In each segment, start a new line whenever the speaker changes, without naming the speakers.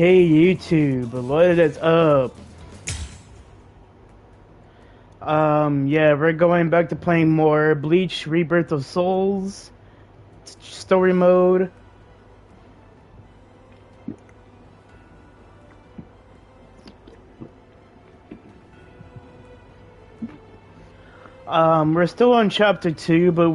Hey YouTube, what is up? Yeah, we're going back to playing more Bleach Rebirth of Souls story mode. We're still on chapter 2, but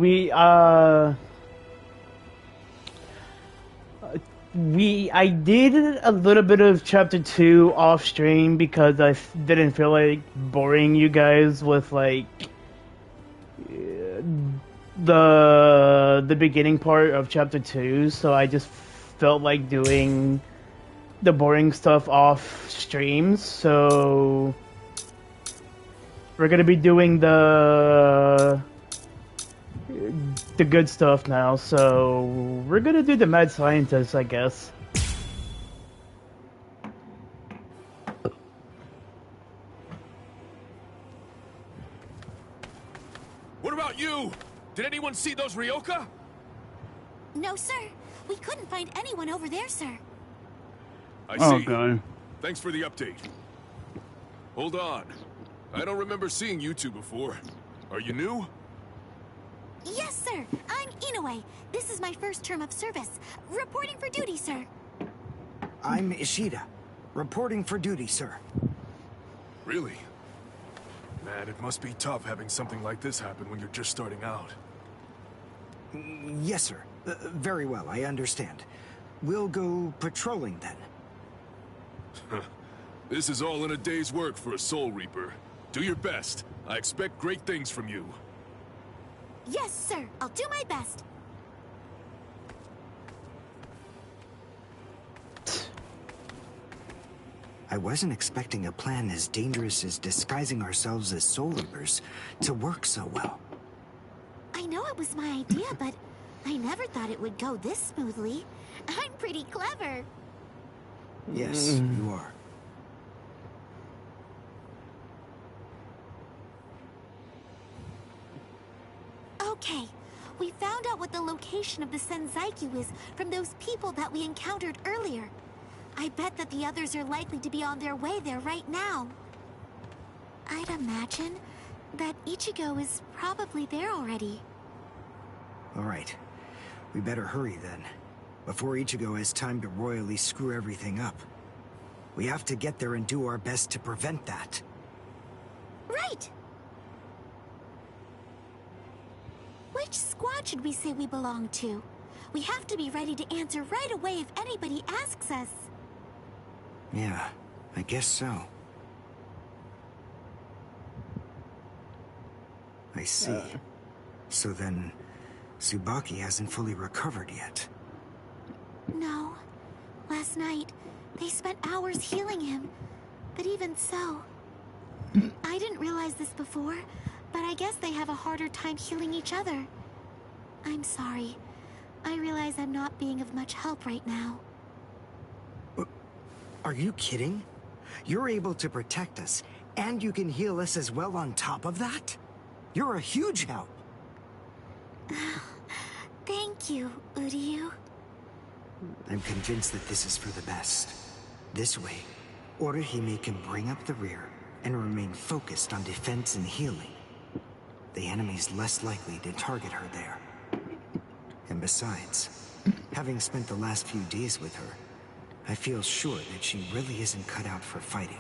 I did a little bit of chapter 2 off stream because I didn't feel like boring you guys with like the beginning part of chapter 2, so I just felt like doing the boring stuff off streams. So we're gonna be doing the good stuff now. So we're gonna do the mad scientist, I guess.
What about you? Did anyone see those Ryoka?
No, sir. We couldn't find anyone over there, sir.
I see.
Oh, God.
Thanks for the update. Hold on. I don't remember seeing you two before. Are you new?
Yes, sir. I'm Inoue. This is my first term of service. Reporting for duty, sir.
I'm Ishida. Reporting for duty, sir.
Really? Man, it must be tough having something like this happen when you're just starting out.
Yes, sir. Very well, I understand. We'll go patrolling then.
This is all in a day's work for a Soul Reaper. Do your best. I expect great things from you.
Yes, sir. I'll do my best.
I wasn't expecting a plan as dangerous as disguising ourselves as Soul Reapers to work so well.
I know it was my idea, but I never thought it would go this smoothly. I'm pretty clever.
Yes, you are.
Okay, we found out what the location of the Senzaikyu is from those people that we encountered earlier. I bet that the others are likely to be on their way there right now. I'd imagine that Ichigo is probably there already.
All right. We better hurry then, before Ichigo has time to royally screw everything up. We have to get there and do our best to prevent that.
Right! Which squad should we say we belong to? We have to be ready to answer right away if anybody asks us.
Yeah, I guess so. I see. So then, Tsubaki hasn't fully recovered yet.
No. Last night, they spent hours healing him. But even so... I didn't realize this before, but I guess they have a harder time healing each other. I'm sorry. I realize I'm not being of much help right now.
Are you kidding? You're able to protect us, and you can heal us as well on top of that? You're a huge help.
Thank you, Uryu.
I'm convinced that this is for the best. This way, Orihime can bring up the rear and remain focused on defense and healing. The enemy's less likely to target her there. And besides, having spent the last few days with her, I feel sure that she really isn't cut out for fighting.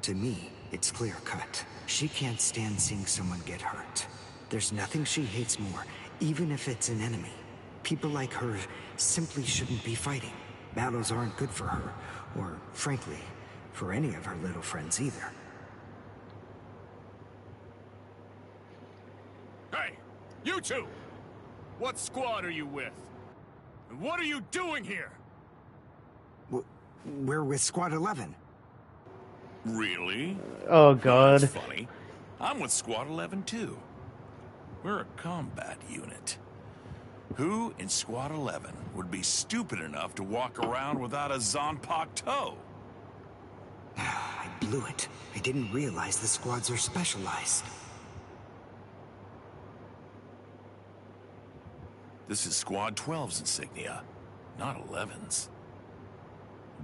To me, it's clear-cut. She can't stand seeing someone get hurt. There's nothing she hates more, even if it's an enemy. People like her simply shouldn't be fighting. Battles aren't good for her, or, frankly, for any of her little friends either.
Hey, you two! What squad are you with? And what are you doing here?
We're with Squad 11.
Really?
Oh, God.
That's funny. I'm with Squad 11 too. We're a combat unit. Who in Squad 11 would be stupid enough to walk around without a Zanpakuto toe?
I blew it. I didn't realize the squads are specialized.
This is Squad 12's insignia, not 11's.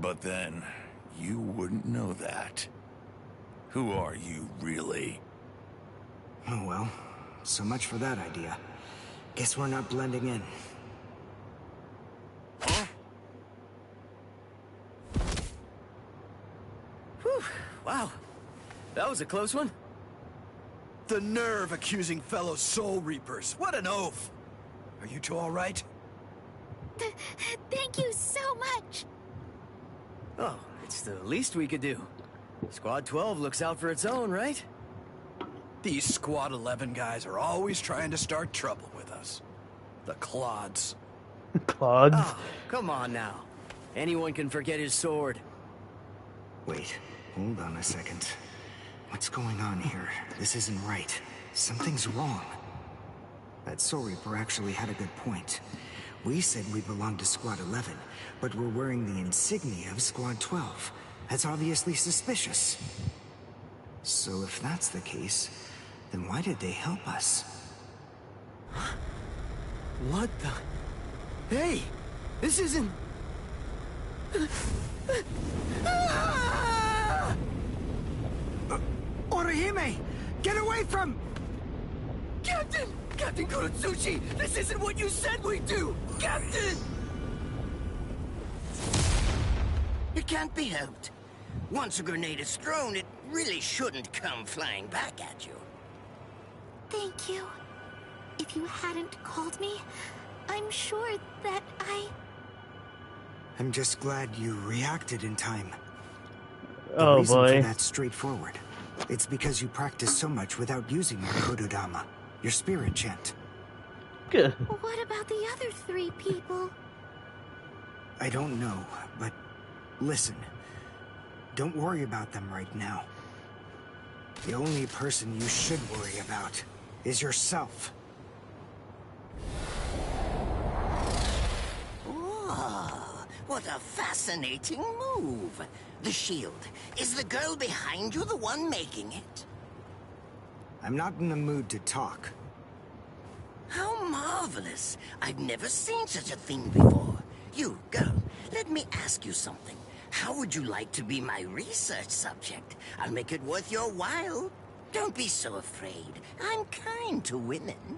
But then, you wouldn't know that. Who are you, really?
Oh well, so much for that idea. Guess we're not blending in.
Huh?
Whew, wow. That was a close one.
The nerve accusing fellow Soul Reapers. What an oath! Are you two all right?
Thank you so much.
Oh, it's the least we could do. Squad 12 looks out for its own, right?
These Squad 11 guys are always trying to start trouble with us. The clods.
Clods.
Oh, come on now. Anyone can forget his sword.
Wait, hold on a second. What's going on here? This isn't right. Something's wrong. That Soul Reaper actually had a good point. We said we belonged to Squad 11, but we're wearing the insignia of Squad 12. That's obviously suspicious. So if that's the case, then why did they help us?
What the... Hey! This isn't...
Orihime! Get away from...
Captain! Captain Kurotsuchi! This isn't what you said we'd do! Captain!
It can't be helped. Once a grenade is thrown, it really shouldn't come flying back at you.
Thank you. If you hadn't called me, I'm sure that
I'm just glad you reacted in time. The
Oh
reason
boy.
for that's straightforward. It's because you practice so much without using your Kododama, your spirit chant.
Good.
What about the other 3 people?
I don't know, but listen. Don't worry about them right now. The only person you should worry about is yourself.
Oh, what a fascinating move. The shield. Is the girl behind you the one making it?
I'm not in the mood to talk.
How marvelous. I've never seen such a thing before. You, girl, let me ask you something. How would you like to be my research subject? I'll make it worth your while. Don't be so afraid. I'm kind to women.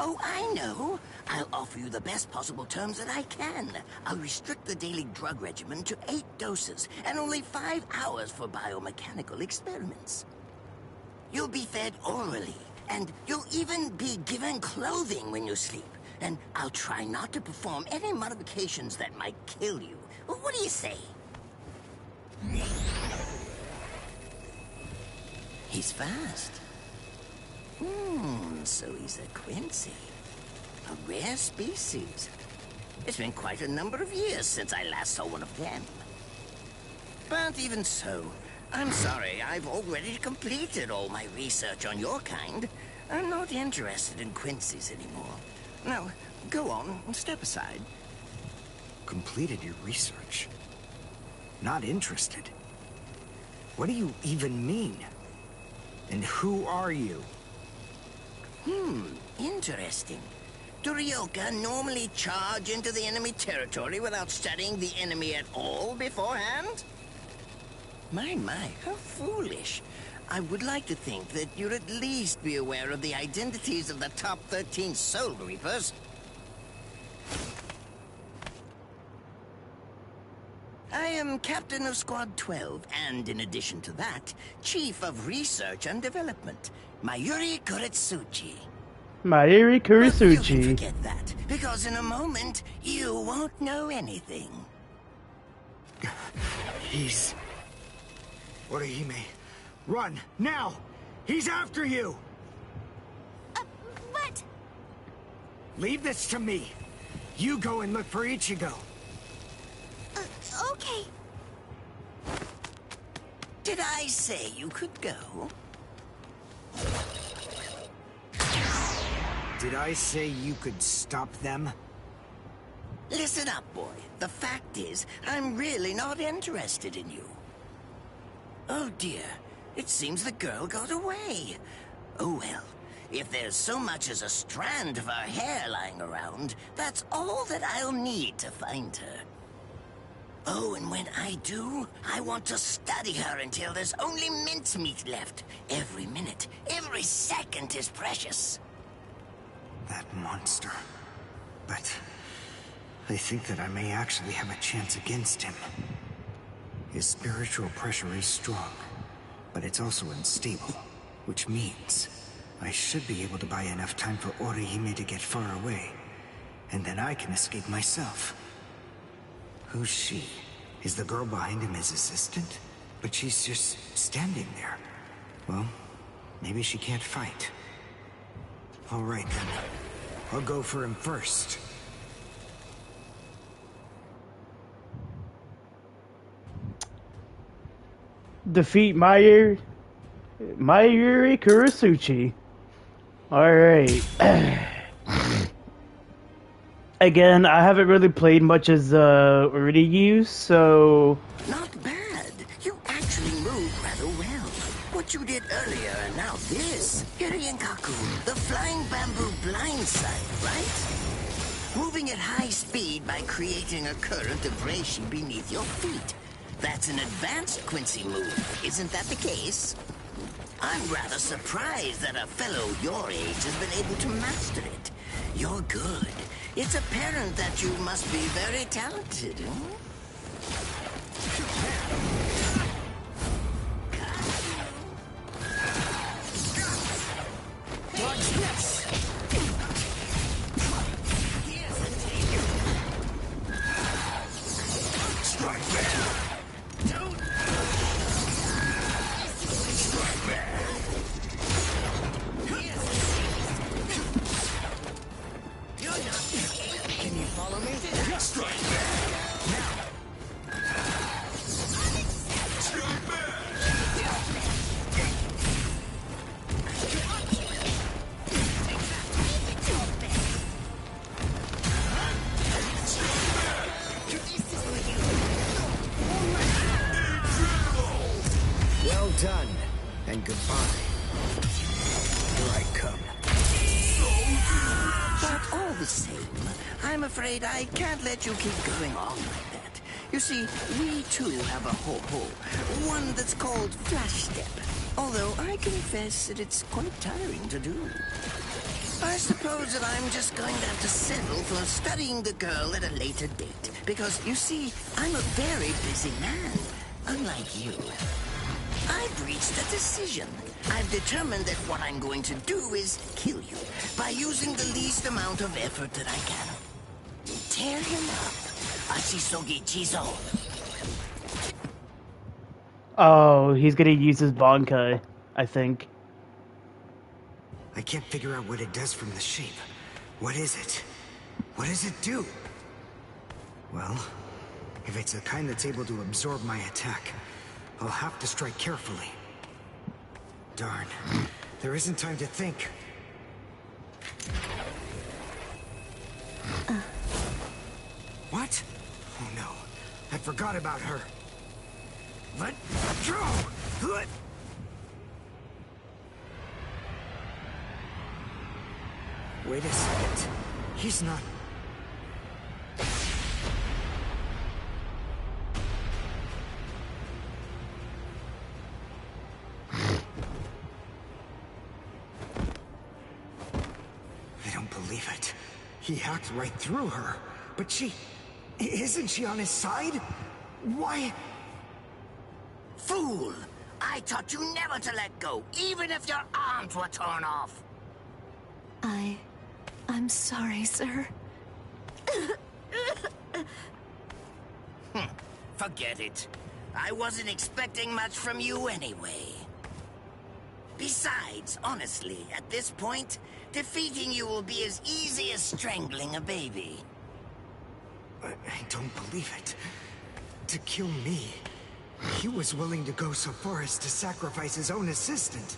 Oh, I know. I'll offer you the best possible terms that I can. I'll restrict the daily drug regimen to 8 doses and only 5 hours for biomechanical experiments. You'll be fed orally, and you'll even be given clothing when you sleep. And I'll try not to perform any modifications that might kill you. What do you say? He's fast. So he's a Quincy. A rare species. It's been quite a number of years since I last saw one of them. But even so, I'm sorry, I've already completed all my research on your kind. I'm not interested in Quincy's anymore. Now, go on, step aside.
Completed your research? Not interested? What do you even mean? And who are you?
Interesting. Do Ryoka normally charge into the enemy territory without studying the enemy at all beforehand? My, how foolish. I would like to think that you'd at least be aware of the identities of the top 13 Soul Reapers. I am Captain of Squad 12, and in addition to that, Chief of Research and Development, Mayuri Kuretsuchi.
Mayuri
But you can
Kurisuchi.
forget that, because in a moment, you won't know anything.
He's... Orihime, run, now! He's after you!
But...
Leave this to me. You go and look for Ichigo.
Okay.
Did I say you could go?
Did I say you could stop them?
Listen up, boy. The fact is, I'm really not interested in you. Oh dear, it seems the girl got away. Oh well, if there's so much as a strand of her hair lying around, that's all that I'll need to find her. Oh, and when I do, I want to study her until there's only mincemeat left. Every minute, every second is precious.
That monster. But I think that I may actually have a chance against him. His spiritual pressure is strong, but it's also unstable, which means I should be able to buy enough time for Orihime to get far away, and then I can escape myself. Who's she? Is the girl behind him his assistant? But she's just standing there. Well, maybe she can't fight. All right then. I'll go for him first.
Defeat Mayuri Kurasuchi. Alright. Again, I haven't really played much as Uryu, so...
Not bad. You actually moved rather well. What you did earlier and now this. Hirienkaku, the flying bamboo blindside, right? Moving at high speed by creating a current of reishi beneath your feet. That's an advanced Quincy move, isn't that the case? I'm rather surprised that a fellow your age has been able to master it. You're good. It's apparent that you must be very talented, huh? Watch this! Strike back! Can you follow me? Strike back! Now! Strike back! Well done, and goodbye. Here I come. But all the same, I'm afraid I can't let you keep going on like that. You see, we too have a ho-ho, one that's called Flash Step. Although I confess that it's quite tiring to do. I suppose that I'm just going to have to settle for studying the girl at a later date. Because, you see, I'm a very busy man, unlike you. I've reached a decision. I've determined that what I'm going to do is kill you by using the least amount of effort that I can. Tear him up. Ashisogi Chizo.
Oh, he's gonna use his Bankai, I think.
I can't figure out what it does from the shape. What is it? What does it do? Well, if it's the kind that's able to absorb my attack, I'll have to strike carefully. Darn. There isn't time to think. What? Oh no. I forgot about her. Let go! Wait a second. He's not... I don't believe it. He hacked right through her. But she... Isn't she on his side? Why...
Fool! I taught you never to let go, even if your arms were torn off.
I'm sorry, sir.
Forget it. I wasn't expecting much from you anyway. Besides, honestly, at this point, defeating you will be as easy as strangling a baby.
I don't believe it. To kill me, he was willing to go so far as to sacrifice his own assistant.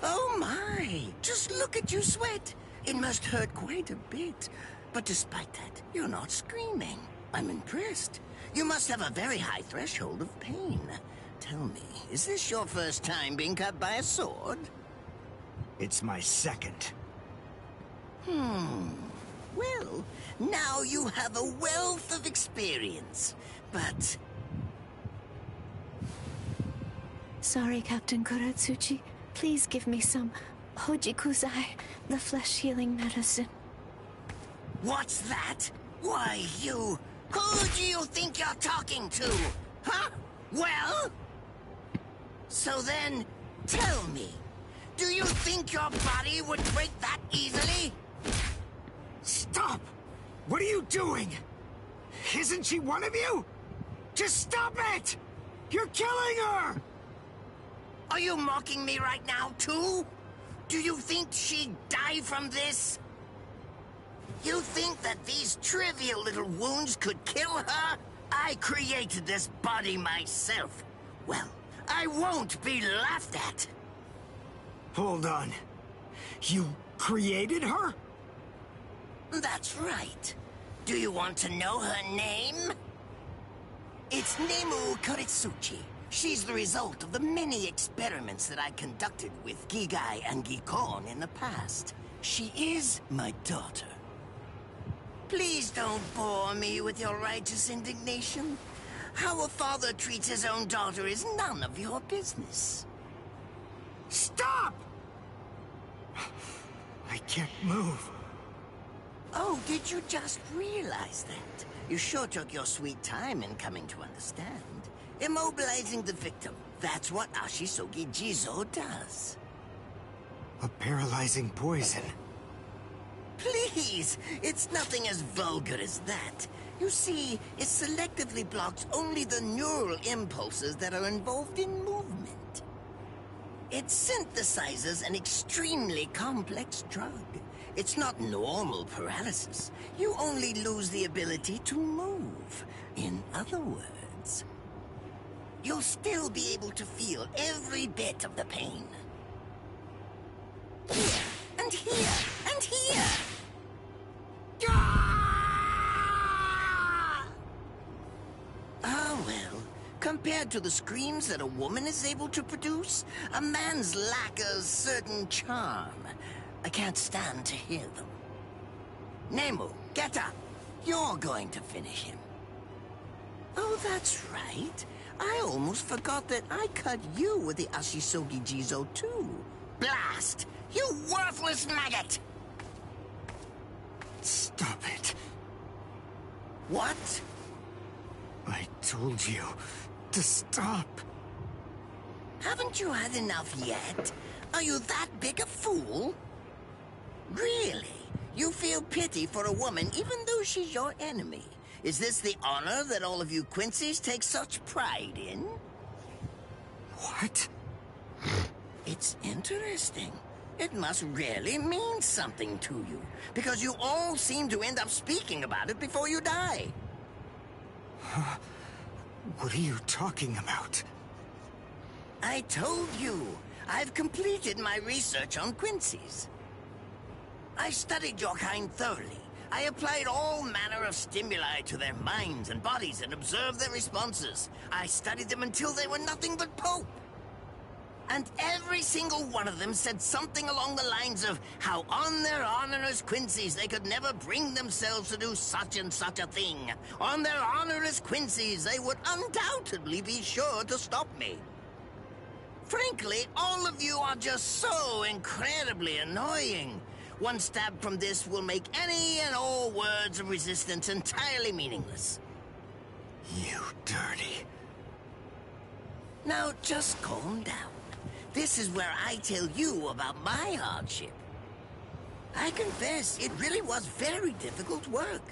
Oh my! Just look at you sweat! It must hurt quite a bit. But despite that, you're not screaming. I'm impressed. You must have a very high threshold of pain. Tell me, is this your first time being cut by a sword?
It's my second.
Well, now you have a wealth of experience, but...
Sorry, Captain Kuratsuchi. Please give me some Hojikuzai, the flesh-healing medicine.
What's that? Why, you... Who do you think you're talking to? Huh? Well? So then, tell me, do you think your body would break that easily?
Stop! What are you doing? Isn't she one of you? Just stop it! You're killing her!
Are you mocking me right now, too? Do you think she'd die from this? You think that these trivial little wounds could kill her? I created this body myself. Well, I won't be laughed at.
Hold on. You created her?
That's right. Do you want to know her name? It's Nemu Kuritsuchi. She's the result of the many experiments that I conducted with Gigai and Gikon in the past. She is my daughter. Please don't bore me with your righteous indignation. How a father treats his own daughter is none of your business.
Stop! I can't move.
Oh, did you just realize that? You sure took your sweet time in coming to understand. Immobilizing the victim. That's what Ashisogi Jizo does.
A paralyzing poison.
Please! It's nothing as vulgar as that. You see, it selectively blocks only the neural impulses that are involved in movement. It synthesizes an extremely complex drug. It's not normal paralysis. You only lose the ability to move. In other words, you'll still be able to feel every bit of the pain. Here, and here, and here! Ah, well, compared to the screams that a woman is able to produce, a man's lack a certain charm. I can't stand to hear them. Nemu, get up. You're going to finish him. Oh, that's right. I almost forgot that I cut you with the Ashisogi Jizo too. Blast! You worthless maggot!
Stop it.
What?
I told you to stop.
Haven't you had enough yet? Are you that big a fool? Really? You feel pity for a woman even though she's your enemy? Is this the honor that all of you Quincy's take such pride in?
What?
It's interesting. It must really mean something to you, because you all seem to end up speaking about it before you die.
What are you talking about?
I told you, I've completed my research on Quincy's. I studied your kind thoroughly. I applied all manner of stimuli to their minds and bodies and observed their responses. I studied them until they were nothing but pulp. And every single one of them said something along the lines of how on their honor as Quincy's they could never bring themselves to do such and such a thing. On their honor as Quincy's they would undoubtedly be sure to stop me. Frankly, all of you are just so incredibly annoying. One stab from this will make any and all words of resistance entirely meaningless.
You dirty.
Now just calm down. This is where I tell you about my hardship. I confess, it really was very difficult work.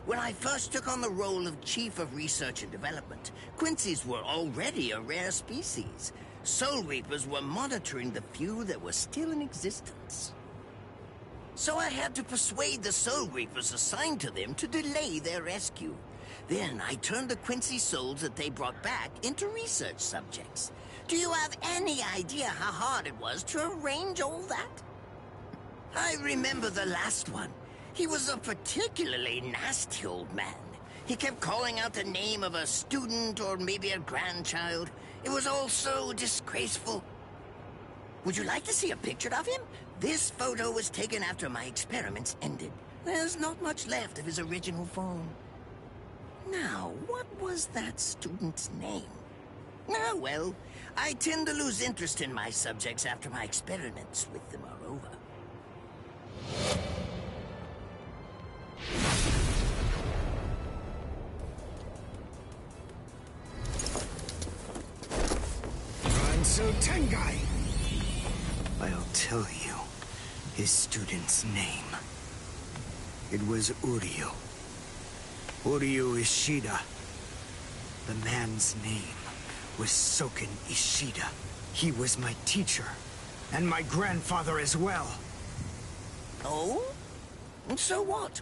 When I first took on the role of Chief of Research and Development, Quincy's were already a rare species. Soul Reapers were monitoring the few that were still in existence. So I had to persuade the Soul Reapers assigned to them to delay their rescue. Then I turned the Quincy souls that they brought back into research subjects. Do you have any idea how hard it was to arrange all that? I remember the last one. He was a particularly nasty old man. He kept calling out the name of a student or maybe a grandchild. It was all so disgraceful. Would you like to see a picture of him? This photo was taken after my experiments ended. There's not much left of his original form. Now, what was that student's name? Ah, well, I tend to lose interest in my subjects after my experiments with them are over.
Ranso Tengai! I'll tell you his student's name. It was Uryu. Uryu Ishida. The man's name was Soken Ishida. He was my teacher, and my grandfather as well.
Oh? And so what?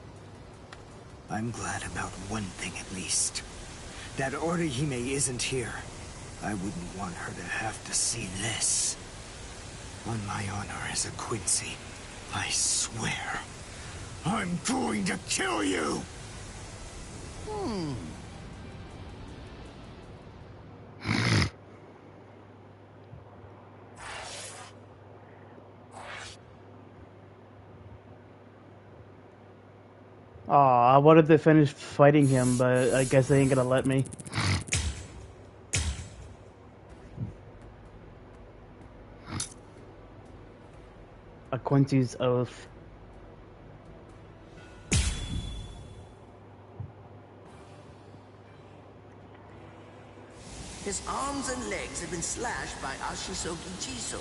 I'm glad about one thing at least. That Orihime isn't here. I wouldn't want her to have to see this. On my honor as a Quincy, I swear, I'm going to kill you!
Aw, I wanted to finish fighting him, but I guess they ain't gonna let me. A Quincy's Oath.
His arms and legs have been slashed by Ashisogi Jiso.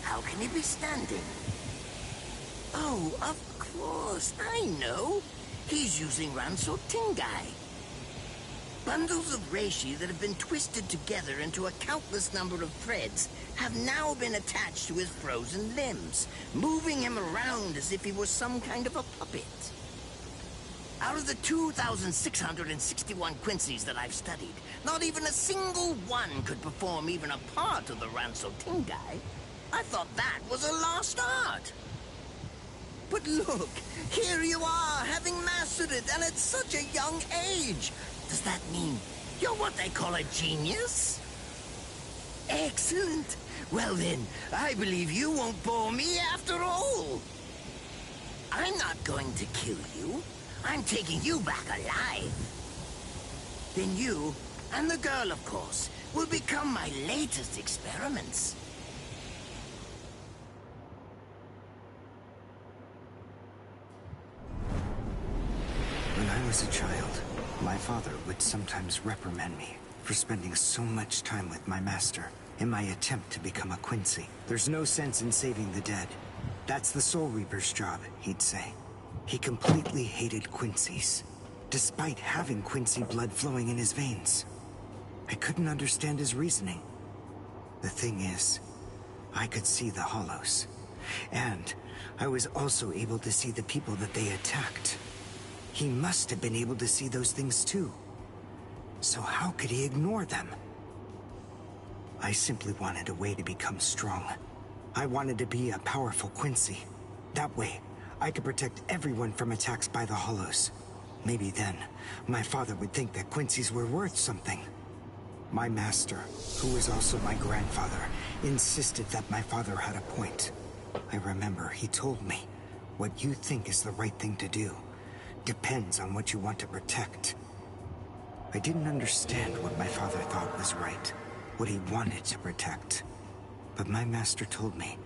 How can he be standing? Oh, of course, I know. He's using Ranso Tengai. Bundles of reishi that have been twisted together into a countless number of threads have now been attached to his frozen limbs, moving him around as if he were some kind of a puppet. Out of the 2,661 Quincies that I've studied, not even a single one could perform even a part of the Ranso Tengai. I thought that was a lost art. But look, here you are, having mastered it, and at such a young age. Does that mean you're what they call a genius? Excellent. Well then, I believe you won't bore me after all. I'm not going to kill you. I'm taking you back alive. Then you, and the girl of course, will become my latest experiments.
When I was a child, my father would sometimes reprimand me for spending so much time with my master in my attempt to become a Quincy. There's no sense in saving the dead. That's the Soul Reaper's job, he'd say. He completely hated Quincies, despite having Quincy blood flowing in his veins. I couldn't understand his reasoning. The thing is, I could see the hollows, and I was also able to see the people that they attacked. He must have been able to see those things too. So how could he ignore them? I simply wanted a way to become strong. I wanted to be a powerful Quincy. That way, I could protect everyone from attacks by the hollows. Maybe then, my father would think that Quincies were worth something. My master, who was also my grandfather, insisted that my father had a point. I remember he told me, what you think is the right thing to do depends on what you want to protect. I didn't understand what my father thought was right, what he wanted to protect. But my master told me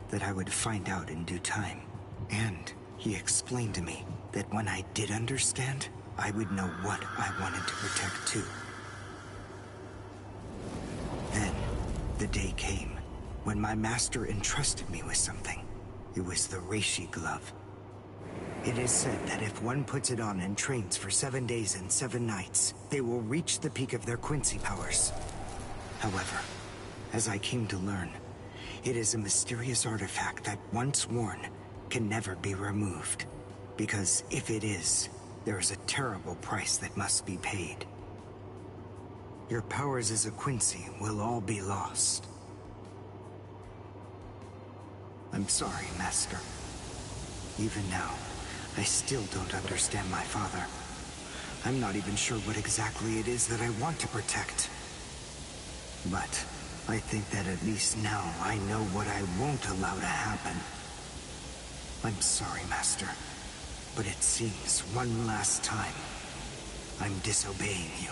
that I would find out in due time. And he explained to me that when I did understand, I would know what I wanted to protect too. Then, the day came when my master entrusted me with something. It was the Reishi Glove. It is said that if one puts it on and trains for 7 days and 7 nights, they will reach the peak of their Quincy powers. However, as I came to learn, it is a mysterious artifact that once worn can never be removed. Because if it is, there is a terrible price that must be paid. Your powers as a Quincy will all be lost. I'm sorry, Master. Even now, I still don't understand my father. I'm not even sure what exactly it is that I want to protect. But I think that at least now I know what I won't allow to happen. I'm sorry, Master. But it seems one last time, I'm disobeying you.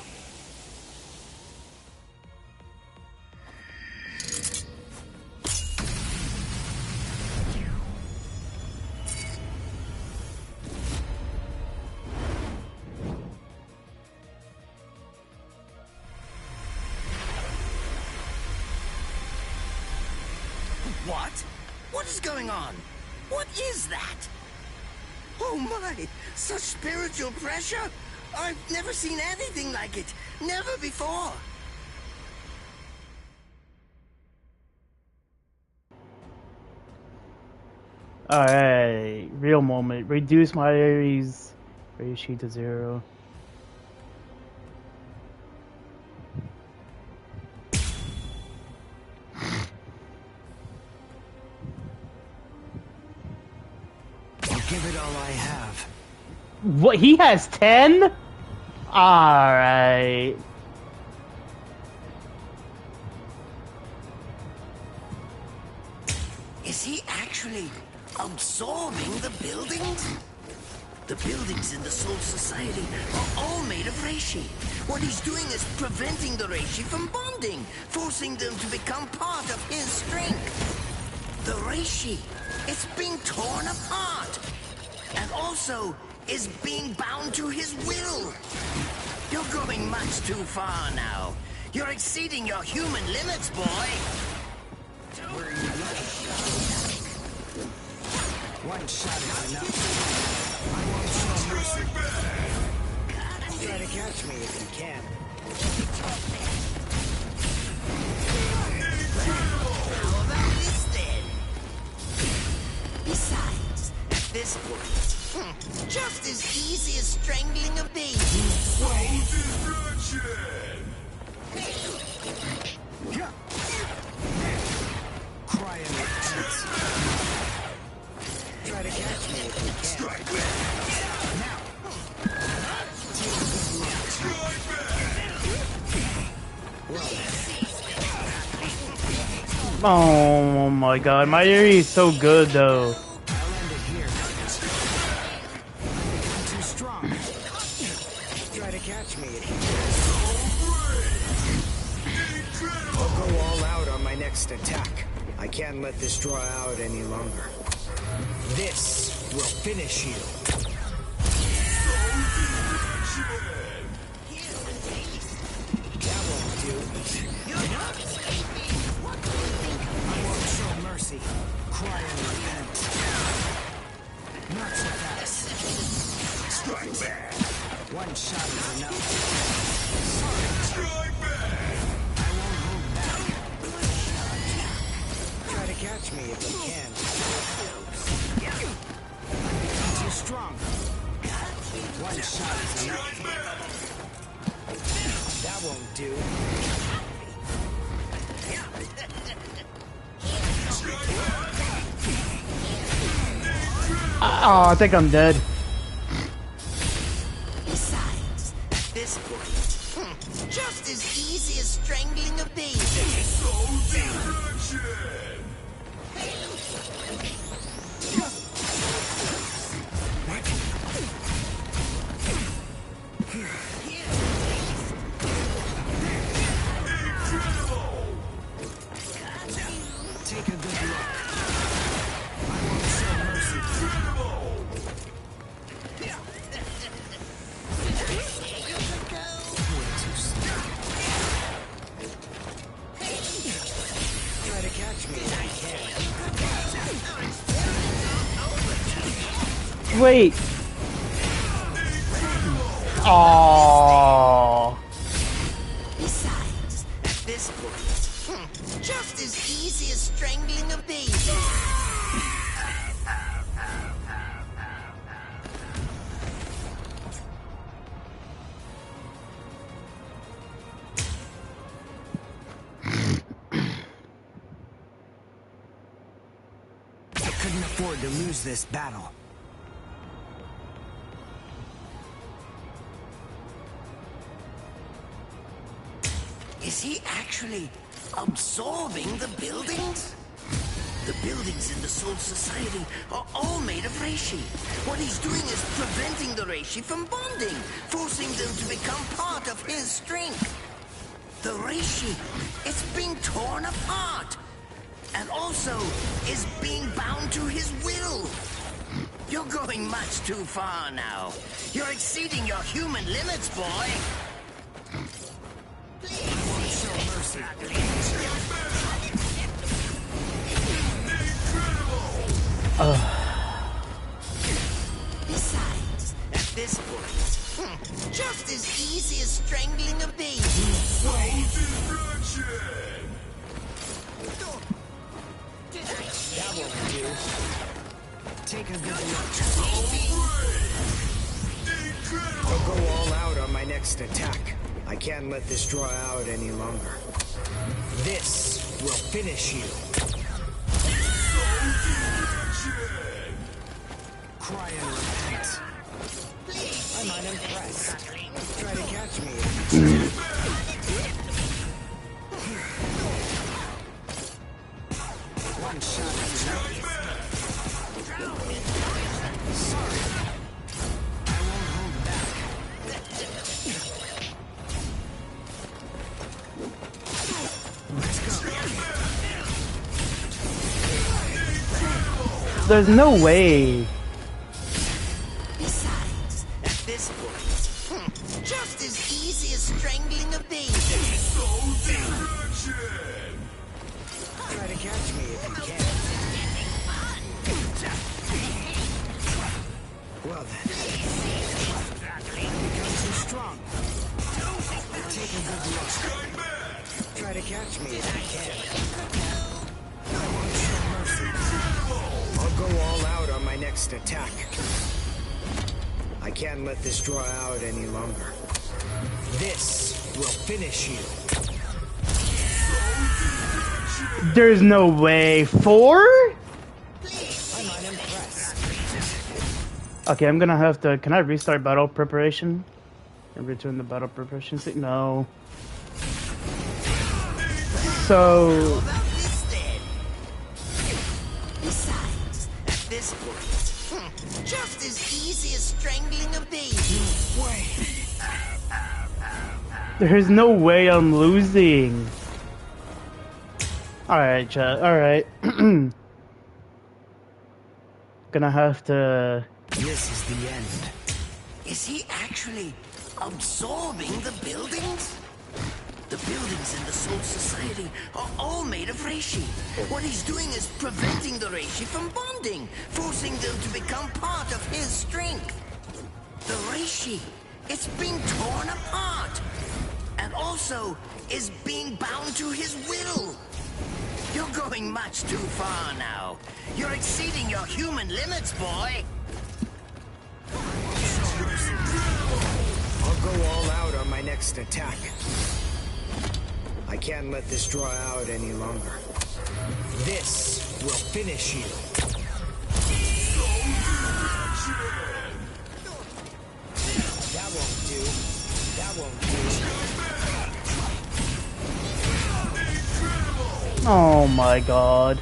What? What is going on? What is that? Oh my! Such spiritual pressure? I've never seen anything like it. Never before.
Alright, real moment. Reduce my Ares ratio to 0.
I'll give it all I have.
What? He has 10? Alright.
Is he actually absorbing the buildings? The buildings in the Soul Society are all made of reishi. What he's doing is preventing the reishi from bonding, forcing them to become part of his strength. The reishi, it's being torn apart. And also is being bound to his will. You're going much too far now. You're exceeding your human limits, boy.
One shot is enough. I won't show mercy. Try to catch me if you can.
How about this then? Besides, at this point, just as easy as strangling a baby.
Cry in the pants. Try to catch me if you can. Strike back. Now.
Oh my god, my Ares is so good though.
I'll end it here. I'm too strong. Try to catch me if you can. I'll go all out on my next attack. I can't let this draw out any longer. This will finish you. That won't do. I won't show mercy. Cry and repent. Not so fast. Strike back. One shot is enough. Sorry. Strike back. I won't hold back. Try to catch me if you can. I'm too strong. One shot is enough. That won't do.
Oh, I think I'm dead.
Besides, at this point, just as easy as strangling a baby.
Take a good look. I won't show mercy. Way too slow. Try to catch me if you can.
Wait. Oh.
Besides, at this point, just as easy as strangling a baby.
I couldn't afford to lose this battle.
Is he actually absorbing the buildings? The buildings in the Soul Society are all made of reishi. What he's doing is preventing the reishi from bonding, forcing them to become part of his strength. The reishi, it's being torn apart, and also is being bound to his will. You're going much too far now. You're exceeding your human limits, boy. Please, show mercy. Besides, at this point, just as easy as strangling a baby.
That won't do. Take a good look. I'll go all out on my next attack. I can't let this draw out any longer. This will finish you. Cry and repent. I'm unimpressed. Try to catch me if you can. One shot is enough. Sorry. I won't hold back. Let's go.
There's no way.
Besides, at this point, just as easy as strangling a baby.
Try to catch me if you can. Well then. Become too strong. Take a good look. Try to catch me if you can. I won't show mercy. I'll go all out on my next attack. I can't let this draw out any longer. This will finish you.
There's no way. 4?
I'm unimpressed.
Okay, I'm gonna have to. Can I restart battle preparation? And return the battle preparation state? No. So.
Besides, at this point, just as easy as strangling a baby.
There's no way I'm losing. Alright, chat. Alright. Gonna have to.
This is the end.
Is he actually absorbing the buildings? The buildings in the Soul Society are all made of reishi. What he's doing is preventing the reishi from bonding, forcing them to become part of his strength. The reishi, it's being torn apart, and also is being bound to his will. You're going much too far now. You're exceeding your human limits, boy.
I'll go all out on my next attack. I can't let this draw out any longer. This will finish you. That won't do. That won't do.
Oh my god.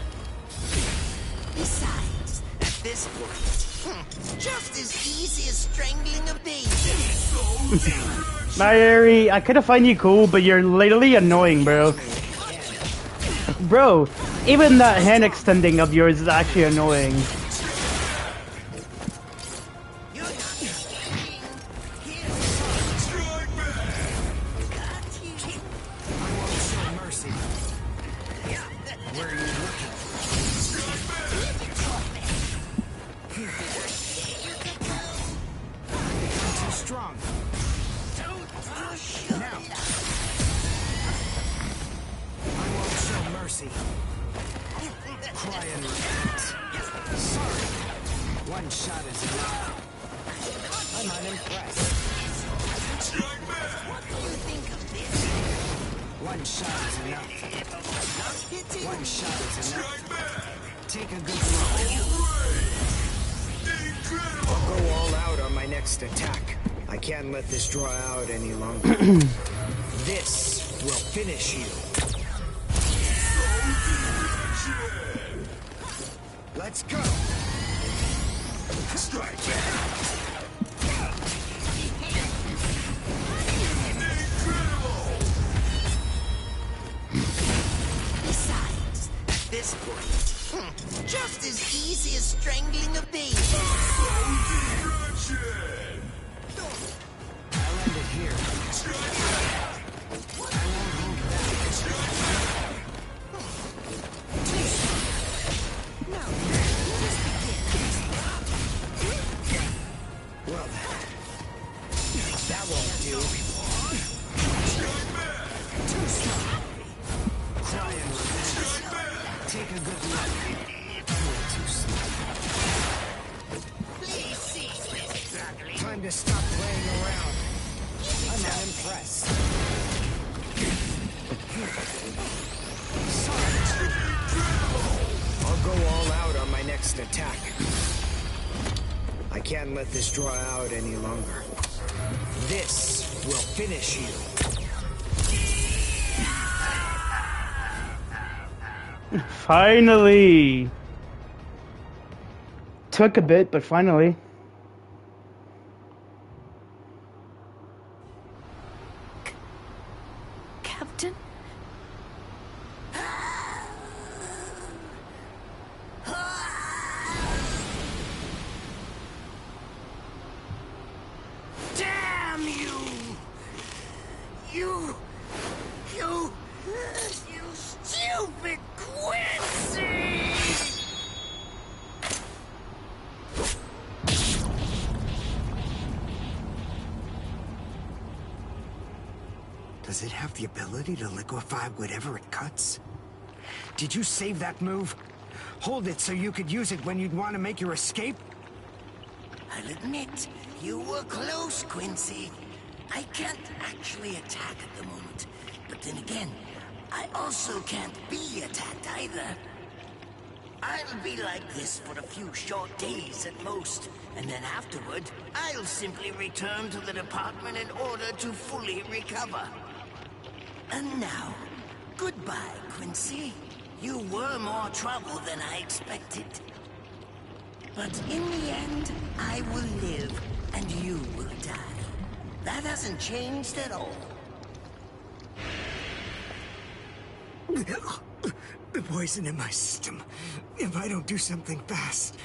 Besides, at this point, just as easy as strangling a baby.
Mary, I could've find you cool, but you're literally annoying, bro. Bro, even that hand extending of yours is actually annoying.
Let's go!
Strike back!
Besides, at this point, just as easy as strangling a baby.
I'll end it here. I won't hold back.
Now, let us begin.
Well, that won't do. Too strong. Cry and relax. Take a good look. Way too slow.
Please cease this struggling.
Time to stop playing around. I'm unimpressed. Sorry. I'll go all out on my next attack. I can't let this draw out any longer. This will finish you.
Finally! Took a bit, but finally.
Captain?
Damn you! You stupid Quincy!
Does it have the ability to liquefy whatever it cuts? Did you save that move? Hold it so you could use it when you'd want to make your escape?
I'll admit, you were close, Quincy. I can't actually attack at the moment. But then again, I also can't be attacked either. I'll be like this for a few short days at most, and then afterward, I'll simply return to the department in order to fully recover. And now, goodbye, Quincy. You were more trouble than I expected. But in the end, I will live, and you will die. That hasn't changed at all.
The poison in my system. If I don't do something fast.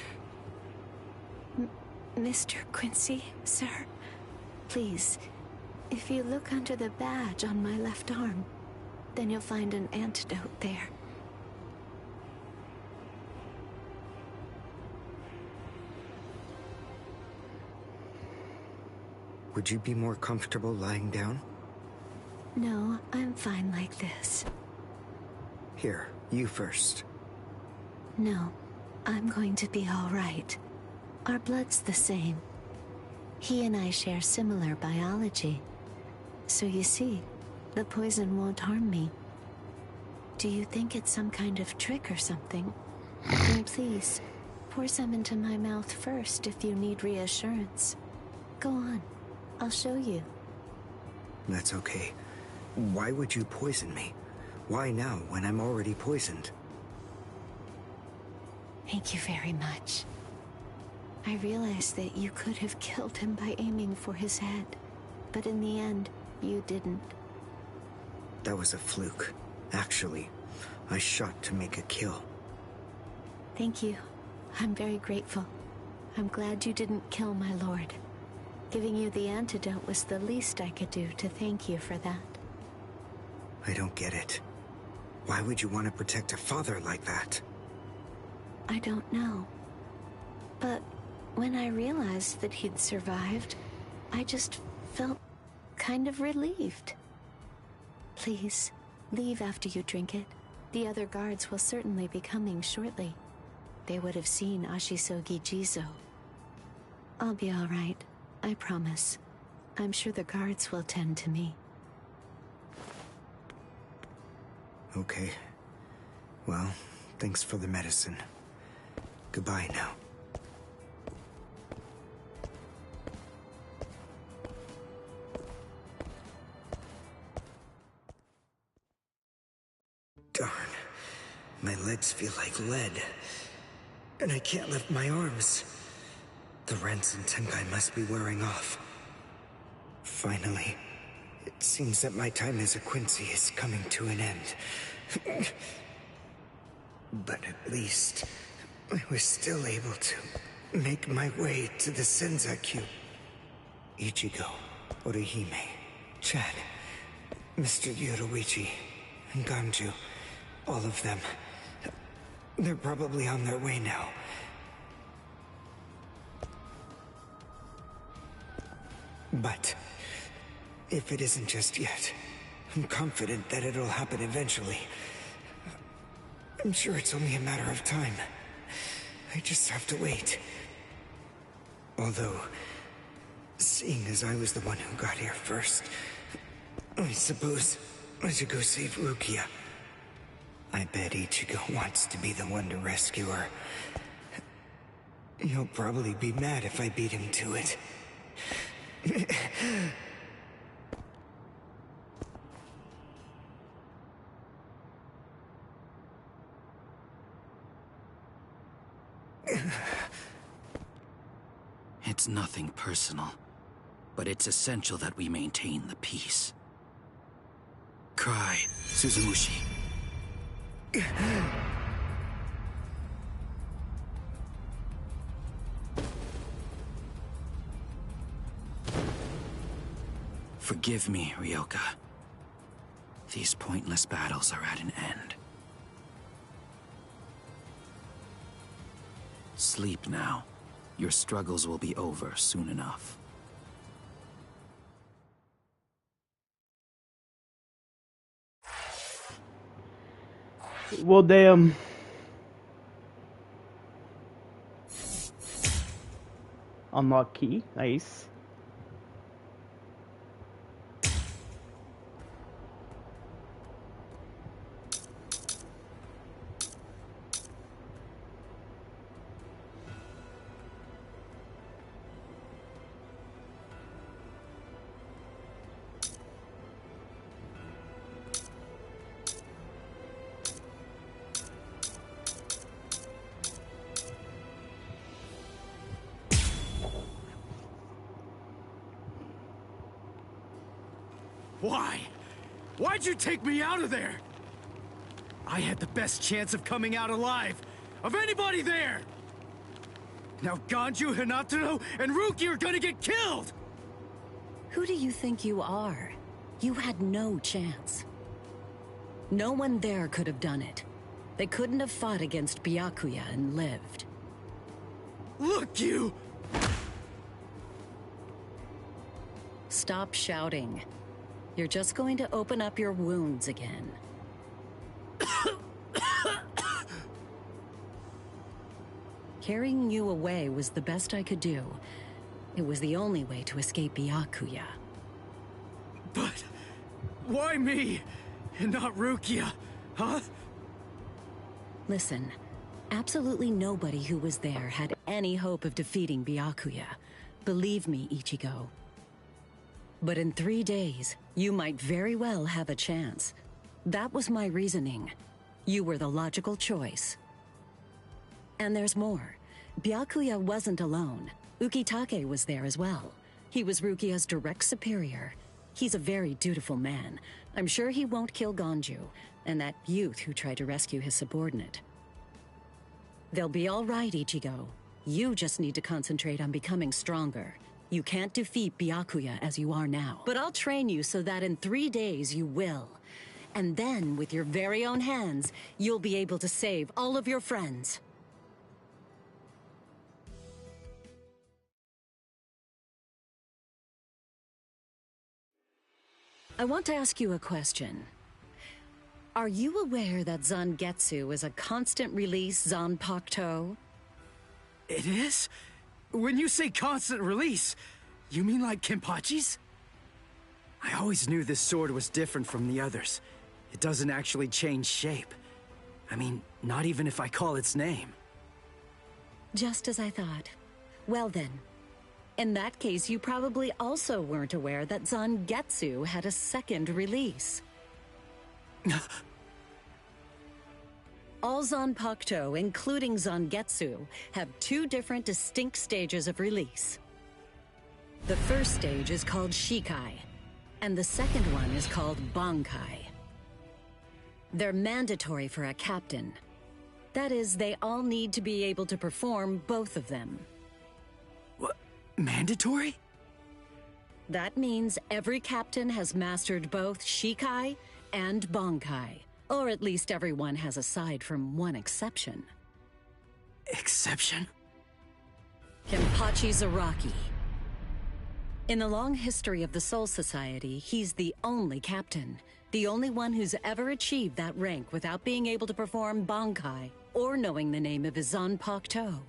Mr. Quincy, sir, please, if you look under the badge on my left arm, then you'll find an antidote there.
Would you be more comfortable lying down?
No, I'm fine like this.
Here, you first.
No, I'm going to be all right. Our blood's the same. He and I share similar biology. So you see, the poison won't harm me. Do you think it's some kind of trick or something? Then please, pour some into my mouth first if you need reassurance. Go on, I'll show you.
That's okay. Why would you poison me? Why now, when I'm already poisoned?
Thank you very much. I realized that you could have killed him by aiming for his head, but in the end, you didn't.
That was a fluke. Actually, I shot to make a kill.
Thank you. I'm very grateful. I'm glad you didn't kill my lord. Giving you the antidote was the least I could do to thank you for that.
I don't get it. Why would you want to protect a father like that?
I don't know. But when I realized that he'd survived, I just felt kind of relieved. Please, leave after you drink it. The other guards will certainly be coming shortly. They would have seen Ashisogi Jizo. I'll be all right, I promise. I'm sure the guards will tend to me.
Okay. Well, thanks for the medicine. Goodbye now. Darn. My legs feel like lead. and I can't lift my arms. The rents in Tenkai must be wearing off. Finally, it seems that my time as a Quincy is coming to an end. But at least, I was still able to make my way to the Senzakyu. Ichigo, Orihime, Chad, Mr. Yoruichi, and Ganju, all of them. They're probably on their way now. But if it isn't just yet, I'm confident that it'll happen eventually. I'm sure it's only a matter of time. I just have to wait. Although, seeing as I was the one who got here first, I suppose I should go save Rukia. I bet Ichigo wants to be the one to rescue her. He'll probably be mad if I beat him to it.
It's nothing personal, but it's essential that we maintain the peace. Cry, Suzumushi. Forgive me, Ryoka. These pointless battles are at an end. Sleep now. Your struggles will be over soon enough.
Well, damn. Unlock key. Nice.
Why? Why'd you take me out of there? I had the best chance of coming out alive, of anybody there! Now Ganju, Hinataro, and Ruki are gonna get killed!
Who do you think you are? You had no chance. No one there could have done it. They couldn't have fought against Byakuya and lived.
Look, you!
Stop shouting. You're just going to open up your wounds again. Carrying you away was the best I could do. It was the only way to escape Byakuya.
But why me, and not Rukia, huh?
Listen, absolutely nobody who was there had any hope of defeating Byakuya. Believe me, Ichigo. But in 3 days, you might very well have a chance. That was my reasoning. You were the logical choice. And there's more. Byakuya wasn't alone. Ukitake was there as well. He was Rukia's direct superior. He's a very dutiful man. I'm sure he won't kill Ganju, and that youth who tried to rescue his subordinate. They'll be all right, Ichigo. You just need to concentrate on becoming stronger. You can't defeat Byakuya as you are now. But I'll train you so that in 3 days you will. And then, with your very own hands, you'll be able to save all of your friends. I want to ask you a question. Are you aware that Zangetsu is a constant release Zanpakuto?
It is? When you say constant release, you mean like Kenpachi's? I always knew this sword was different from the others. It doesn't actually change shape. I mean, not even if I call its name.
Just as I thought. Well then, in that case you probably also weren't aware that Zangetsu had a second release. All Zanpakuto, including Zangetsu, have two different distinct stages of release. The first stage is called Shikai, and the second one is called Bankai. They're mandatory for a captain. That is, they all need to be able to perform both of them.
What? Mandatory?
That means every captain has mastered both Shikai and Bankai. Or at least everyone has, aside from one exception.
Exception?
Kenpachi Zaraki. In the long history of the Soul Society, he's the only captain. The only one who's ever achieved that rank without being able to perform Bankai or knowing the name of his Zanpakuto.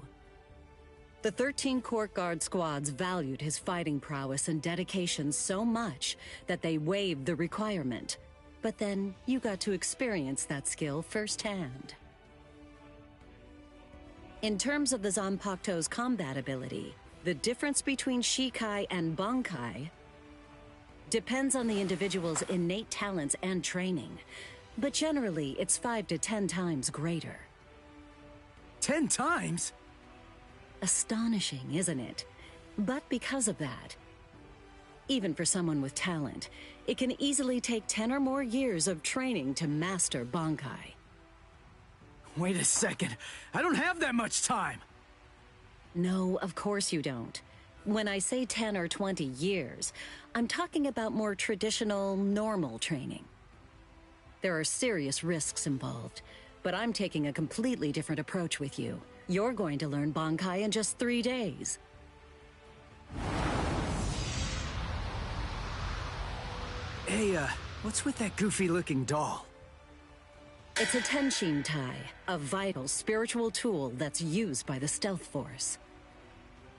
The 13 Court Guard squads valued his fighting prowess and dedication so much that they waived the requirement. But then, you got to experience that skill firsthand. In terms of the Zanpakuto's combat ability, the difference between Shikai and Bankai depends on the individual's innate talents and training, but generally it's 5 to 10 times greater.
10 times?
Astonishing, isn't it? But because of that, even for someone with talent, it can easily take 10 or more years of training to master Bankai.
Wait a second. I don't have that much time.
No, of course you don't. When I say 10 or 20 years, I'm talking about more traditional, normal training. There are serious risks involved, but I'm taking a completely different approach with you. You're going to learn Bankai in just 3 days.
Hey, what's with that goofy-looking doll?
It's a Tenshin Tai, a vital spiritual tool that's used by the Stealth Force.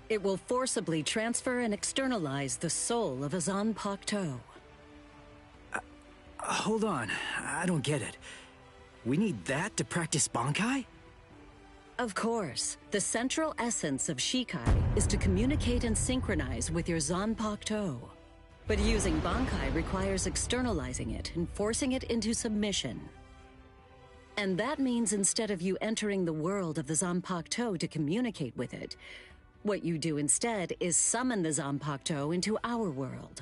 It will forcibly transfer and externalize the soul of a Zanpakuto.
Hold on, I don't get it. We need that to practice Bankai?
Of course. The central essence of Shikai is to communicate and synchronize with your Zanpakuto. But using Bankai requires externalizing it and forcing it into submission. And that means instead of you entering the world of the Zanpakuto to communicate with it, what you do instead is summon the Zanpakuto into our world.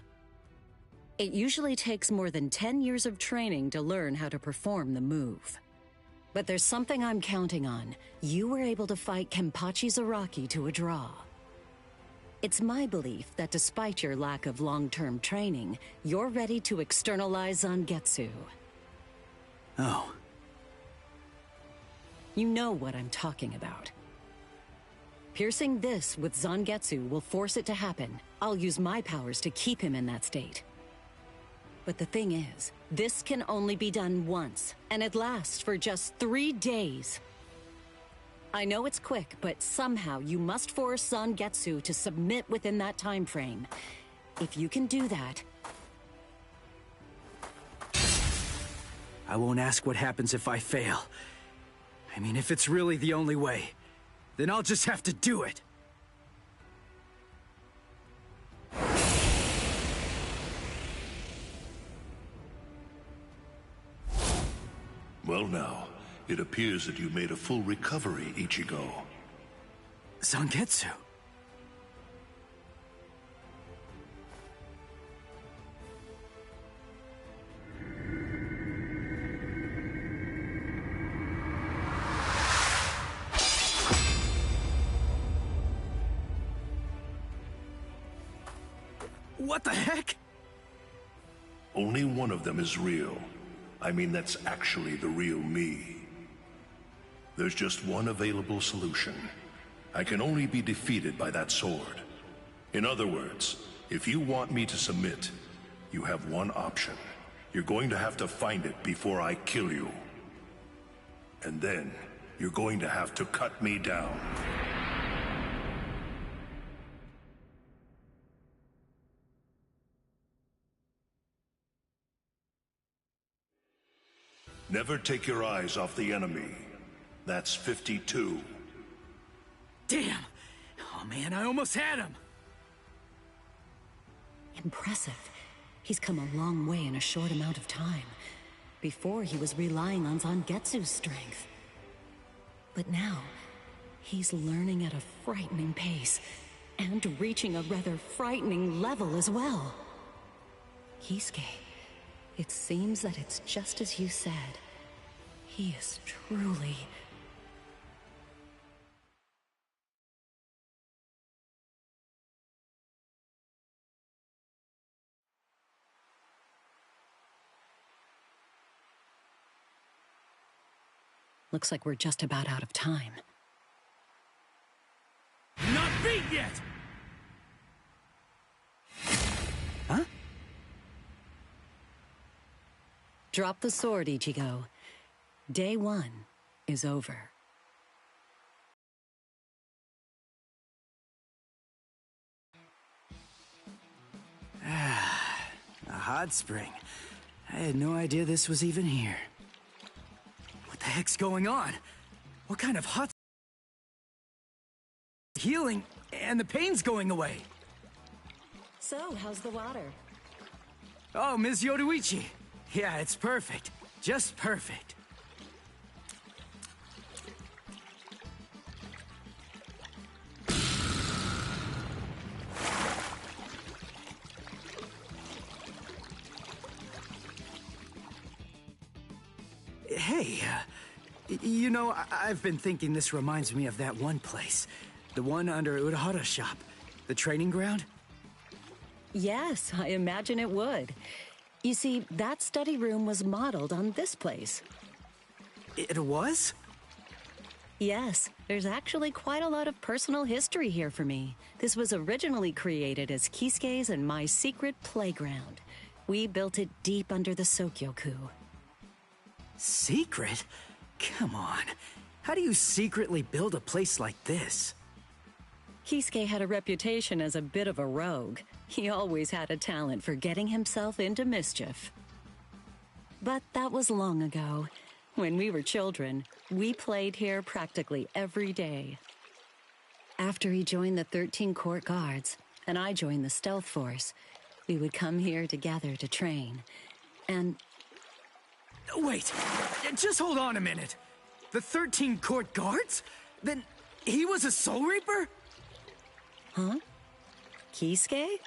It usually takes more than 10 years of training to learn how to perform the move. But there's something I'm counting on. You were able to fight Kenpachi Zaraki to a draw. It's my belief that despite your lack of long-term training, you're ready to externalize Zangetsu.
Oh.
You know what I'm talking about. Piercing this with Zangetsu will force it to happen. I'll use my powers to keep him in that state. But the thing is, this can only be done once, and it lasts for just 3 days. I know it's quick, but somehow you must force Zangetsu to submit within that time frame. If you can do that...
I won't ask what happens if I fail. I mean, if it's really the only way, then I'll just have to do it.
Well now, it appears that you made a full recovery, Ichigo.
Zangetsu? What the heck?
Only one of them is real. I mean, that's actually the real me. There's just one available solution. I can only be defeated by that sword. In other words, if you want me to submit, you have one option. You're going to have to find it before I kill you. And then, you're going to have to cut me down. Never take your eyes off the enemy. That's 52.
Damn! Oh man, I almost had him!
Impressive. He's come a long way in a short amount of time. Before, he was relying on Zangetsu's strength. But now, he's learning at a frightening pace, and reaching a rather frightening level as well. Kisuke, it seems that it's just as you said. He is truly... Looks like we're just about out of time.
Not beat yet! Huh?
Drop the sword, Ichigo. Day 1 is over.
A hot spring. I had no idea this was even here. What the heck's going on? What kind of hot... healing, and the pain's going away.
So, how's the water?
Oh, Ms. Yoruichi. Yeah, it's perfect. Just perfect. Hey, you know, I've been thinking this reminds me of that one place. The one under Urahara's shop. The training ground?
Yes, I imagine it would. You see, that study room was modeled on this place.
It was?
Yes, there's actually quite a lot of personal history here for me. This was originally created as Kisuke's and my secret playground. We built it deep under the Sokyoku.
Secret? Come on. How do you secretly build a place like this?
Kisuke had a reputation as a bit of a rogue. He always had a talent for getting himself into mischief. But that was long ago. When we were children, we played here practically every day. After he joined the 13 Court Guards, and I joined the Stealth Force, we would come here together to train. And...
Wait, just hold on a minute. The 13 Court Guards? Then he was a Soul Reaper?
Huh? Kisuke?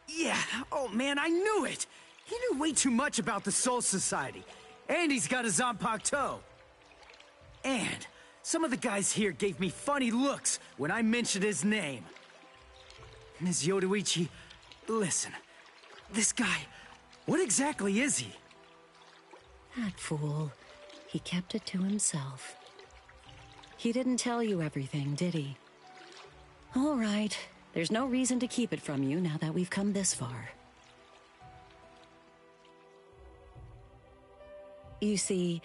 Yeah, oh man, I knew it! He knew way too much about the Soul Society. And he's got a Zanpakuto. And some of the guys here gave me funny looks when I mentioned his name. Ms. Yoruichi, listen. This guy, what exactly is he?
That fool. He kept it to himself. He didn't tell you everything, did he? All right. There's no reason to keep it from you now that we've come this far. You see,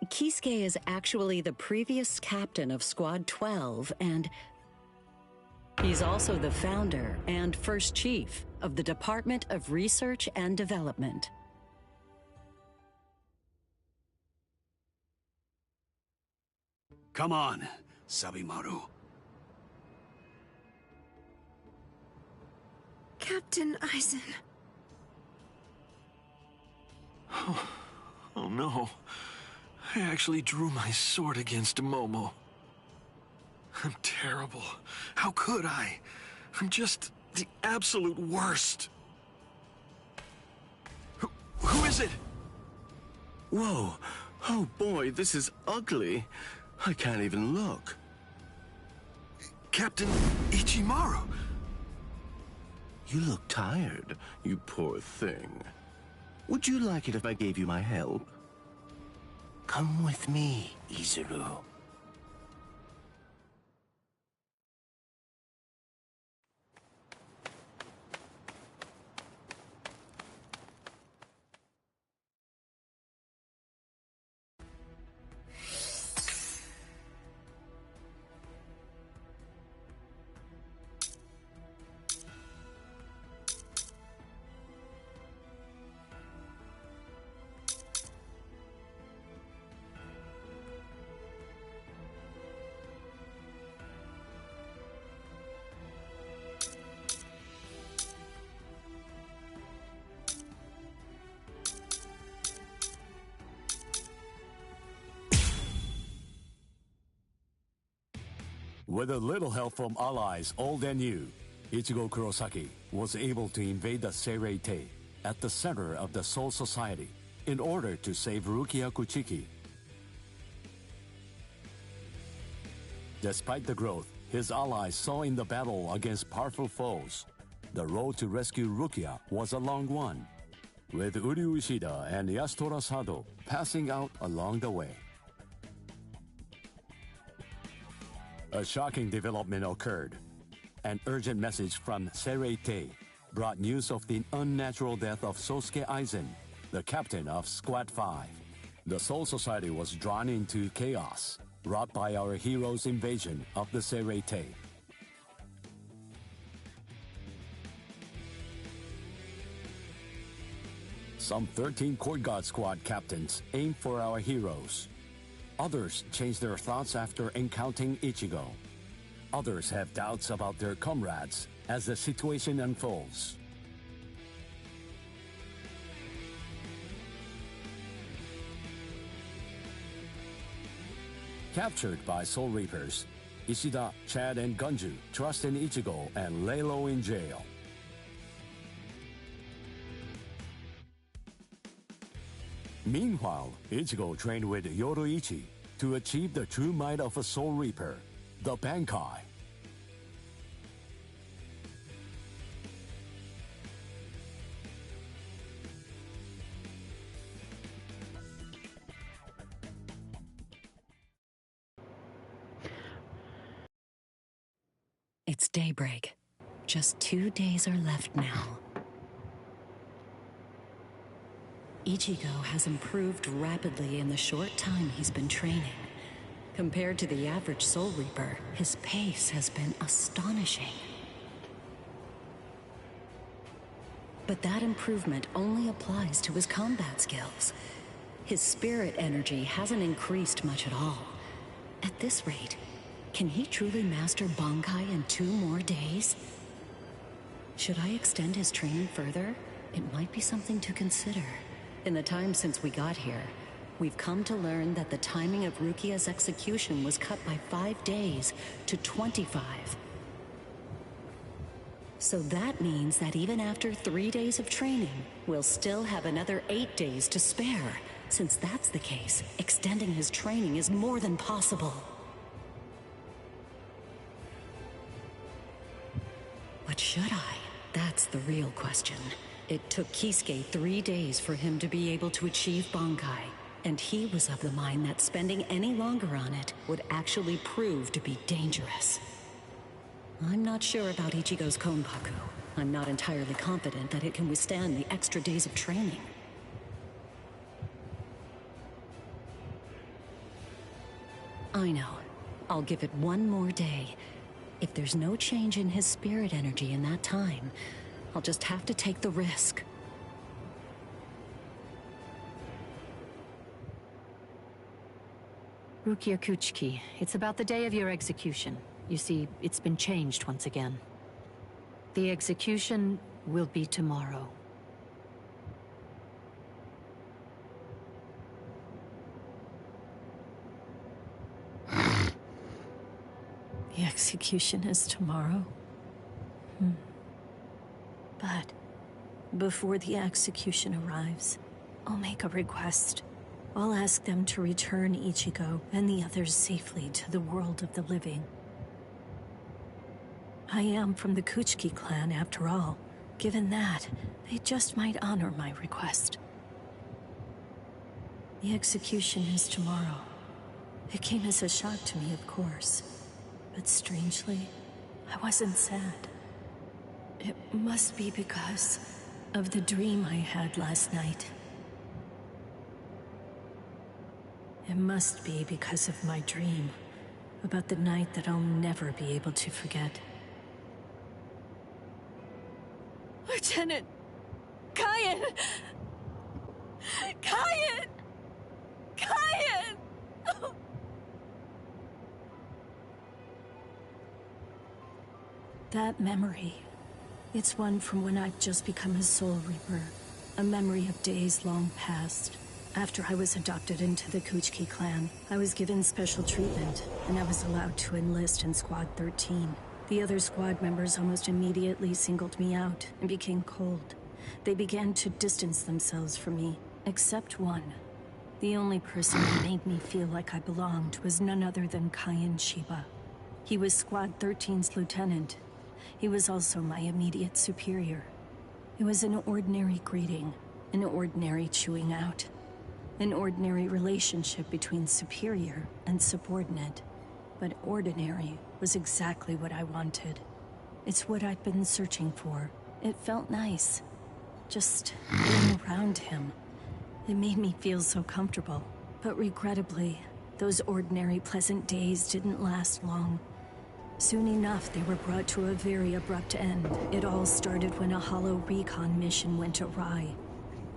Kisuke is actually the previous captain of Squad 12, and he's also the founder and first chief of the Department of Research and Development.
Come on, Sabimaru.
Captain Eisen.
Oh no. I actually drew my sword against Momo. I'm terrible. How could I? I'm just the absolute worst. Who is it? Whoa. Oh boy, this is ugly. I can't even look. Captain Ichimaru. You look tired, you poor thing. Would you like it if I gave you my help? Come with me, Izuru.
With a little help from allies old and new, Ichigo Kurosaki was able to invade the Seirei-Tei at the center of the Soul Society in order to save Rukia Kuchiki. Despite the growth his allies saw in the battle against powerful foes, the road to rescue Rukia was a long one, with Uryu Ishida and Yasutora Sado passing out along the way. A shocking development occurred. An urgent message from Seirei-Tei brought news of the unnatural death of Sosuke Aizen, the captain of Squad 5. The Soul Society was drawn into chaos, wrought by our hero's invasion of the Seirei-Tei. Some 13 Court Guard Squad captains aimed for our heroes. Others changed their thoughts after encountering Ichigo. Others have doubts about their comrades as the situation unfolds. Captured by Soul Reapers, Ishida, Chad, and Gunju trust in Ichigo and lay low in jail. Meanwhile, Ichigo trained with Yoruichi to achieve the true might of a Soul Reaper, the Bankai.
It's daybreak. Just 2 days are left now. Ichigo has improved rapidly in the short time he's been training. Compared to the average Soul Reaper, his pace has been astonishing. But that improvement only applies to his combat skills. His spirit energy hasn't increased much at all. At this rate, can he truly master Bankai in 2 more days? Should I extend his training further? It might be something to consider. In the time since we got here, we've come to learn that the timing of Rukia's execution was cut by 5 days to 25. So that means that even after 3 days of training, we'll still have another 8 days to spare. Since that's the case, extending his training is more than possible. But should I? That's the real question. It took Kisuke 3 days for him to be able to achieve Bankai, and he was of the mind that spending any longer on it would actually prove to be dangerous. I'm not sure about Ichigo's Konpaku. I'm not entirely confident that it can withstand the extra days of training. I know. I'll give it 1 more day. If there's no change in his spirit energy in that time, I'll just have to take the risk.
Rukia Kuchiki, it's about the day of your execution. You see, it's been changed once again. The execution will be tomorrow.
The execution is tomorrow? But before the execution arrives, I'll make a request. I'll ask them to return Ichigo and the others safely to the world of the living. I am from the Kuchiki clan after all. Given that, they just might honor my request. The execution is tomorrow. It came as a shock to me, of course. But strangely, I wasn't sad. It must be because of the dream I had last night. It must be because of my dream about the night that I'll never be able to forget.
Lieutenant! Kyan! Kyan! Kyan!
That memory, it's one from when I'd just become a Soul Reaper. A memory of days long past. After I was adopted into the Kuchki clan, I was given special treatment, and I was allowed to enlist in Squad 13. The other squad members almost immediately singled me out and became cold. They began to distance themselves from me, except one. The only person who made me feel like I belonged was none other than Kayan Shiba. He was Squad 13's lieutenant. He was also my immediate superior. It was an ordinary greeting, an ordinary chewing out. An ordinary relationship between superior and subordinate. But ordinary was exactly what I wanted. It's what I'd been searching for. It felt nice. Just being around him. It made me feel so comfortable. But regrettably, those ordinary pleasant days didn't last long. Soon enough, they were brought to a very abrupt end. It all started when a hollow recon mission went awry.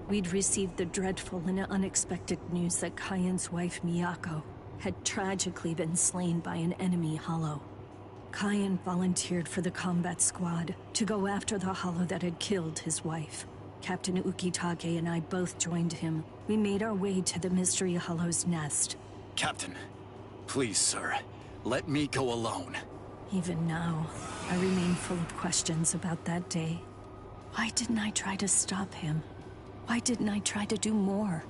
We'd received the dreadful and unexpected news that Kayan's wife, Miyako, had tragically been slain by an enemy hollow. Kayan volunteered for the combat squad to go after the hollow that had killed his wife. Captain Ukitake and I both joined him. We made our way to the mystery hollow's nest.
Captain, please, sir, let me go alone.
Even now, I remain full of questions about that day. Why didn't I try to stop him? Why didn't I try to do more?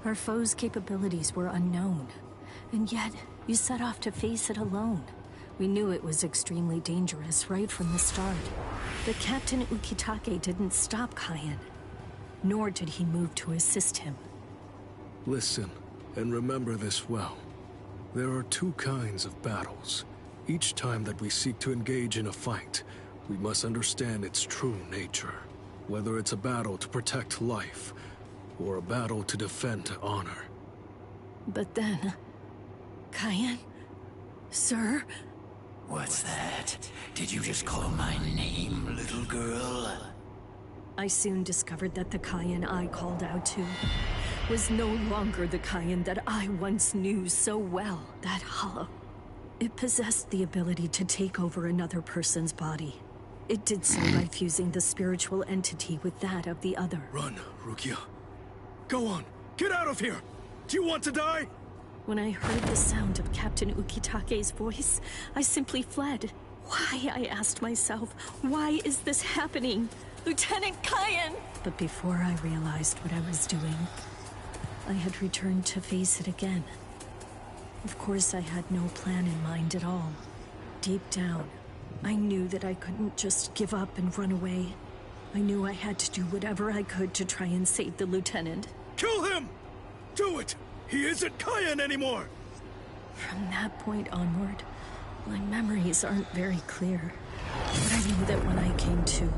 Our foe's capabilities were unknown, and yet you set off to face it alone. We knew it was extremely dangerous right from the start. But Captain Ukitake didn't stop Kayan, nor did he move to assist him.
Listen, and remember this well. There are two kinds of battles. Each time that we seek to engage in a fight, we must understand its true nature. Whether it's a battle to protect life, or a battle to defend honor.
But then... Kayan? Sir?
What's that? Did you just call my name, little girl?
I soon discovered that the Kayan I called out to was no longer the Kayan that I once knew so well. That hollow. It possessed the ability to take over another person's body. It did so by fusing the spiritual entity with that of the other.
Run, Rukia. Go on, get out of here! Do you want to die?
When I heard the sound of Captain Ukitake's voice, I simply fled. Why, I asked myself, why is this happening?
Lieutenant Kayan!
But before I realized what I was doing, I had returned to face it again. Of course, I had no plan in mind at all. Deep down, I knew that I couldn't just give up and run away. I knew I had to do whatever I could to try and save the lieutenant.
Kill him! Do it! He isn't Kayan anymore!
From that point onward, my memories aren't very clear. But I know that when I came to,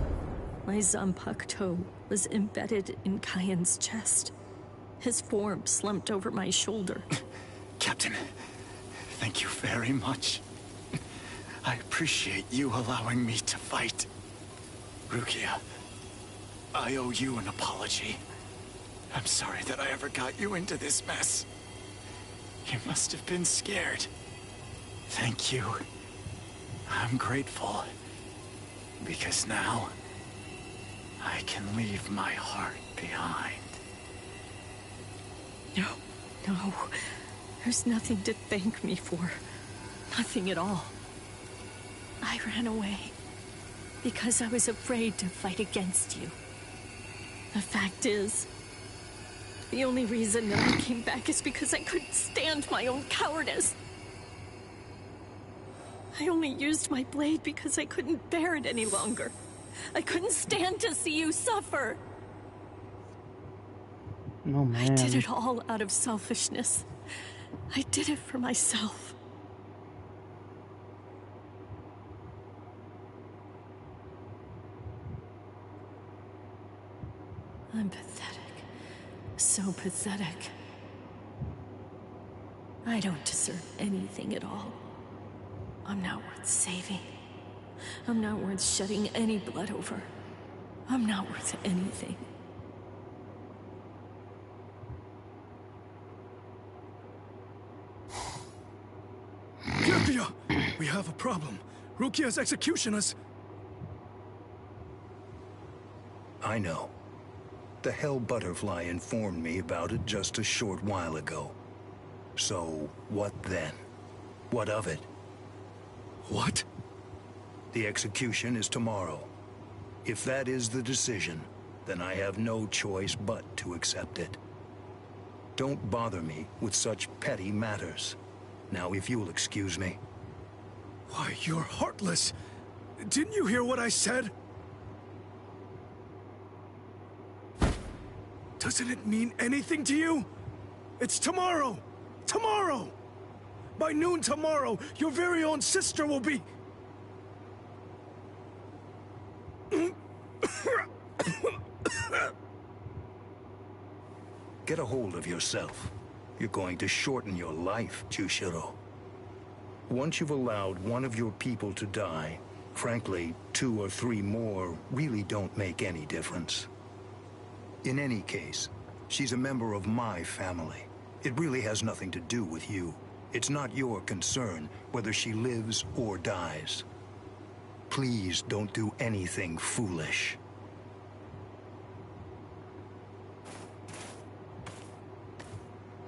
my Zanpak toe was embedded in Kayan's chest. His form slumped over my shoulder.
Captain, thank you very much. I appreciate you allowing me to fight. Rukia, I owe you an apology. I'm sorry that I ever got you into this mess. You must have been scared. Thank you. I'm grateful. Because now, I can leave my heart behind.
No. There's nothing to thank me for. Nothing at all. I ran away because I was afraid to fight against you. The fact is, the only reason that I came back is because I couldn't stand my own cowardice. I only used my blade because I couldn't bear it any longer. I couldn't stand to see you suffer.
Oh, man.
I did it all out of selfishness. I did it for myself. I'm pathetic. So pathetic. I don't deserve anything at all. I'm not worth saving. I'm not worth shedding any blood over. I'm not worth anything.
Rukia! We have a problem. Rukia's executioners...
I know.
The Hell Butterfly informed me about it just a short while ago. So, what then? What of it?
What?
The execution is tomorrow. If that is the decision, then I have no choice but to accept it. Don't bother me with such petty matters. Now, if you'll excuse me.
Why, you're heartless. Didn't you hear what I said? Doesn't it mean anything to you? It's tomorrow! Tomorrow! By noon tomorrow, your very own sister will be...
Get a hold of yourself. You're going to shorten your life, Jushiro. Once you've allowed one of your people to die, frankly, 2 or 3 more really don't make any difference. In any case, she's a member of my family. It really has nothing to do with you. It's not your concern whether she lives or dies. Please don't do anything foolish.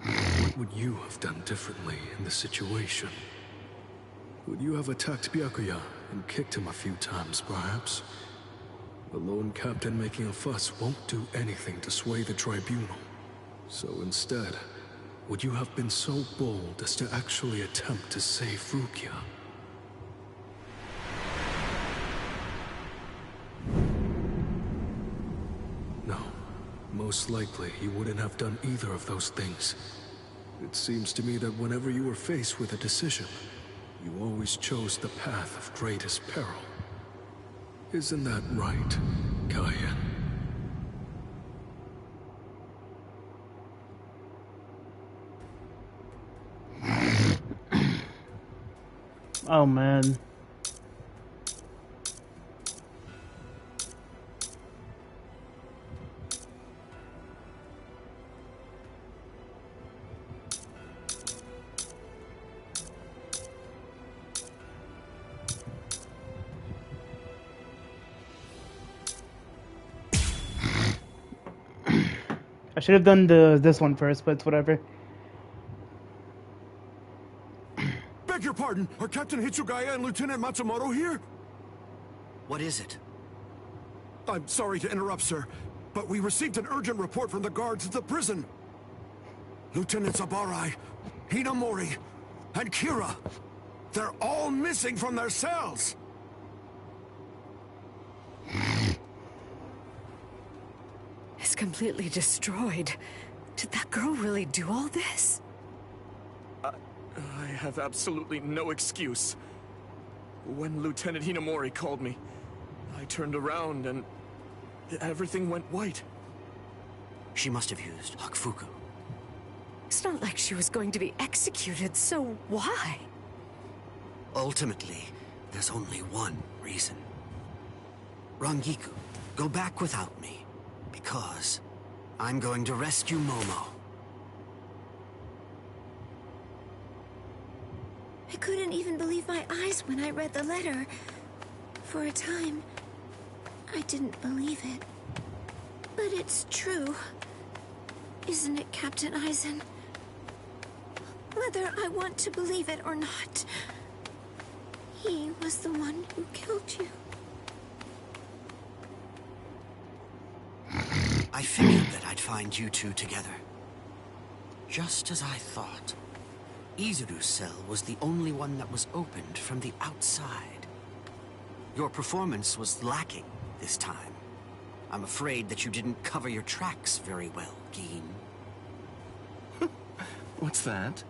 What would you have done differently in this situation? Would you have attacked Byakuya and kicked him a few times, perhaps? The lone captain making a fuss won't do anything to sway the tribunal. So instead, would you have been so bold as to actually attempt to save Rukia? No. Most likely, you wouldn't have done either of those things. It seems to me that whenever you were faced with a decision, you always chose the path of greatest peril. Isn't that right, Kaien?
Oh man. I should have done this one first, but it's whatever.
Beg your pardon, are Captain Hitsugaya and Lieutenant Matsumoto here?
What is it?
I'm sorry to interrupt, sir, but we received an urgent report from the guards at the prison. Lieutenant Zabarai, Hinamori, and Kira, they're all missing from their cells.
It's completely destroyed. Did that girl really do all this?
I have absolutely no excuse. When Lieutenant Hinamori called me, I turned around and everything went white.
She must have used Hakufuku.
It's not like she was going to be executed, so why?
Ultimately, there's only one reason. Rangiku, go back without me, because I'm going to rescue Momo.
I couldn't even believe my eyes when I read the letter. For a time, I didn't believe it. But it's true. Isn't it, Captain Aizen? Whether I want to believe it or not, he was the one who killed you.
I figured that I'd find you two together. Just as I thought. Izuru's cell was the only one that was opened from the outside. Your performance was lacking this time. I'm afraid that you didn't cover your tracks very well, Gin.
What's that?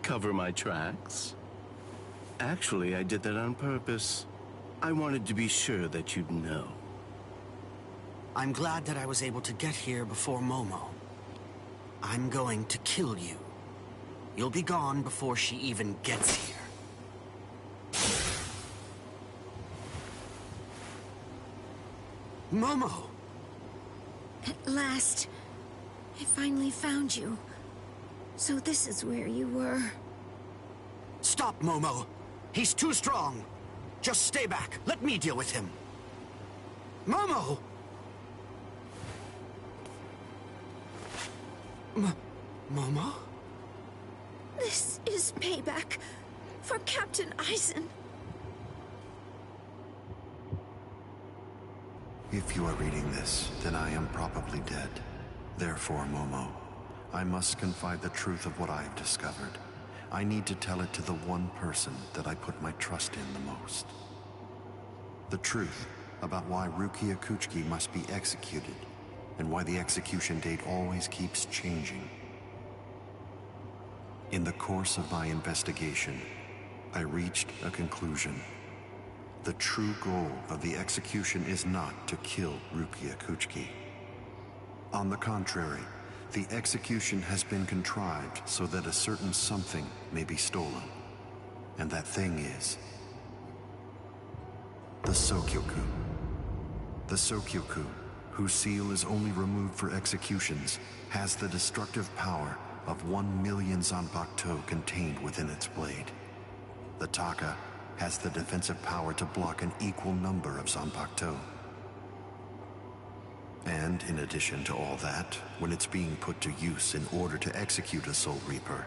Cover my tracks? Actually, I did that on purpose. I wanted to be sure that you'd know.
I'm glad that I was able to get here before Momo. I'm going to kill you. You'll be gone before she even gets here. Momo!
At last, I finally found you. So this is where you were.
Stop, Momo! He's too strong! Just stay back. Let me deal with him. Momo!
Momo?
This is payback for Captain Eisen.
If you are reading this, then I am probably dead. Therefore, Momo, I must confide the truth of what I have discovered. I need to tell it to the one person that I put my trust in the most. The truth about why Rukia Kuchiki must be executed, and why the execution date always keeps changing. In the course of my investigation, I reached a conclusion. The true goal of the execution is not to kill Rukia Kuchiki. On the contrary, the execution has been contrived so that a certain something may be stolen. And that thing is the Sokyoku. The Sokyoku, whose seal is only removed for executions, has the destructive power of 1 million Zanpakuto contained within its blade. The Taka has the defensive power to block an equal number of Zanpakuto. And in addition to all that, when it's being put to use in order to execute a Soul Reaper,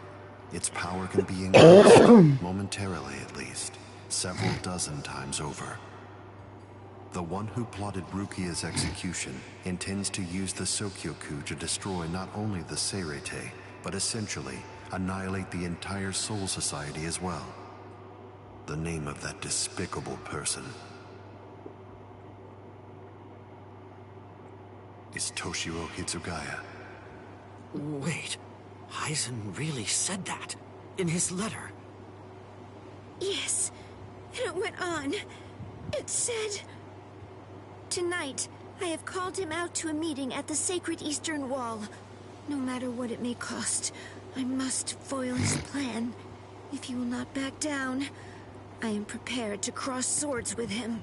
its power can be increased, momentarily at least, several dozen times over. The one who plotted Rukia's execution intends to use the Sokyoku to destroy not only the Seirete, but essentially annihilate the entire Soul Society as well. The name of that despicable person is Toshiro Hitsugaya.
Wait, Eisen really said that in his letter?
Yes, and it went on. It said, "Tonight, I have called him out to a meeting at the Sacred Eastern Wall. No matter what it may cost, I must foil his plan. If he will not back down, I am prepared to cross swords with him.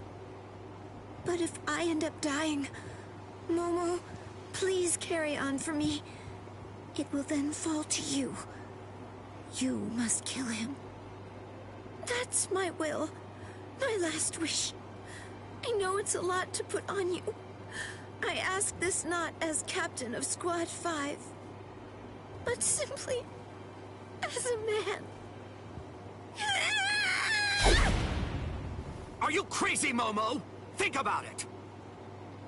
But if I end up dying, Momo, please carry on for me. It will then fall to you. You must kill him. That's my will, my last wish. I know it's a lot to put on you. I ask this not as captain of Squad 5, but simply as a man."
Are you crazy, Momo? Think about it.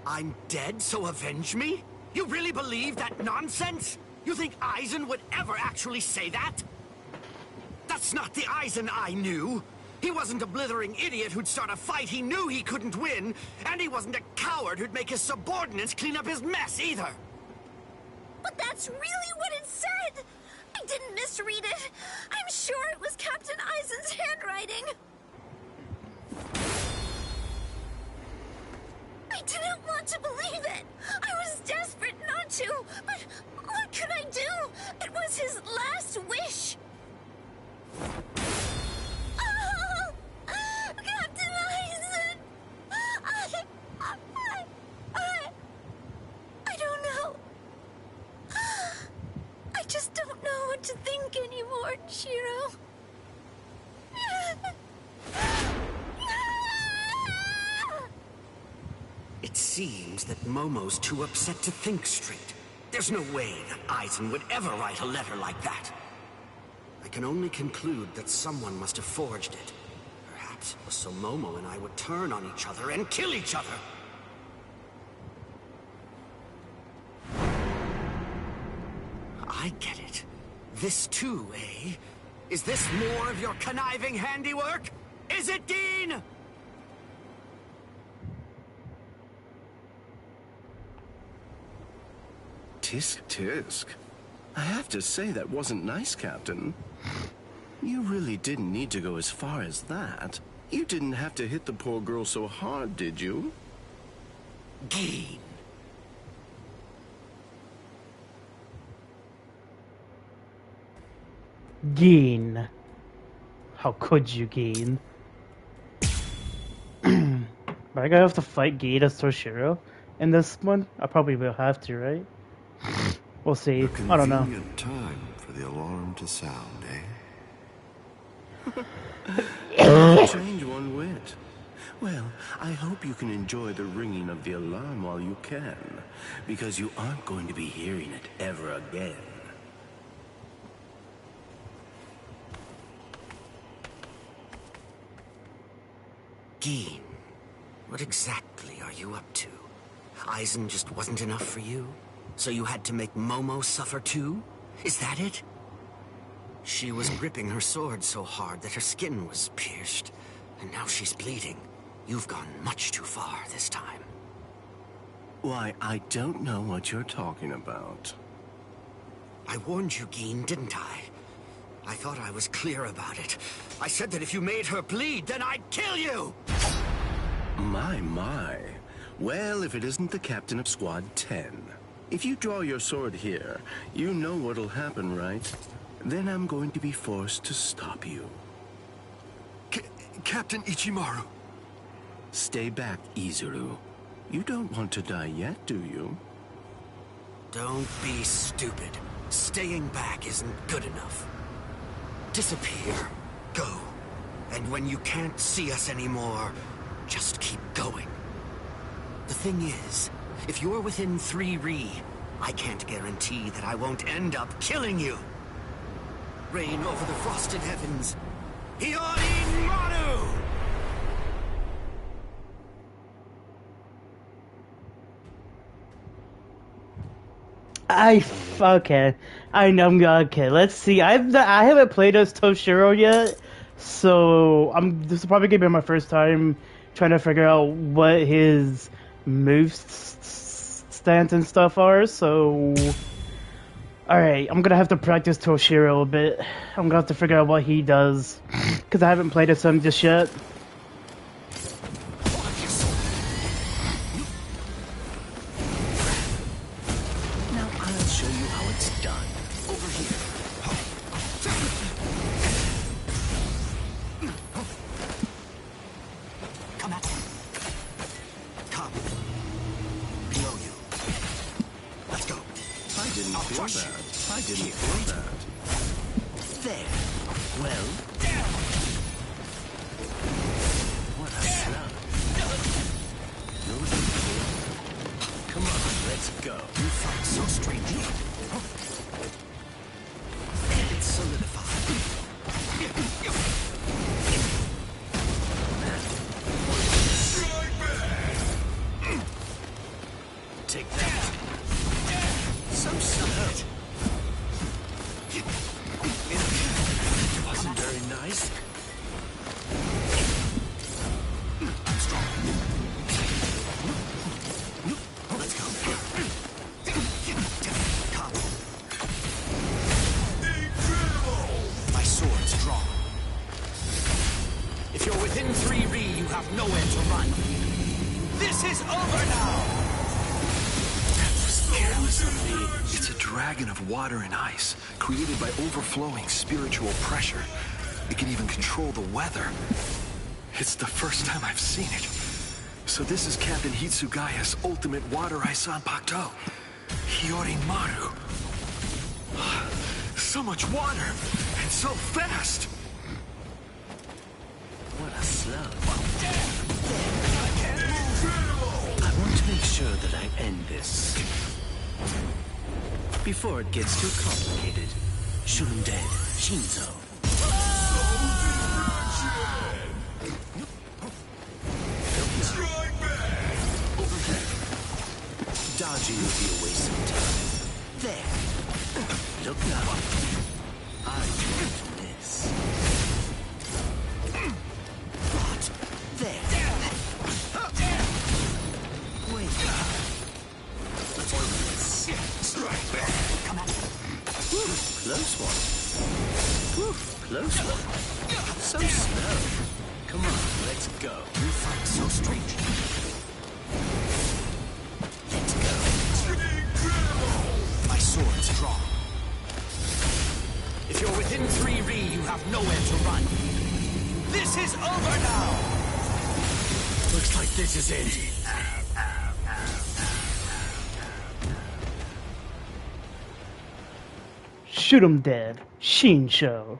I'm dead, so avenge me? You really believe that nonsense? You think Eisen would ever actually say that? That's not the Eisen I knew. He wasn't a blithering idiot who'd start a fight he knew he couldn't win, and he wasn't a coward who'd make his subordinates clean up his mess either.
But that's really what it said! I didn't misread it. I'm sure it was Captain Eisen's handwriting. I didn't want to believe it. I was desperate not to, but what could I do? It was his last wish. Oh, Captain Eisen! I don't know. I just don't know what to think anymore, Shiro.
It seems that Momo's too upset to think straight. There's no way that Eisen would ever write a letter like that. I can only conclude that someone must have forged it. Perhaps it was so Momo and I would turn on each other and kill each other. I get it. This too, eh? Is this more of your conniving handiwork? Is it, Dean?
Tisk tisk. I have to say that wasn't nice, Captain. You really didn't need to go as far as that. You didn't have to hit the poor girl so hard, did you?
Dean.
Gin. How could you, Gin? But I gotta have to fight Gin as Toshiro in this one? I probably will have to, right? We'll see. I don't know.
Convenient time for the alarm to sound, eh?
Change one whit. Well, I hope you can enjoy the ringing of the alarm while you can, because you aren't going to be hearing it ever again.
Geen, what exactly are you up to? Aizen just wasn't enough for you? So you had to make Momo suffer too? Is that it? She was gripping her sword so hard that her skin was pierced. And now she's bleeding. You've gone much too far this time.
Why, I don't know what you're talking about.
I warned you, Geen, didn't I? I thought I was clear about it. I said that if you made her bleed, then I'd kill you!
My. Well, if it isn't the captain of Squad 10. If you draw your sword here, you know what'll happen, right? Then I'm going to be forced to stop you.
Captain Ichimaru.
Stay back, Izuru. You don't want to die yet, do you?
Don't be stupid. Staying back isn't good enough. Disappear. Go. And when you can't see us anymore, just keep going. The thing is, if you're within 3 Ri, I can't guarantee that I won't end up killing you. Reign over the frosted heavens. Hiyori Maru!
Okay. I know. Okay, let's see. I haven't played as Toshiro yet, so this is probably gonna be my first time trying to figure out what his move stance and stuff are. So, all right, I'm gonna have to practice Toshiro a bit. I'm gonna have to figure out what he does because I haven't played as him just yet.
I didn't feel that.
There. Well.
What a slug. Come on, let's go.
You fight so strangely. It's solidified. Take that. So slow. Wasn't very nice. I'm strong. Let's go. Come. Incredible! My sword's drawn. If you're within 3 Ri, you have nowhere to run. This is over now!
It's a dragon of water and ice, created by overflowing spiritual pressure. It can even control the weather. It's the first time I've seen it. So this is Captain Hitsugaya's ultimate water ice Zanpakuto. Hiyori Maru. So much water, and so fast!
What a slug. I want to make sure that I end this before it gets too complicated. Shoot him dead, Shinzo. Dodging will be a waste of time. There. Look now. I won't miss. What? There. Wait up. Strike back. Come on. Close one. Close one. So slow. Come on, let's go.
You fight so strange. Let's go. My sword's drawn. If you're within 3 Ri, you have nowhere to run. This is over now! Looks like this is it.
Shoot 'em dead, Shinzo.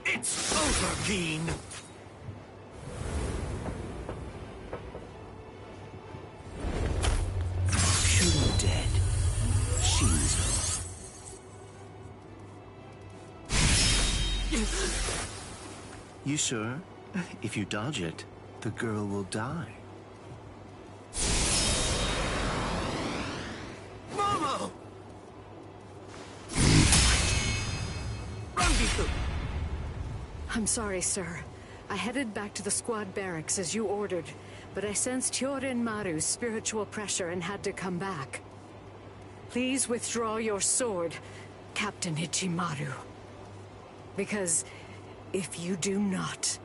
It's over, Geen.
Shoot him dead, Shinzo. You sure? If you dodge it, the girl will die.
Momo!
I'm sorry, sir. I headed back to the squad barracks as you ordered, but I sensed Hyorin Maru's spiritual pressure and had to come back. Please withdraw your sword, Captain Ichimaru. Because if you do not,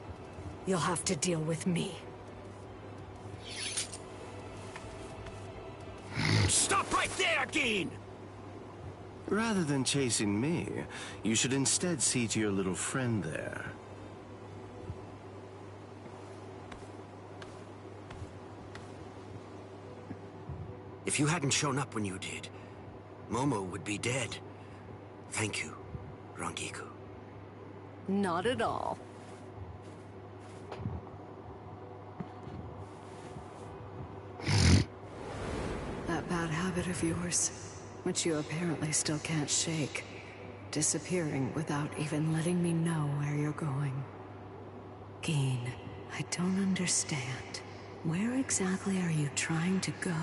you'll have to deal with me.
Stop right there, Gin!
Rather than chasing me, you should instead see to your little friend there.
If you hadn't shown up when you did, Momo would be dead. Thank you, Rangiku.
Not at all. That bad habit of yours, which you apparently still can't shake. Disappearing without even letting me know where you're going. Gin, I don't understand. Where exactly are you trying to go?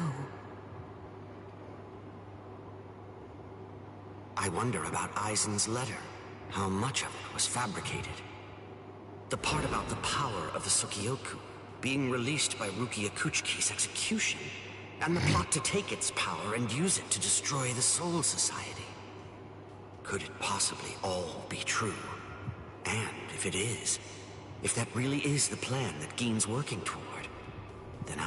I wonder about Aizen's letter. How much of it was fabricated? The part about the power of the Sukioku being released by Rukia Kuchiki's execution, and the plot to take its power and use it to destroy the Soul Society. Could it possibly all be true? And if it is, if that really is the plan that Gin's working toward, then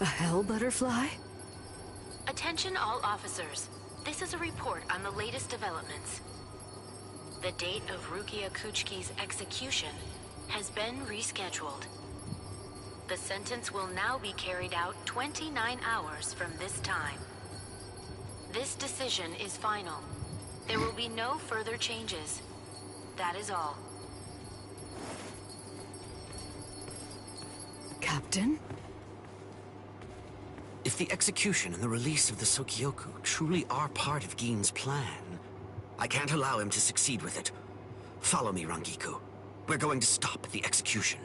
A hell butterfly?
Attention all officers. This is a report on the latest developments. The date of Rukia Kuchiki's execution has been rescheduled. The sentence will now be carried out 29 hours from this time. This decision is final. There will be no further changes. That is all.
Captain?
if the execution and the release of the Sukioku truly are part of Gin's plan, I can't allow him to succeed with it. Follow me, Rangiku. We're going to stop the execution.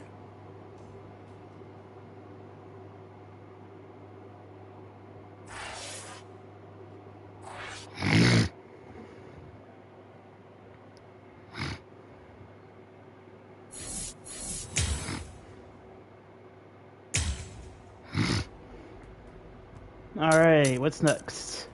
Alright, what's next?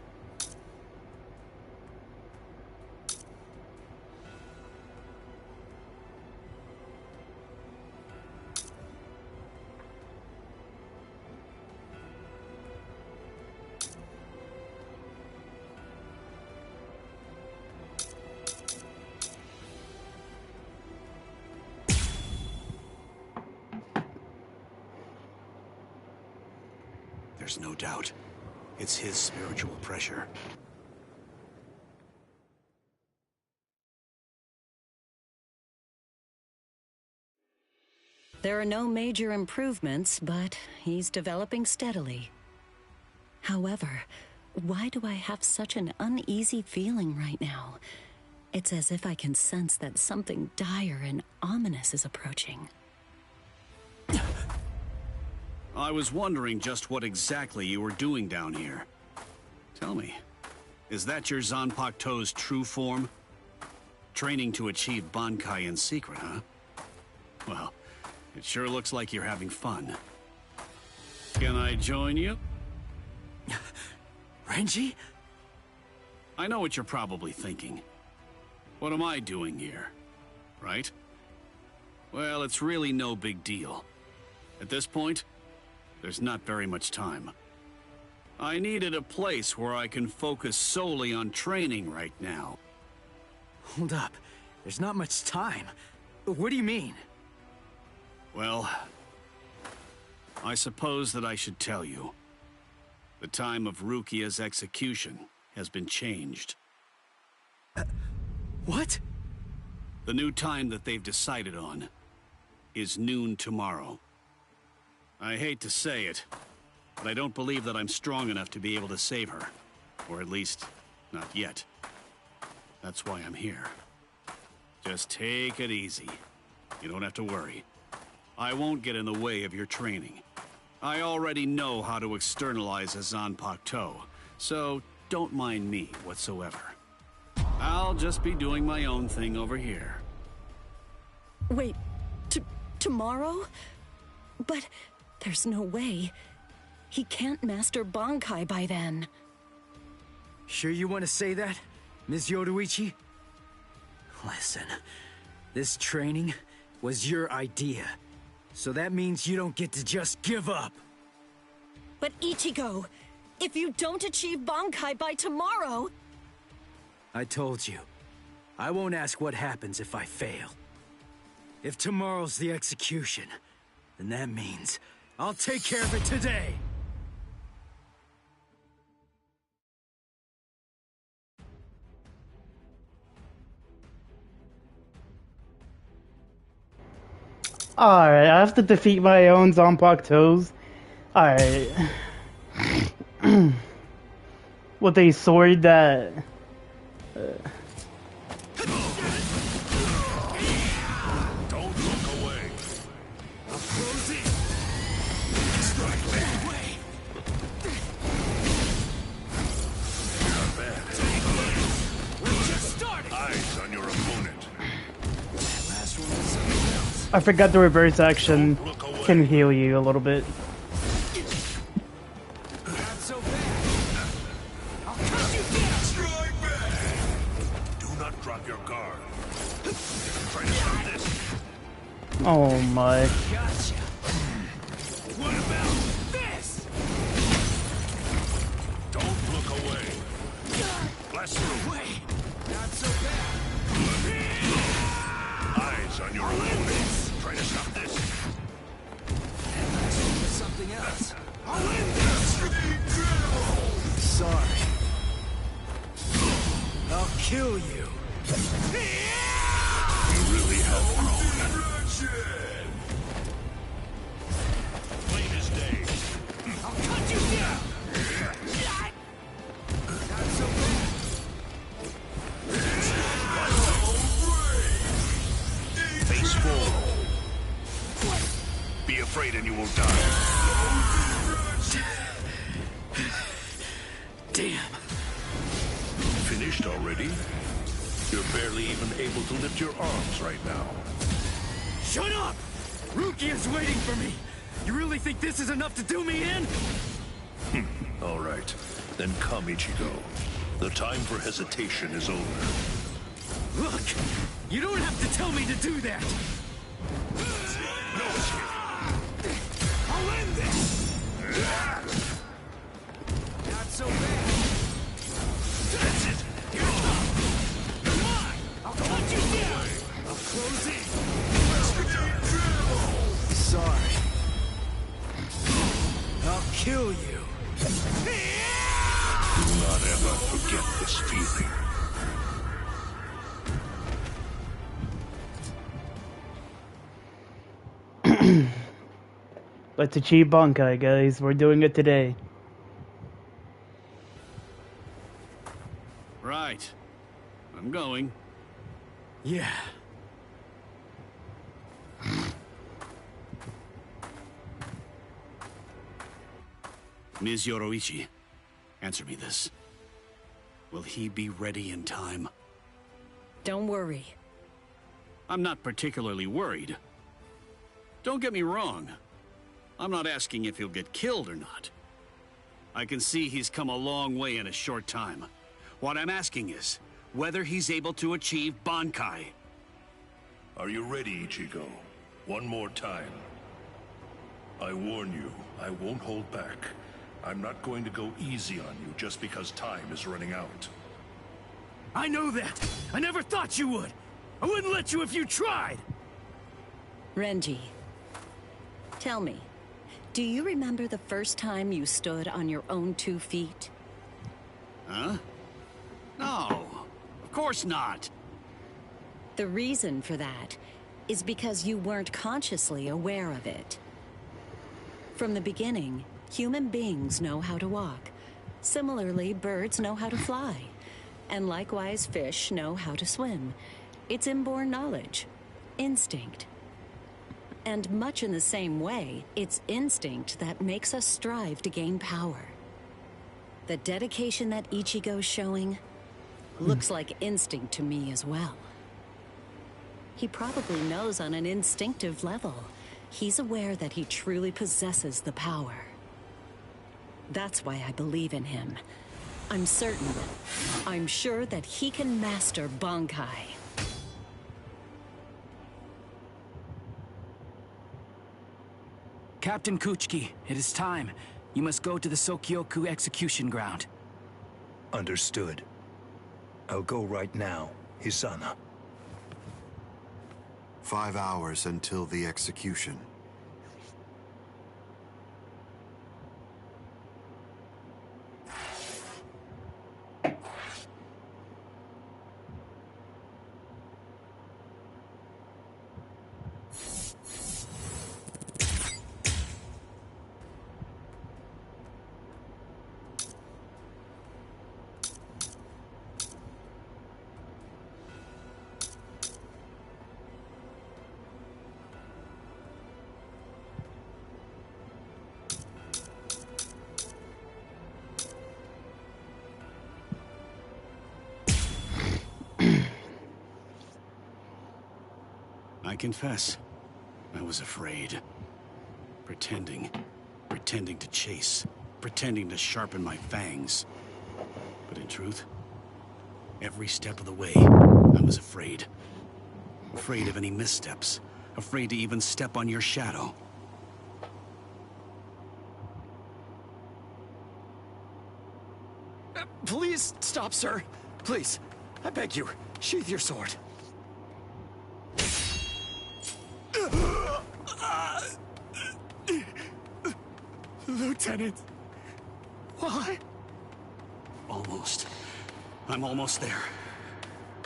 There's no doubt. It's his spiritual pressure.
There are no major improvements, but he's developing steadily. However, why do I have such an uneasy feeling right now? It's as if I can sense that something dire and ominous is approaching.
I was wondering just what exactly you were doing down here. Tell me, is that your Zanpakuto's true form? Training to achieve Bankai in secret, huh? Well, it sure looks like you're having fun. Can I join you?
Renji?
I know what you're probably thinking. What am I doing here? Right? Well, it's really no big deal. At this point, there's not very much time. I needed a place where I can focus solely on training right now.
Hold up. There's not much time. What do you mean?
Well, I suppose that I should tell you. The time of Rukia's execution has been changed.
What?
The new time that they've decided on is noon tomorrow. I hate to say it, but I don't believe that I'm strong enough to be able to save her. Or at least, Not yet. That's why I'm here. Just take it easy. You don't have to worry. I won't get in the way of your training. I already know how to externalize a Zanpakuto, so don't mind me whatsoever. I'll just be doing my own thing over here.
Wait, tomorrow? But there's no way. He can't master Bankai by then.
Sure you want to say that, Ms. Yoruichi? Listen, this training was your idea. So that means you don't get to just give up.
But Ichigo, if you don't achieve Bankai by tomorrow...
I told you, I won't ask what happens if I fail. If tomorrow's the execution, then that means I'll take care of it today.
Alright, I have to defeat my own Zanpakutos. Alright. With a sword that...
Don't look away. I'll close in. Strike that way. Not bad. We're just starting. Eyes on your opponent. Last one was something else.
I forgot the reverse action can heal you a little bit.
Not so bad. I'll cut you down. Strike back. Do not drop your guard. Try to stop this.
Oh my.
Gotcha. What about this? Don't look away. Blast through. Away. Not so bad. Eyes on your opponent. Try to stop this. And that's something else. I'll end this.
Sorry. I'll kill you.
You really have grown. Plain as day. I'll cut you down. Not so bad. Face forward. Be afraid and you will die.
Damn.
Finished already? You're barely even able to lift your arms right now.
Shut up! Rukia's waiting for me! You really think this is enough to do me in?
All right. Then come, Ichigo. The time for hesitation is over.
Look! You don't have to tell me to do that!
No escape. I'll end this! Not so bad. That's it! Come on! I'll cut you down! I'll close in!
Sorry. I'll kill you.
Do not ever forget this feeling.
Let's achieve Bankai, guys. We're doing it today.
Right. I'm going.
Yeah.
Ms. Yoruichi, answer me this. Will he be ready in time?
Don't worry.
I'm not particularly worried. Don't get me wrong. I'm not asking if he'll get killed or not. I can see he's come a long way in a short time. What I'm asking is whether he's able to achieve Bankai.
Are you ready, Ichigo? One more time. I warn you, I won't hold back. I'm not going to go easy on you just because time is running out.
I know that! I never thought you would! I wouldn't let you if you tried!
Renji, tell me, do you remember the first time you stood on your own 2 feet?
Huh? No, of course not.
The reason for that is because you weren't consciously aware of it. From the beginning, human beings know how to walk. Similarly, birds know how to fly. And likewise, fish know how to swim. It's inborn knowledge. Instinct. And much in the same way, it's instinct that makes us strive to gain power. The dedication that Ichigo's showing looks like instinct to me as well. He probably knows on an instinctive level. He's aware that he truly possesses the power. That's why I believe in him. I'm certain. I'm sure that he can master Bankai.
Captain Kuchiki, it is time. You must go to the Sokyoku execution ground.
Understood. I'll go right now, Hisana.
5 hours until the execution.
I confess, I was afraid. Pretending to chase, pretending to sharpen my fangs. But in truth, every step of the way, I was afraid. Afraid of any missteps, afraid to even step on your shadow.
Please stop, sir. Please, I beg you, sheath your sword.
Lieutenant, why?
Almost. I'm almost there.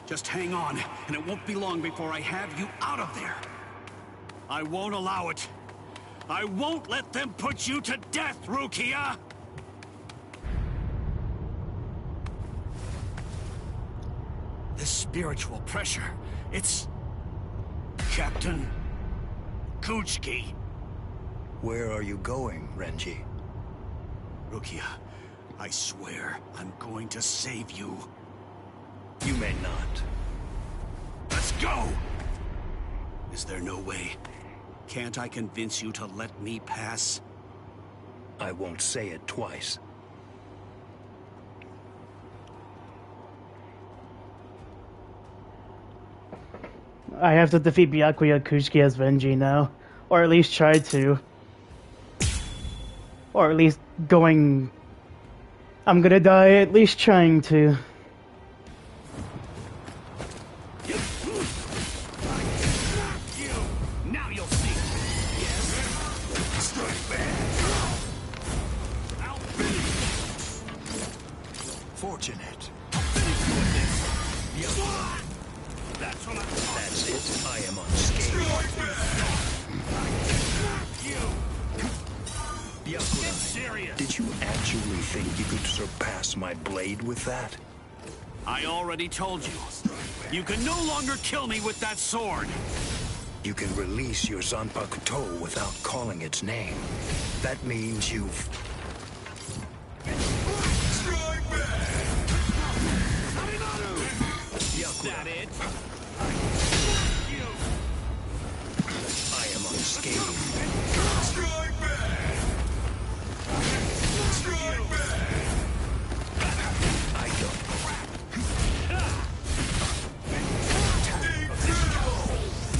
Just hang on, and it won't be long before I have you out of there. I won't allow it. I won't let them put you to death, Rukia! This spiritual pressure, it's... Captain Kuchiki.
Where are you going, Renji?
Rukia, I swear I'm going to save you.
You may not.
Let's go! Is there no way? Can't I convince you to let me pass?
I won't say it twice.
I have to defeat Byakuya Kuchiki as Venji now. Or at least try to. Or at least going... I'm gonna die at least trying to.
Now you'll see.
Fortunate.
That's
it. I am unscathed. Yakurai, did you actually think you could surpass my blade with that?
I already told you. You can no longer kill me with that sword.
You can release your Zanpakuto without calling its name. That means you've...
Strike back! Is that it?
I am unscathed.
Strike back! Strike back!
I don't.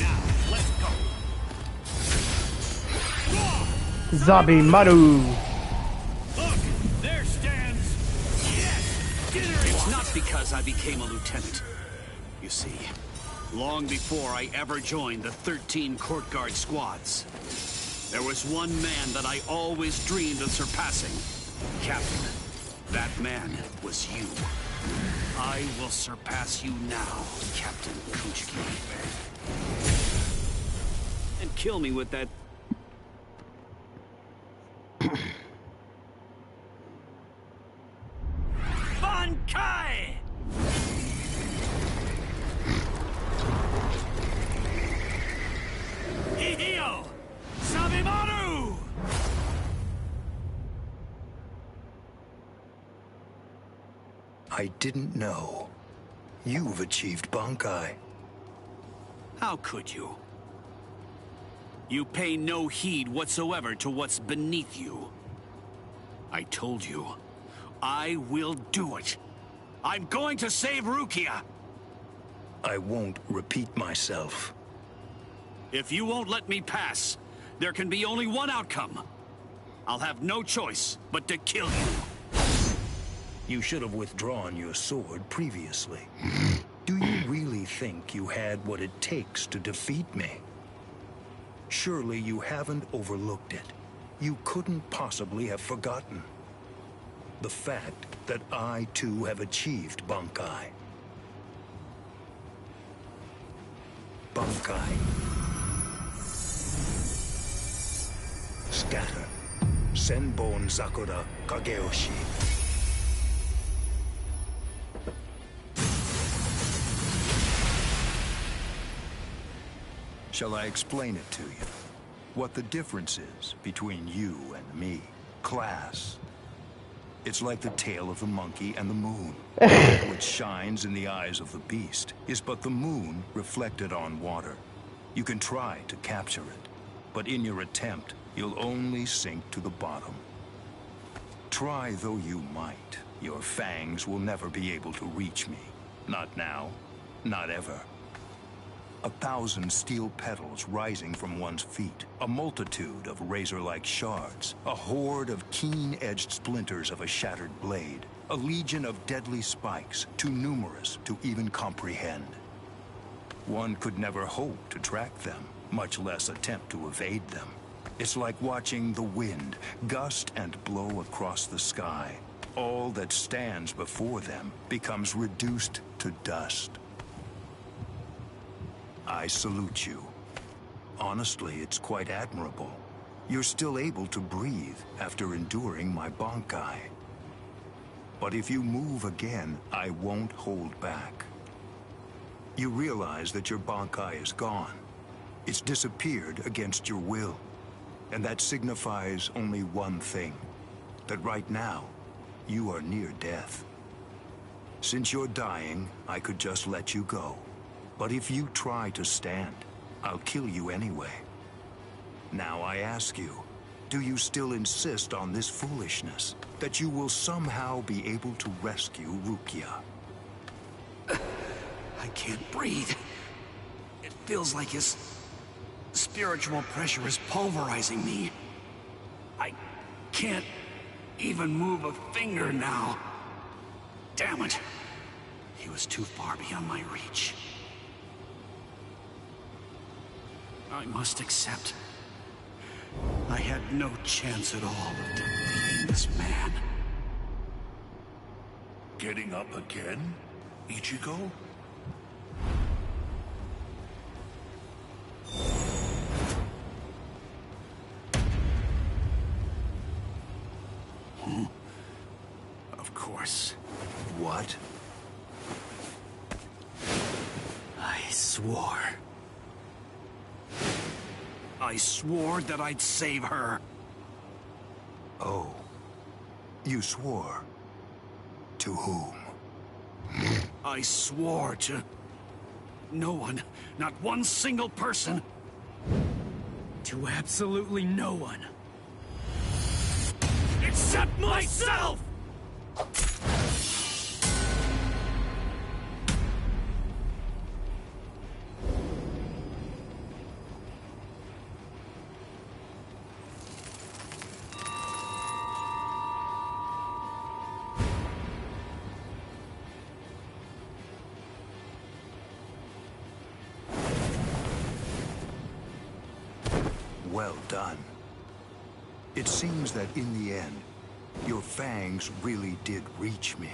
Now, let's go.
Zabi Maru!
Look, there stands... Yes! Dinner! It's not because I became a lieutenant. You see, long before I ever joined the 13 court guard squads, there was one man that I always dreamed of surpassing. Captain, that man was you. I will surpass you now, Captain Kuchiki. And kill me with that... Bankai!
I didn't know. You've achieved Bankai.
How could you? You pay no heed whatsoever to what's beneath you. I told you, I will do it. I'm going to save Rukia!
I won't repeat myself.
If you won't let me pass, there can be only one outcome. I'll have no choice but to kill you.
You should have withdrawn your sword previously. Do you really think you had what it takes to defeat me? Surely you haven't overlooked it. You couldn't possibly have forgotten the fact that I too have achieved Bankai. Bankai. Scatter. Senbon Sakura Kageyoshi. Shall I explain it to you? What the difference is between you and me? Class. It's like the tail of the monkey and the moon. Which shines in the eyes of the beast is but the moon reflected on water. You can try to capture it, but in your attempt, you'll only sink to the bottom. Try though you might, your fangs will never be able to reach me. Not now, not ever. 1,000 steel petals rising from one's feet, a multitude of razor-like shards, a horde of keen-edged splinters of a shattered blade, a legion of deadly spikes, too numerous to even comprehend. One could never hope to track them, much less attempt to evade them. It's like watching the wind gust and blow across the sky. All that stands before them becomes reduced to dust. I salute you. Honestly, it's quite admirable. You're still able to breathe after enduring my Bankai. But if you move again, I won't hold back. You realize that your Bankai is gone. It's disappeared against your will. And that signifies only one thing. That right now, you are near death. Since you're dying, I could just let you go. But if you try to stand, I'll kill you anyway. Now I ask you, do you still insist on this foolishness? That you will somehow be able to rescue Rukia?
I can't breathe. It feels like his spiritual pressure is pulverizing me. I can't even move a finger now. Damn it. He was too far beyond my reach. I must accept. I had no chance at all of defeating this man.
Getting up again, Ichigo?
Of course.
What?
I swore. I swore that I'd save her.
Oh. You swore? To whom?
I swore to no one, not one single person.
To absolutely no one.
Except myself!
Well done. It seems that in the end, your fangs really did reach me.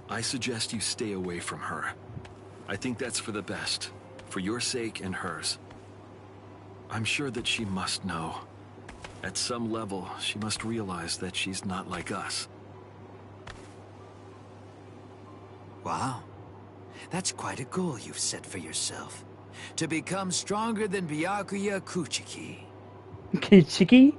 I suggest you stay away from her. I think that's for the best, for your sake and hers. I'm sure that she must know. At some level, she must realize that she's not like us.
Wow. That's quite a goal you've set for yourself. To become stronger than Byakuya Kuchiki.
Kichiki?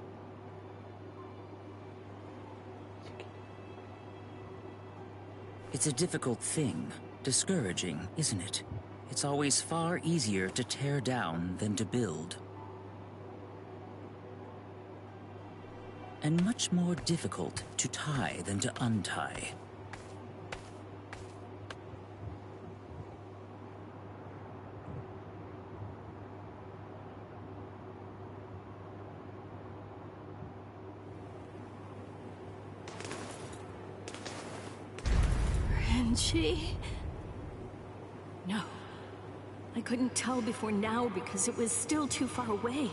It's a difficult thing. Discouraging, isn't it? It's always far easier to tear down than to build. And much more difficult to tie than to untie.
Renji? No. I couldn't tell before now because it was still too far away.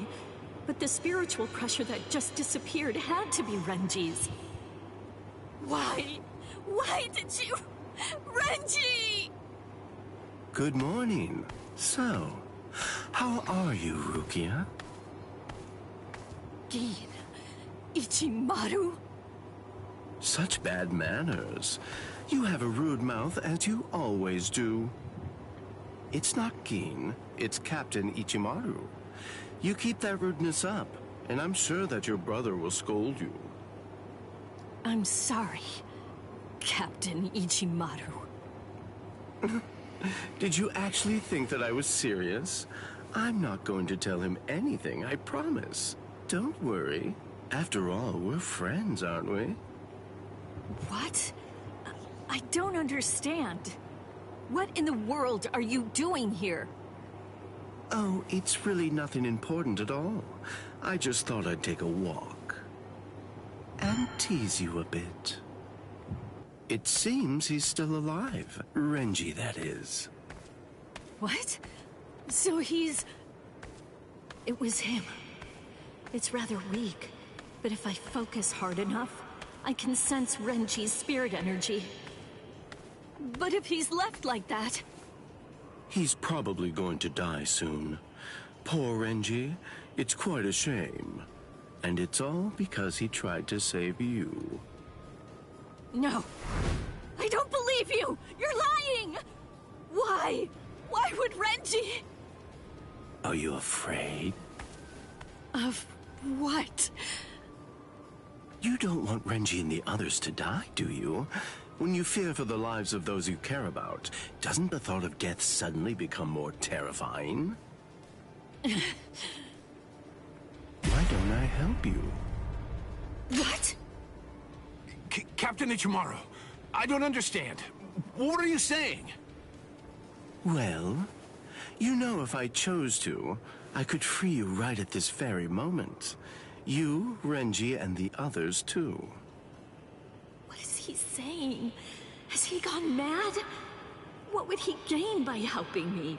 But the spiritual pressure that just disappeared had to be Renji's. Why? Why did you... Renji!
Good morning. So, how are you, Rukia?
Gin. Ichimaru?
Such bad manners. You have a rude mouth, as you always do. It's not Gin, it's Captain Ichimaru. You keep that rudeness up, and I'm sure that your brother will scold you.
I'm sorry, Captain Ichimaru.
Did you actually think that I was serious? I'm not going to tell him anything, I promise. Don't worry. After all, we're friends, aren't we?
What? I don't understand. What in the world are you doing here?
Oh, it's really nothing important at all. I just thought I'd take a walk. And tease you a bit. It seems he's still alive. Renji, that is.
What? So he's... It was him. It's rather weak, but if I focus hard enough, I can sense Renji's spirit energy. But if he's left like that...
He's probably going to die soon. Poor Renji, it's quite a shame. And it's all because he tried to save you.
No. I don't believe you! You're lying! Why? Why would Renji...
Are you afraid?
Of what?
You don't want Renji and the others to die, do you? When you fear for the lives of those you care about, doesn't the thought of death suddenly become more terrifying? Why don't I help you?
What?
Captain Ichimaru, I don't understand. What are you saying?
Well, you know if I chose to, I could free you right at this very moment. You, Renji, and the others too.
What is he saying? Has he gone mad? What would he gain by helping me?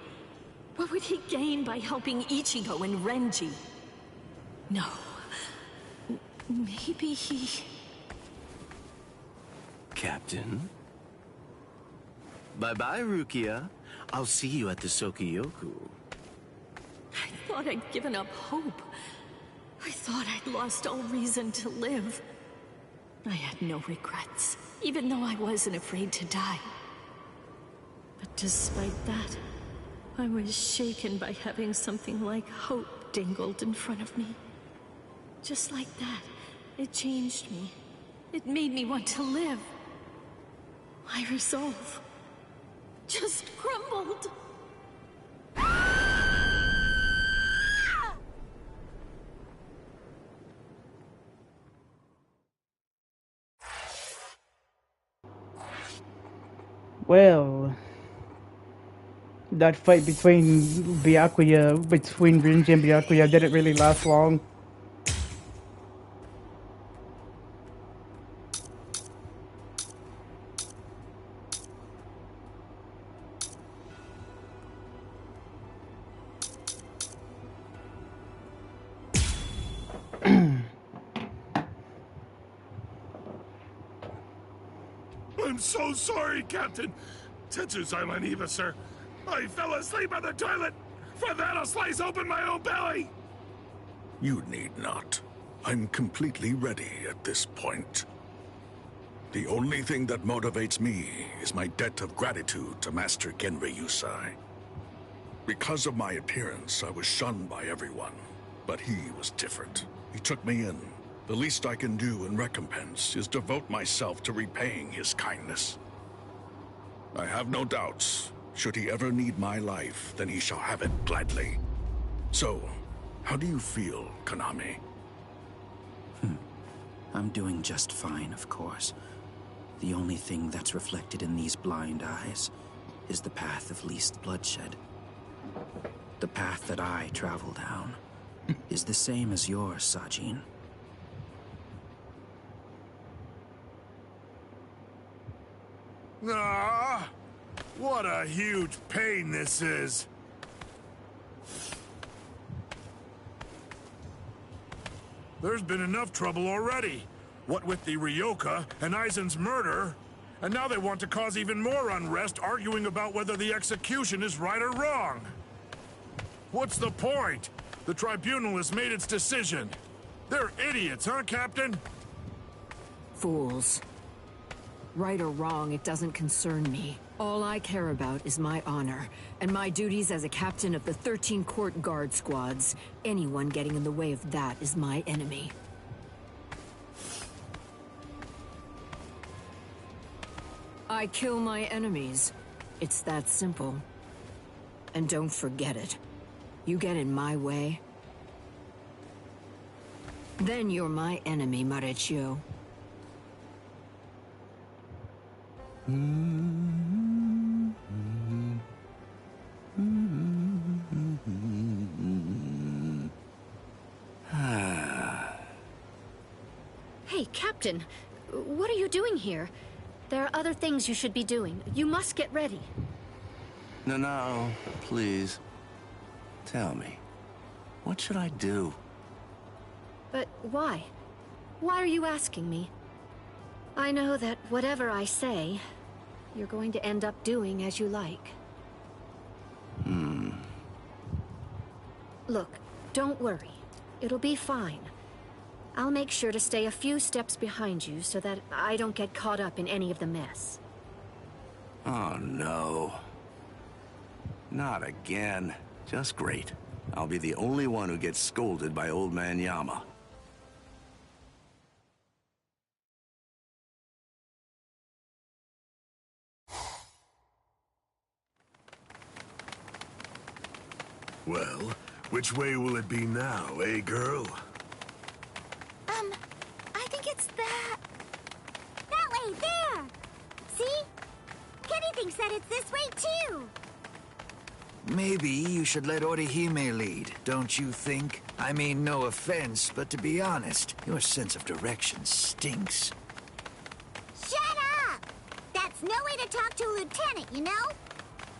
What would he gain by helping Ichigo and Renji? No. Maybe he...
Captain? Bye-bye, Rukia. I'll see you at the Sokiyoku.
I thought I'd given up hope. I thought I'd lost all reason to live. I had no regrets, even though I wasn't afraid to die. But despite that, I was shaken by having something like hope dangled in front of me. Just like that, it changed me. It made me want to live. My resolve just crumbled.
Well, that fight between Renji and Byakuya didn't really last long.
I'm so sorry, Captain. Tetsu-sama Eva, sir. I fell asleep on the toilet. For that, I'll slice open my own belly.
You need not. I'm completely ready at this point. The only thing that motivates me is my debt of gratitude to Master Genri Yusai. Because of my appearance, I was shunned by everyone.
But he was different. He took me in. The least I can do in recompense is devote myself to repaying his kindness. I have no doubts. Should he ever need my life, then he shall have it gladly. So, how do you feel, Konami?
I'm doing just fine, of course. The only thing that's reflected in these blind eyes is the path of least bloodshed. The path that I travel down is the same as yours, Sajin.
Ah, what a huge pain this is. There's been enough trouble already. What with the Ryoka and Aizen's murder, and now they want to cause even more unrest, arguing about whether the execution is right or wrong. What's the point? The tribunal has made its decision. They're idiots, huh, Captain?
Fools. Right or wrong, it doesn't concern me. All I care about is my honor, and my duties as a captain of the 13 Court Guard squads. Anyone getting in the way of that is my enemy. I kill my enemies. It's that simple. And don't forget it. You get in my way, then you're my enemy, Marecchio.
Hey, Captain. What are you doing here? There are other things you should be doing. You must get ready.
No, please. Tell me, what should I do?
But why? Why are you asking me? I know that whatever I say, you're going to end up doing as you like. Look, don't worry. It'll be fine. I'll make sure to stay a few steps behind you so that I don't get caught up in any of the mess.
Oh, no. Not again. Just great. I'll be the only one who gets scolded by Old Man Yama.
Well, which way will it be now, eh, girl?
I think it's that. That way, there! See? Kenny thinks that it's this way, too.
Maybe you should let Orihime lead, don't you think? I mean, no offense, but to be honest, your sense of direction stinks.
Shut up! That's no way to talk to a lieutenant, you know?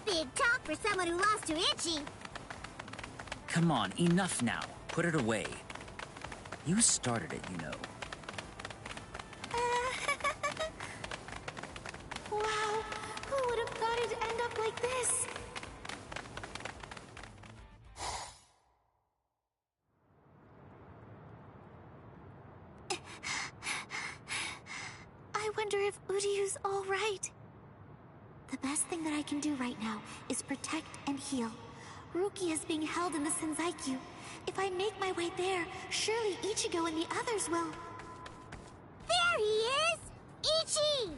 Big talk for someone who lost to Ichi.
Come on, enough now. Put it away. You started it, you know.
Wow, who would have thought it'd end up like this? I wonder if Uryu's all right. The best thing that I can do right now is protect and heal. Rukia is being held in the Senzaiku. If I make my way there, surely Ichigo and the others will... There he is! Ichi!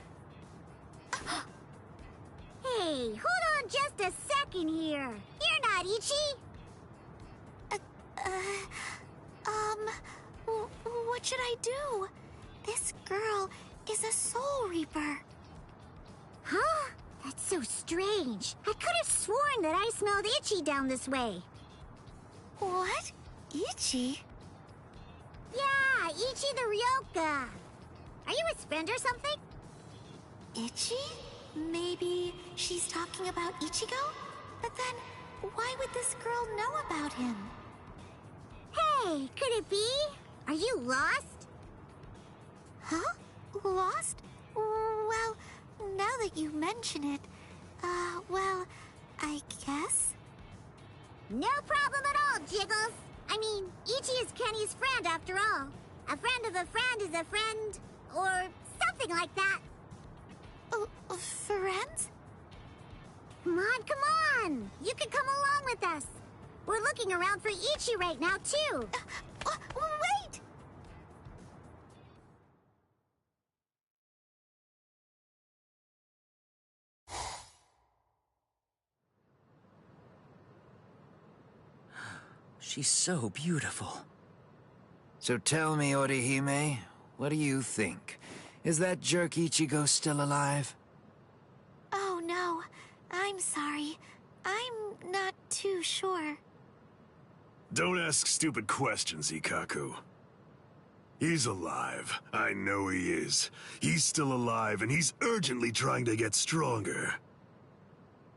Hey, hold on just a second here. You're not Ichi! What should I do? This girl is a Soul Reaper. Huh? That's so strange. I could have sworn that I smelled Ichi down this way. What? Ichi? Yeah, Ichi the Ryoka. Are you his friend or something? Ichi? Maybe she's talking about Ichigo? But then, why would this girl know about him? Hey, could it be? Are you lost? Huh? Lost? Well, now that you mention it, well, I guess? No problem at all, Jiggles. I mean, Ichi is Kenny's friend after all. A friend of a friend is a friend, or something like that. Friends? Come on, come on! You can come along with us. We're looking around for Ichi right now, too. Wait!
She's so beautiful.
So tell me, Orihime, what do you think? Is that jerk Ichigo still alive?
Oh, no. I'm sorry. I'm not too sure.
Don't ask stupid questions, Ikaku. He's alive. I know he is. He's still alive, and he's urgently trying to get stronger.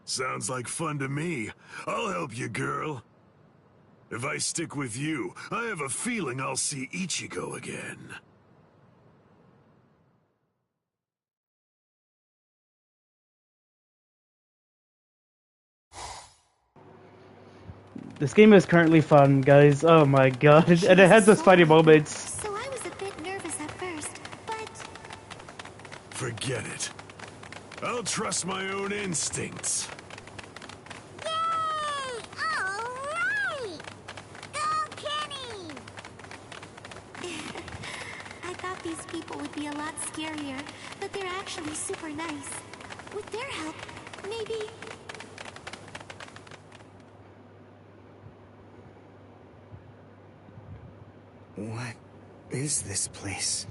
Sounds like fun to me. I'll help you, girl. If I stick with you, I have a feeling I'll see Ichigo again.
This game is currently fun, guys. Oh my god. And it has those funny moments.
So I was a bit nervous at first, but...
Forget it. I'll trust my own instincts.
Yay! Alright! Go, Kenny! I thought these people would be a lot scarier, but they're actually super nice. With their help, maybe...
What is this place?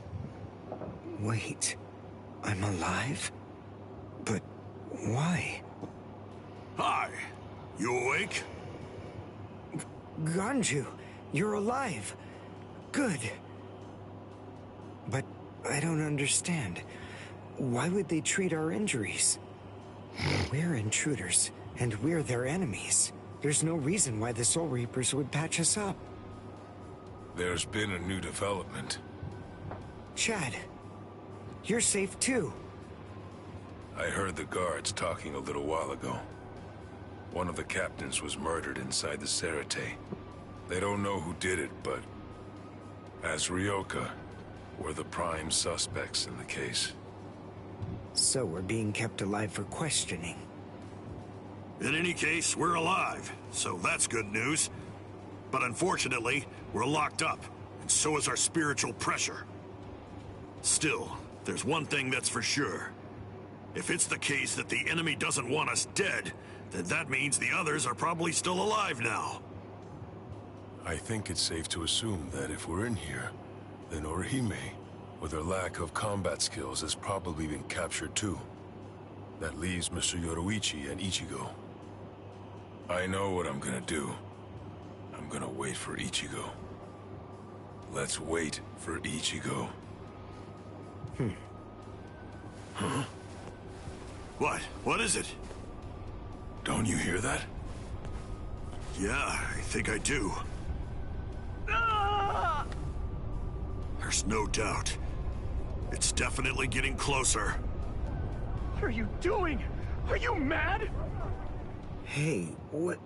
Wait, I'm alive? But why?
Hi, you awake?
Ganju, you're alive. Good. But I don't understand. Why would they treat our injuries? We're intruders, and we're their enemies. There's no reason why the Soul Reapers would patch us up.
There's been a new development.
Chad, you're safe too.
I heard the guards talking a little while ago. One of the captains was murdered inside the Serite. They don't know who did it, but as Ryoka, we're the prime suspects in the case.
So we're being kept alive for questioning.
In any case, we're alive, so that's good news. But unfortunately, we're locked up, and so is our spiritual pressure. Still, there's one thing that's for sure. If it's the case that the enemy doesn't want us dead, then that means the others are probably still alive now.
I think it's safe to assume that if we're in here, then Orihime, with her lack of combat skills, has probably been captured too. That leaves Mr. Yoruichi and Ichigo. I know what I'm gonna do. I'm gonna wait for Ichigo. Let's wait for Ichigo.
Huh? What? What is it?
Don't you hear that?
Yeah, I think I do. There's no doubt. It's definitely getting closer.
What are you doing? Are you mad?
Hey, what?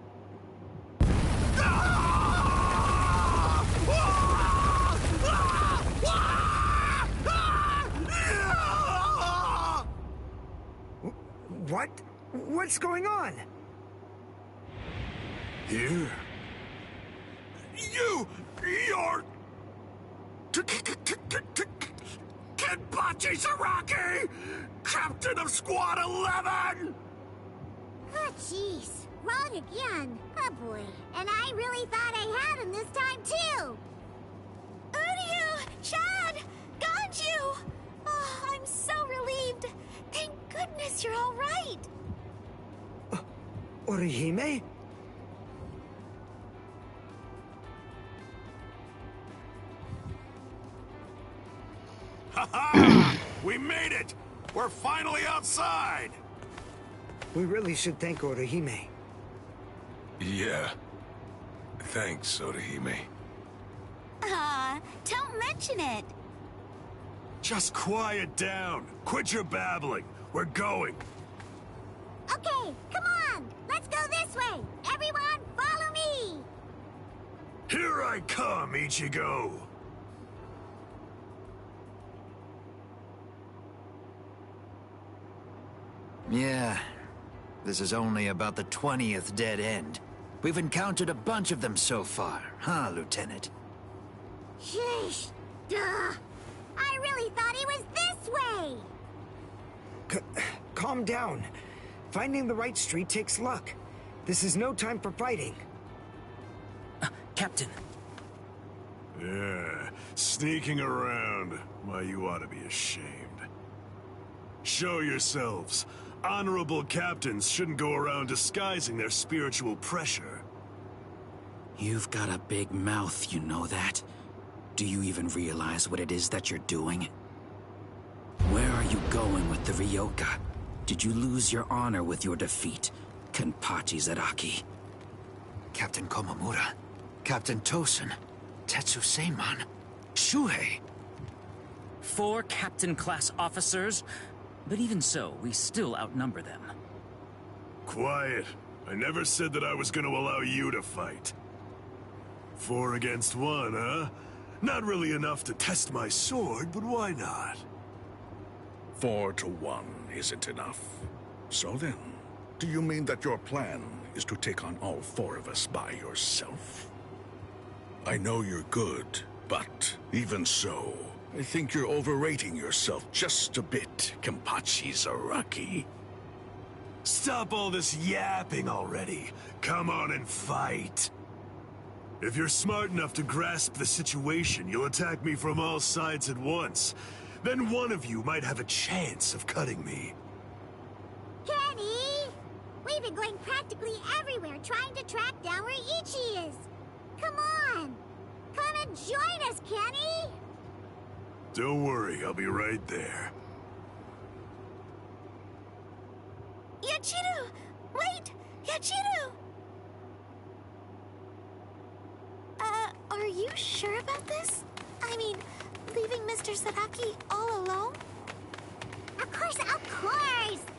What? What's going on?
Here? You're... Kenpachi Saraki! Captain of Squad 11!
Oh, jeez. Wrong again. Oh, boy. And I really thought I had him this time, too. Uryu! Chad! Ganju! Oh, I'm so relieved. Thank goodness you're all right.
Orihime?
Ha-ha! We made it! We're finally outside!
We really should thank Orihime.
Yeah. Thanks, Orihime.
Don't mention it.
Just quiet down. Quit your babbling. We're going.
Okay, come on. Let's go this way. Everyone, follow me.
Here I come, Ichigo.
Yeah. This is only about the 20th dead end. We've encountered a bunch of them so far, huh, Lieutenant?
Sheesh. Duh. I really thought he was this way.
Calm down. Finding the right street takes luck. This is no time for fighting.
Captain.
Yeah, sneaking around. Why, you ought to be ashamed. Show yourselves. Honorable captains shouldn't go around disguising their spiritual pressure.
You've got a big mouth, you know that? Do you even realize what it is that you're doing? Where are you going with the Ryoka? Did you lose your honor with your defeat, Kenpachi Zaraki?
Captain Komamura, Captain Tosen, Tetsu Seiman, Shuhei.
4 captain-class officers, but even so, we still outnumber them.
Quiet. I never said that I was going to allow you to fight. 4 against 1, huh? Not really enough to test my sword, but why not?
4 to 1 isn't enough. So then, do you mean that your plan is to take on all 4 of us by yourself? I know you're good, but even so, I think you're overrating yourself just a bit, Kenpachi Zaraki.
Stop all this yapping already. Come on and fight. If you're smart enough to grasp the situation, you'll attack me from all sides at once. Then one of you might have a chance of cutting me.
Kenny! We've been going practically everywhere trying to track down where Ichi is. Come on! Come and join us, Kenny!
Don't worry, I'll be right there.
Yachiru! Wait! Yachiru! Are you sure about this? I mean, leaving Mr. Sadaki all alone? Of course!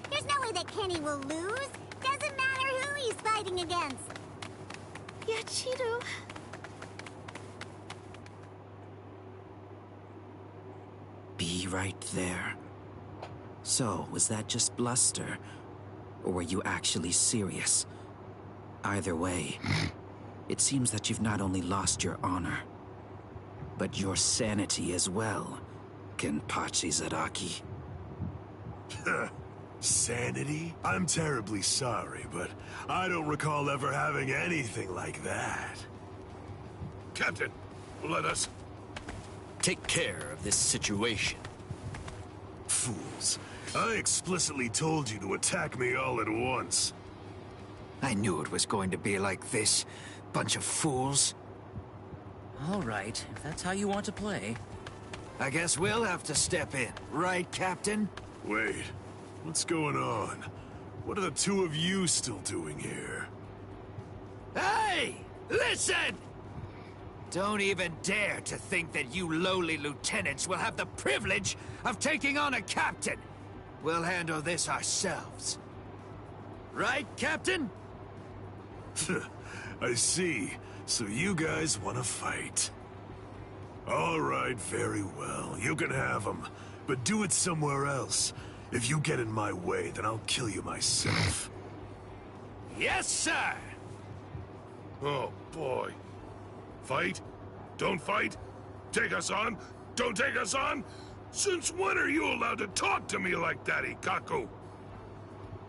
There's no way that Kenny will lose. Doesn't matter who he's fighting against. Yachiru...
Be right there. So, was that just bluster? Or were you actually serious? Either way, it seems that you've not only lost your honor, but your sanity as well, Kenpachi Zaraki.
Sanity? I'm terribly sorry, but I don't recall ever having anything like that.
Captain, let us
take care of this situation.
Fools. I explicitly told you to attack me all at once.
I knew it was going to be like this. Bunch of fools.
All right, if that's how you want to play.
I guess we'll have to step in. Right, Captain?
Wait. What's going on? What are the 2 of you still doing here?
Hey! Listen! Don't even dare to think that you lowly lieutenants will have the privilege of taking on a captain. We'll handle this ourselves. Right, Captain?
I see. So you guys want to fight. All right, very well. You can have them. But do it somewhere else. If you get in my way, then I'll kill you myself.
Yes, sir!
Oh, boy. Fight? Don't fight? Take us on? Don't take us on? Since when are you allowed to talk to me like that, Ikaku?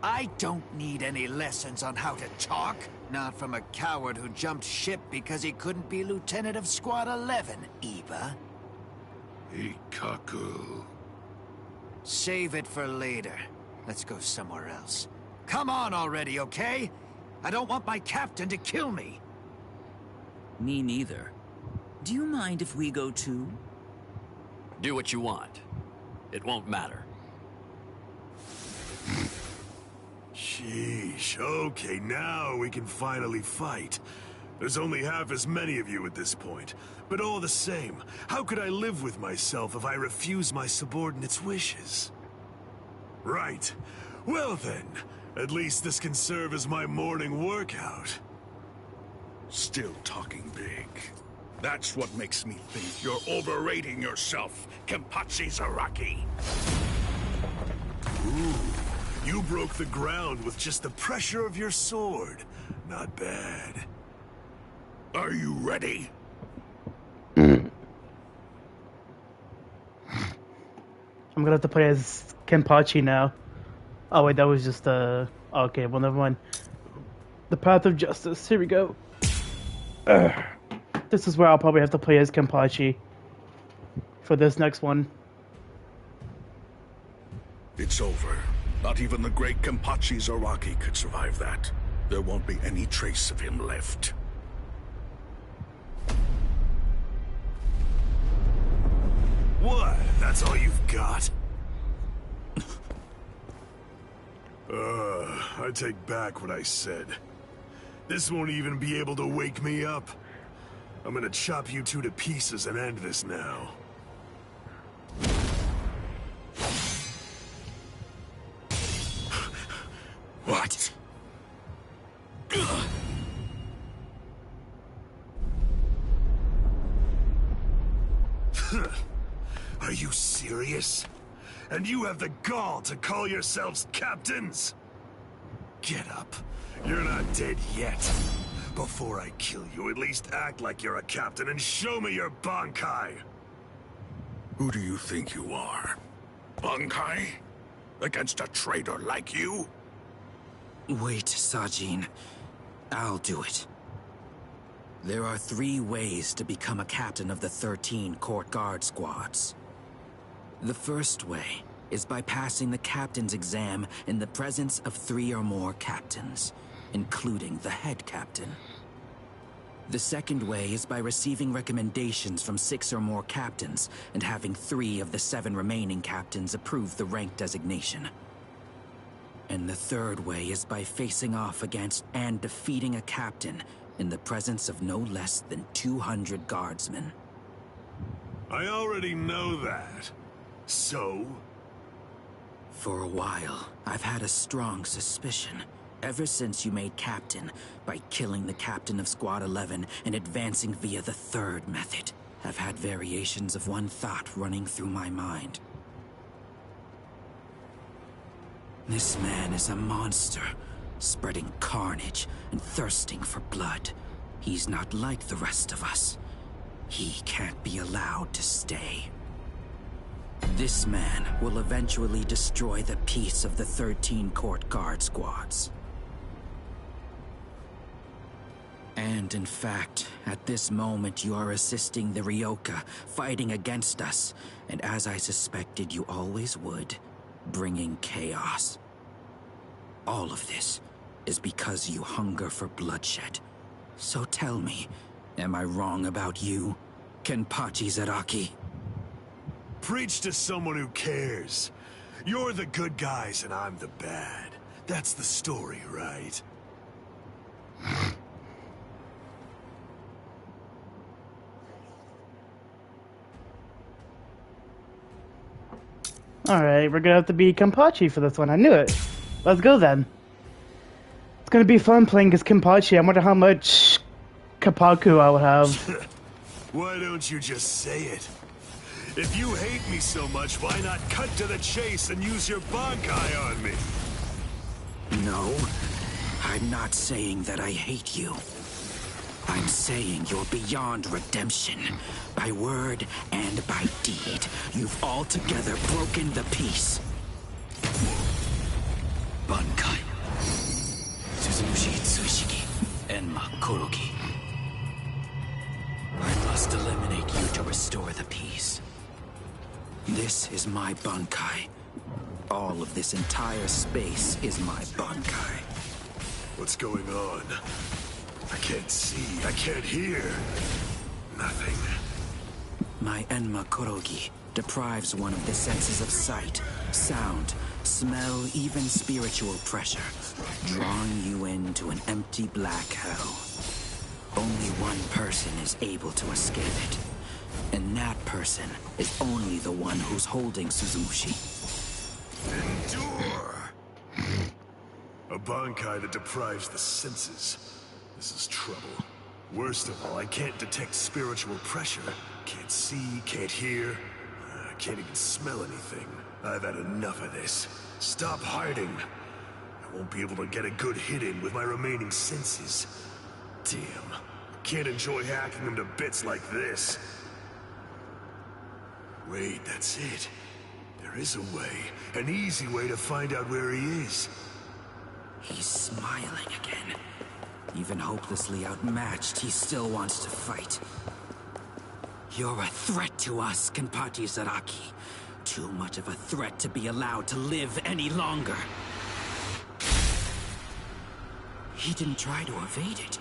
I don't need any lessons on how to talk. Not from a coward who jumped ship because he couldn't be Lieutenant of Squad 11, Iba.
Ikaku.
Save it for later. Let's go somewhere else. Come on already, okay? I don't want my captain to kill me.
Me neither. Do you mind if we go too?
Do what you want. It won't matter.
Sheesh. Okay, now we can finally fight. There's only half as many of you at this point. But all the same, how could I live with myself if I refuse my subordinates' wishes? Right. Well then, at least this can serve as my morning workout.
Still talking big. That's what makes me think you're overrating yourself, Kenpachi Zaraki.
Ooh, you broke the ground with just the pressure of your sword. Not bad. Are you ready?
I'm gonna have to play as Kenpachi now. Oh wait, that was just okay, well never mind. The Path of Justice, here we go. This is where I'll probably have to play as Kenpachi for this next one.
It's over. Not even the great Kenpachi Zaraki could survive that. There won't be any trace of him left.
What? That's all you've got? I take back what I said. This won't even be able to wake me up. I'm gonna chop you two to pieces and end this now.
What?
Are you serious? And you have the gall to call yourselves captains? Get up. You're not dead yet. Before I kill you, at least act like you're a captain and show me your Bankai.
Who do you think you are? Bankai? Against a traitor like you?
Wait, Sajin. I'll do it. There are 3 ways to become a captain of the 13 court guard squads. The first way is by passing the captain's exam in the presence of 3 or more captains, including the head captain. The second way is by receiving recommendations from 6 or more captains and having 3 of the 7 remaining captains approve the rank designation. And the third way is by facing off against and defeating a captain in the presence of no less than 200 guardsmen.
I already know that. So?
For a while, I've had a strong suspicion, ever since you made captain, by killing the captain of Squad 11 and advancing via the third method. I've had variations of one thought running through my mind. This man is a monster, spreading carnage and thirsting for blood. He's not like the rest of us. He can't be allowed to stay. This man will eventually destroy the peace of the 13 court guard squads. And in fact, at this moment you are assisting the Ryoka, fighting against us, and as I suspected you always would, bringing chaos. All of this is because you hunger for bloodshed. So tell me, am I wrong about you, Kenpachi Zaraki?
Preach to someone who cares. You're the good guys and I'm the bad. That's the story, right?
Alright, we're gonna have to be Kenpachi for this one. I knew it. Let's go then. It's gonna be fun playing as Kenpachi. I wonder how much Kapaku I will have.
Why don't you just say it? If you hate me so much, why not cut to the chase and use your Bankai on me?
No, I'm not saying that I hate you. I'm saying you're beyond redemption. By word and by deed, you've altogether broken the peace. Bankai. Suzumushi Tsushiki. Enma Kuroki. I must eliminate you to restore the peace. This is my Bankai. All of this entire space is my Bankai.
What's going on? I can't see, I can't hear. Nothing.
My Enma Kurogi deprives one of the senses of sight, sound, smell, even spiritual pressure, drawing you into an empty black hell. Only one person is able to escape it, and that person is only the one who's holding Suzumushi.
Endure! A Bankai that deprives the senses. This is trouble. Worst of all, I can't detect spiritual pressure. Can't see, can't hear. I can't even smell anything. I've had enough of this. Stop hiding. I won't be able to get a good hit in with my remaining senses. Damn. Can't enjoy hacking him to bits like this. Wait, that's it. There is a way. An easy way to find out where he is.
He's smiling again. Even hopelessly outmatched, he still wants to fight. You're a threat to us, Kenpachi Zaraki. Too much of a threat to be allowed to live any longer. He didn't try to evade it.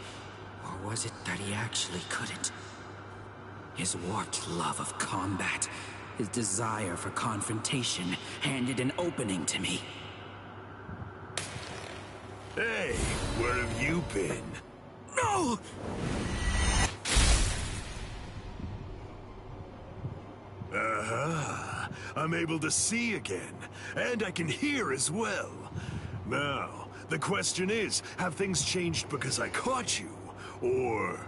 Or was it that he actually couldn't? His warped love of combat, his desire for confrontation, handed an opening to me.
Hey, where have you been?
No!
Uh-huh. I'm able to see again, and I can hear as well. Now, the question is, have things changed because I caught you? Or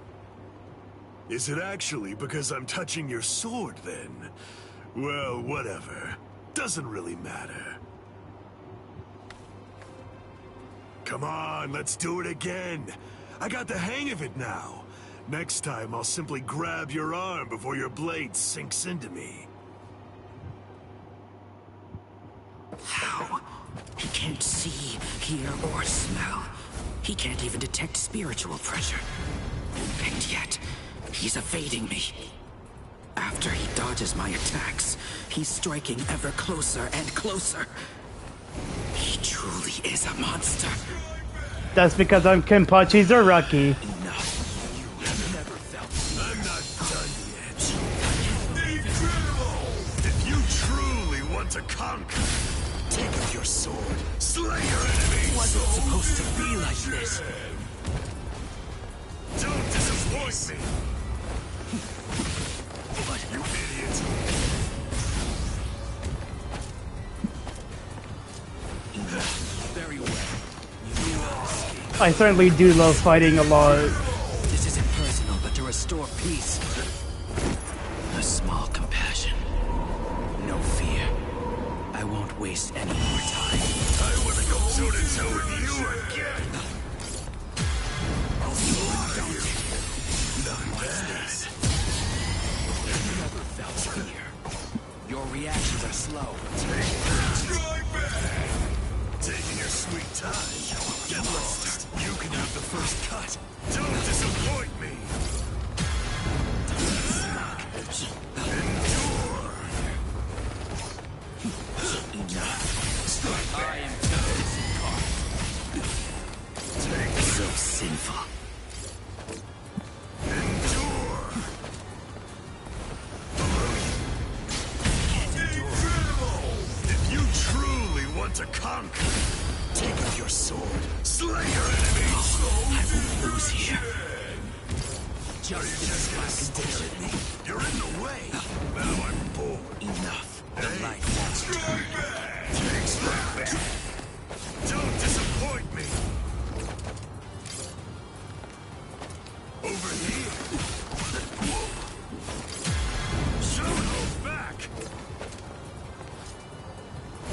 is it actually because I'm touching your sword, then? Well, whatever. Doesn't really matter. Come on, let's do it again. I got the hang of it now. Next time, I'll simply grab your arm before your blade sinks into me.
How? He can't see, hear, or smell. He can't even detect spiritual pressure. And yet, he's evading me. After he dodges my attacks, he's striking ever closer and closer. He truly is a monster.
That's because I'm Kenpachi Zaraki.
I'm not done yet. Incredible! If you truly want to conquer, take up your sword, slay your enemies!
Wasn't supposed to be like this.
Don't disappoint me! What, you idiot!
Very well.
I certainly do love fighting a lot.
This isn't personal, but to restore peace. A small compassion. No fear. I won't waste any more time.
I want to go toe-to-toe with you again! I'll slaughter you! Not bad.
Never felt fear. Your reactions are slow.
Try back! Taking your sweet time. Get lost. You can have the first cut. Don't disappoint me. Endure.
I am justice incarnate.
Take
so sinful.
Endure.
Incredible!
If you truly want to conquer, take up your sword, slay your enemies!
I won't lose here.
Just
condition me.
You're in the way. Now I'm bored.
Enough. The light wants to turn.
Take strike back. Don't disappoint me. Over here. Don't hold back.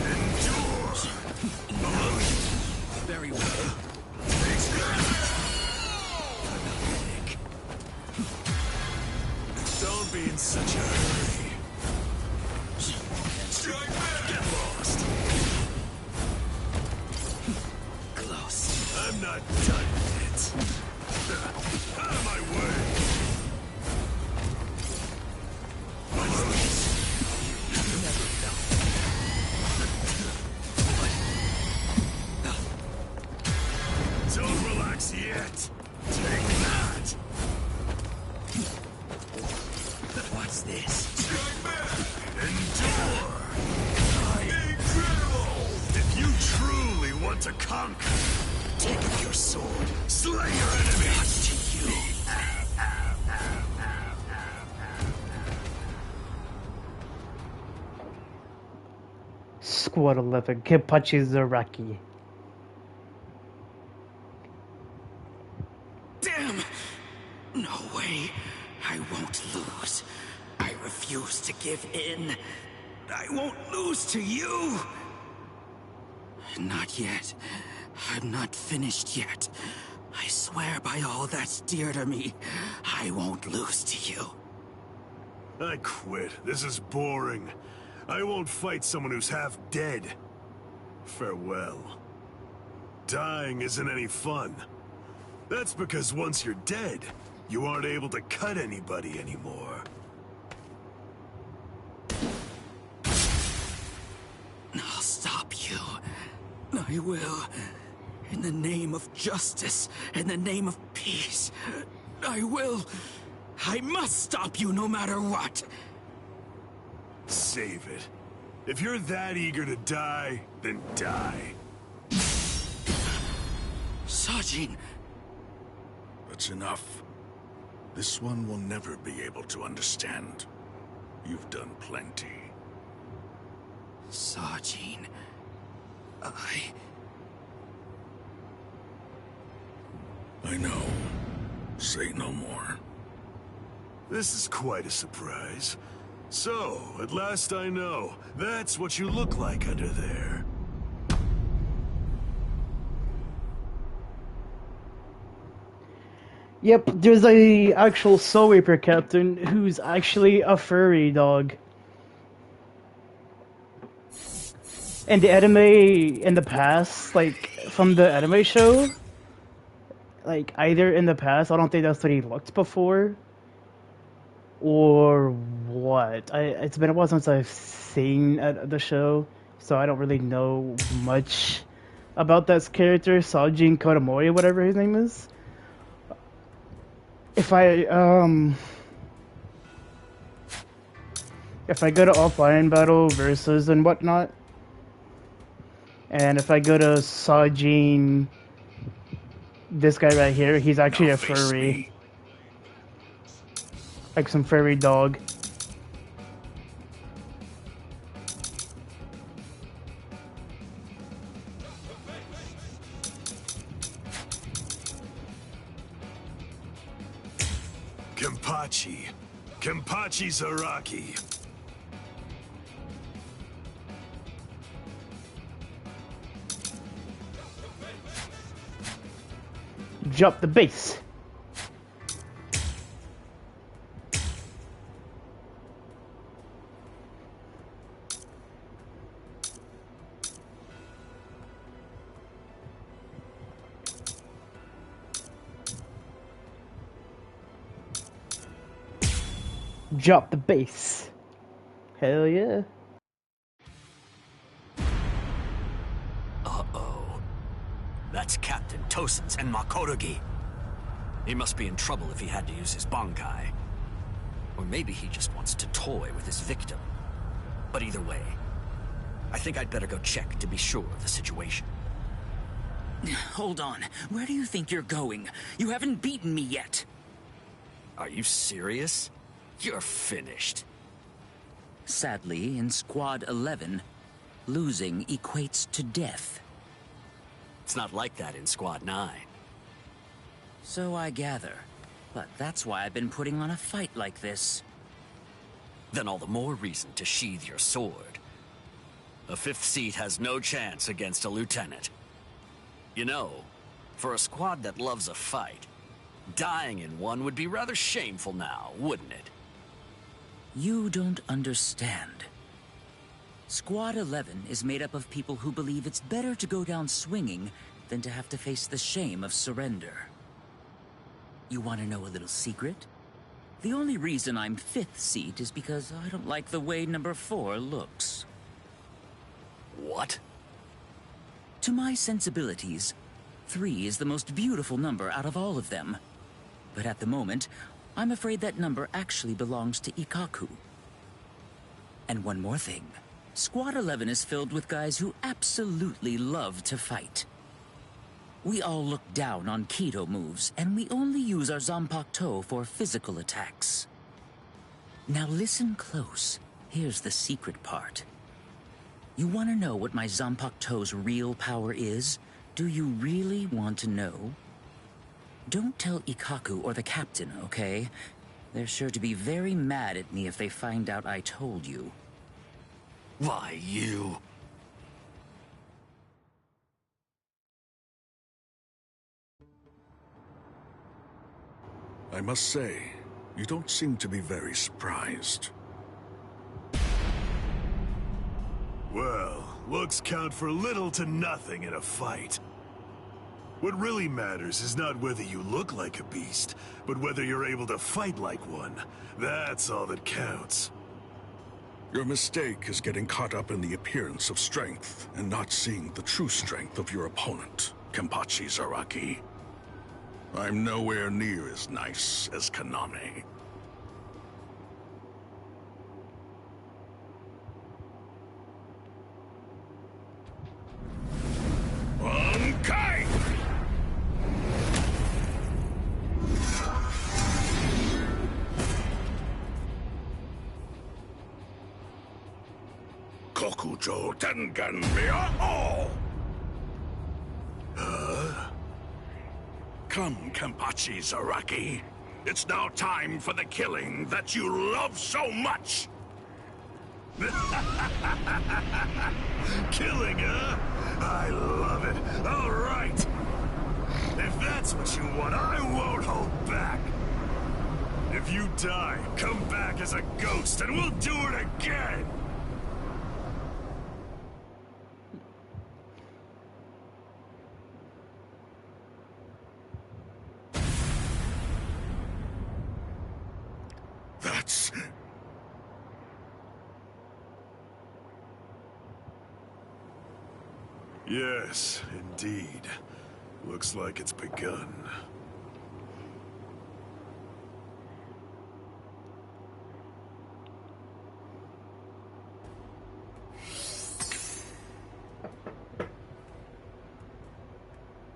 Endure. Below you.
Very well.
Don't be in such a hurry. Get lost.
Close.
I'm not done yet. Out of my way.
Never felt.
Don't relax yet. Take that.
What's this?
Endure. Incredible! If you truly want to conquer, take up your sword, slay your enemies.
Not to you.
Squad 11, Kenpachi Zaraki.
Damn! No way. I won't lose. I refuse to give in. I won't lose to you. Not yet. I'm not finished yet. I swear by all that's dear to me, I won't lose to you.
I quit. This is boring. I won't fight someone who's half dead. Farewell. Dying isn't any fun. That's because once you're dead, you aren't able to cut anybody anymore.
I'll stop you. I will. In the name of justice, in the name of peace, I will. I must stop you no matter what.
Save it. If you're that eager to die, then die.
Sajin!
That's enough. This one will never be able to understand. You've done plenty.
Sajin...
I know. Say no more.
This is quite a surprise. So, at last I know, that's what you look like under there.
Yep, there's a actual Soul Reaper captain who's actually a furry dog. In the anime, in the past, like, from the anime show, like, either in the past, I don't think that's what he looked before, or what. It's been a while since I've seen the show, so I don't really know much about that character, Sajin Kodomori, whatever his name is. If I go to offline battle versus and whatnot, and if I go to Sajin, this guy right here, he's actually a furry. Like some furry dog.
Kenpachi. Kenpachi Zaraki.
Drop the base. Drop the base. Hell yeah.
Uh-oh. That's Captain Tosen's and Makorogi. He must be in trouble if he had to use his Bankai. Or maybe he just wants to toy with his victim. But either way, I think I'd better go check to be sure of the situation.
Hold on. Where do you think you're going? You haven't beaten me yet.
Are you serious? You're finished.
Sadly, in Squad 11, losing equates to death.
It's not like that in Squad 9.
So I gather. But that's why I've been putting on a fight like this.
Then all the more reason to sheathe your sword. A 5th seat has no chance against a lieutenant. You know, for a squad that loves a fight, dying in one would be rather shameful now, wouldn't it?
You don't understand. Squad 11 is made up of people who believe it's better to go down swinging than to have to face the shame of surrender. You want to know a little secret? The only reason I'm 5th seat is because I don't like the way number 4 looks.
What?
To my sensibilities, 3 is the most beautiful number out of all of them. But at the moment, I'm afraid that number actually belongs to Ikkaku. And one more thing. Squad 11 is filled with guys who absolutely love to fight. We all look down on Kido moves, and we only use our Zanpakuto for physical attacks. Now listen close. Here's the secret part. You want to know what my Zanpakuto's real power is? Do you really want to know? Don't tell Ikkaku or the captain, okay? They're sure to be very mad at me if they find out I told you.
Why, you...
I must say, you don't seem to be very surprised.
Well, looks count for little to nothing in a fight. What really matters is not whether you look like a beast, but whether you're able to fight like one. That's all that counts.
Your mistake is getting caught up in the appearance of strength and not seeing the true strength of your opponent, Kenpachi Zaraki. I'm nowhere near as nice as Kaname.
Bankai!
Kokujo Tengen Miao! Come, Kenpachi Zaraki. It's now time for the killing that you love so much!
Killing, huh? I love it. All right. If that's what you want, I won't hold back. If you die, come back as a ghost and we'll do it again.
That's...
Yes, indeed. Looks like it's begun.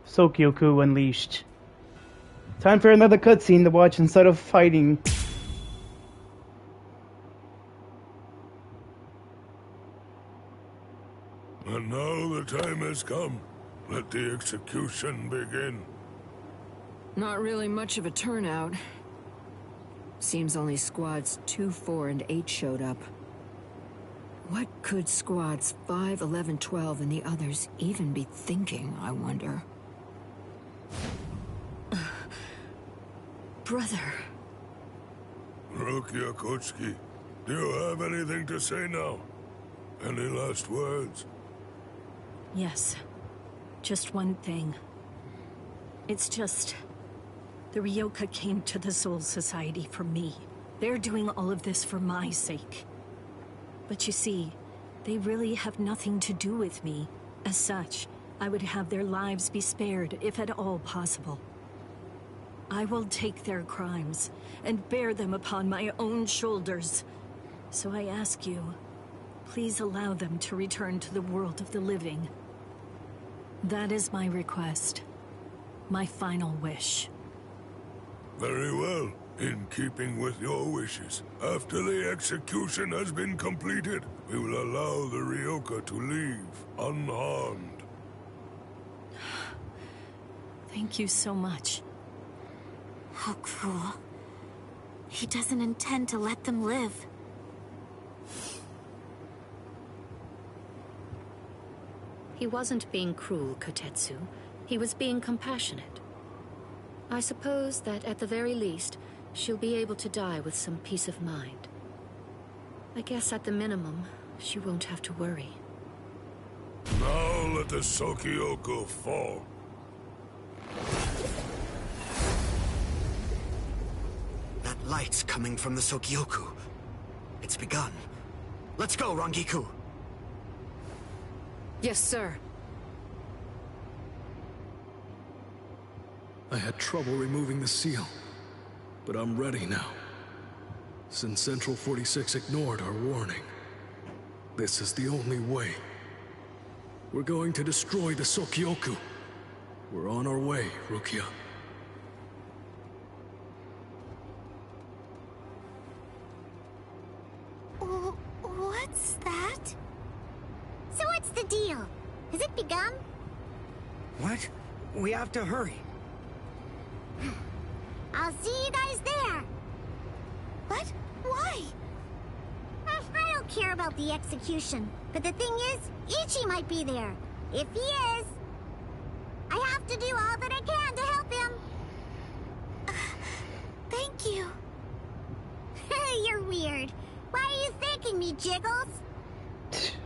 Sokyoku Unleashed. Time for another cutscene to watch instead of fighting.
And now the time has come. Let the execution begin.
Not really much of a turnout. Seems only squads 2, 4, and 8 showed up. What could squads 5, 11, 12, and the others even be thinking, I wonder? Brother.
Rukia Kotsuki, do you have anything to say now? Any last words?
Yes. Just one thing. It's just... the Ryoka came to the Soul Society for me. They're doing all of this for my sake. But you see, they really have nothing to do with me. As such, I would have their lives be spared, if at all possible. I will take their crimes and bear them upon my own shoulders. So I ask you, please allow them to return to the world of the living. That is my request. My final wish.
Very well. In keeping with your wishes, after the execution has been completed, we will allow the Ryoka to leave unharmed.
Thank you so much.
How cruel. He doesn't intend to let them live.
He wasn't being cruel, Kotetsu. He was being compassionate. I suppose that at the very least, she'll be able to die with some peace of mind. I guess at the minimum, she won't have to worry.
Now let the Sokyoku fall.
That light's coming from the Sokyoku. It's begun. Let's go, Rangiku.
Yes, sir.
I had trouble removing the seal, but I'm ready now. Since Central 46 ignored our warning, this is the only way. We're going to destroy the Sokyoku. We're on our way, Rukia.
What's that? So what's the deal? Has it begun?
What? We have to hurry.
I'll see you guys there. What? Why? I don't care about the execution, but the thing is, Ichi might be there. If he is, I have to do all that I can to help him. you.
You're weird. Why are you thanking me, Jiggles?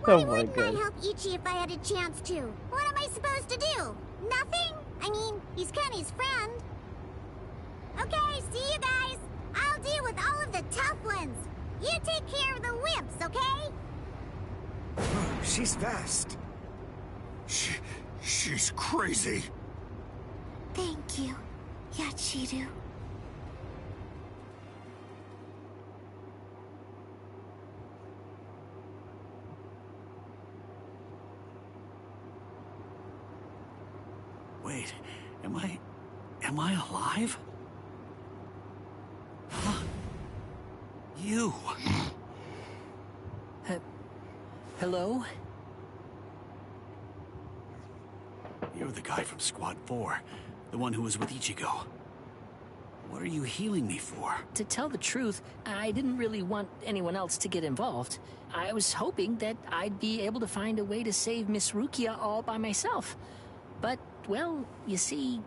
Oh
Why
my
wouldn't I
god.
help Ichi if I had a chance to? What am I supposed to do? Nothing? I mean, he's Kenny's friend. Okay, see you guys. I'll deal with all of the tough ones. You take care of the wimps, okay?
She's fast.
She's crazy.
Thank you, Yachiru.
Wait, am I alive? Huh? You.
Hello?
You're the guy from Squad 4, the one who was with Ichigo. What are you healing me for?
To tell the truth, I didn't really want anyone else to get involved. I was hoping that I'd be able to find a way to save Miss Rukia all by myself. But, well, you see...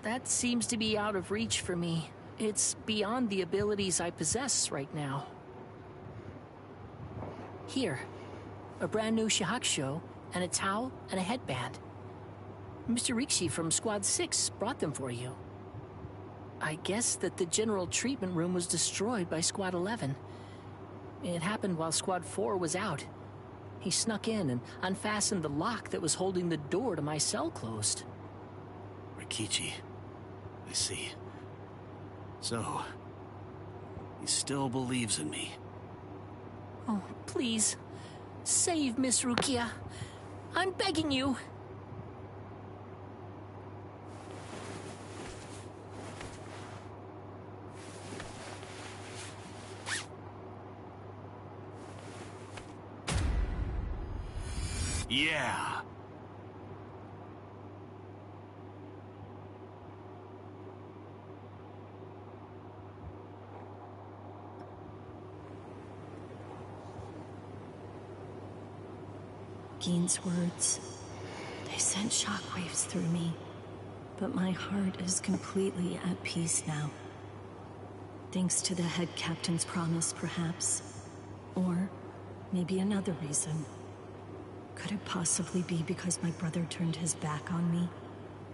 that seems to be out of reach for me. It's beyond the abilities I possess right now. Here, a brand new shahakusho, and a towel, and a headband. Mr. Rikshi from Squad 6 brought them for you. I guess that the general treatment room was destroyed by Squad 11. It happened while Squad 4 was out. He snuck in and unfastened the lock that was holding the door to my cell closed.
Rikichi. I see. So, he still believes in me.
Oh, please. Save Miss Rukia. I'm begging you.
Yeah.
Gein's words, they sent shockwaves through me, but my heart is completely at peace now. Thanks to the head captain's promise, perhaps. Or maybe another reason. Could it possibly be because my brother turned his back on me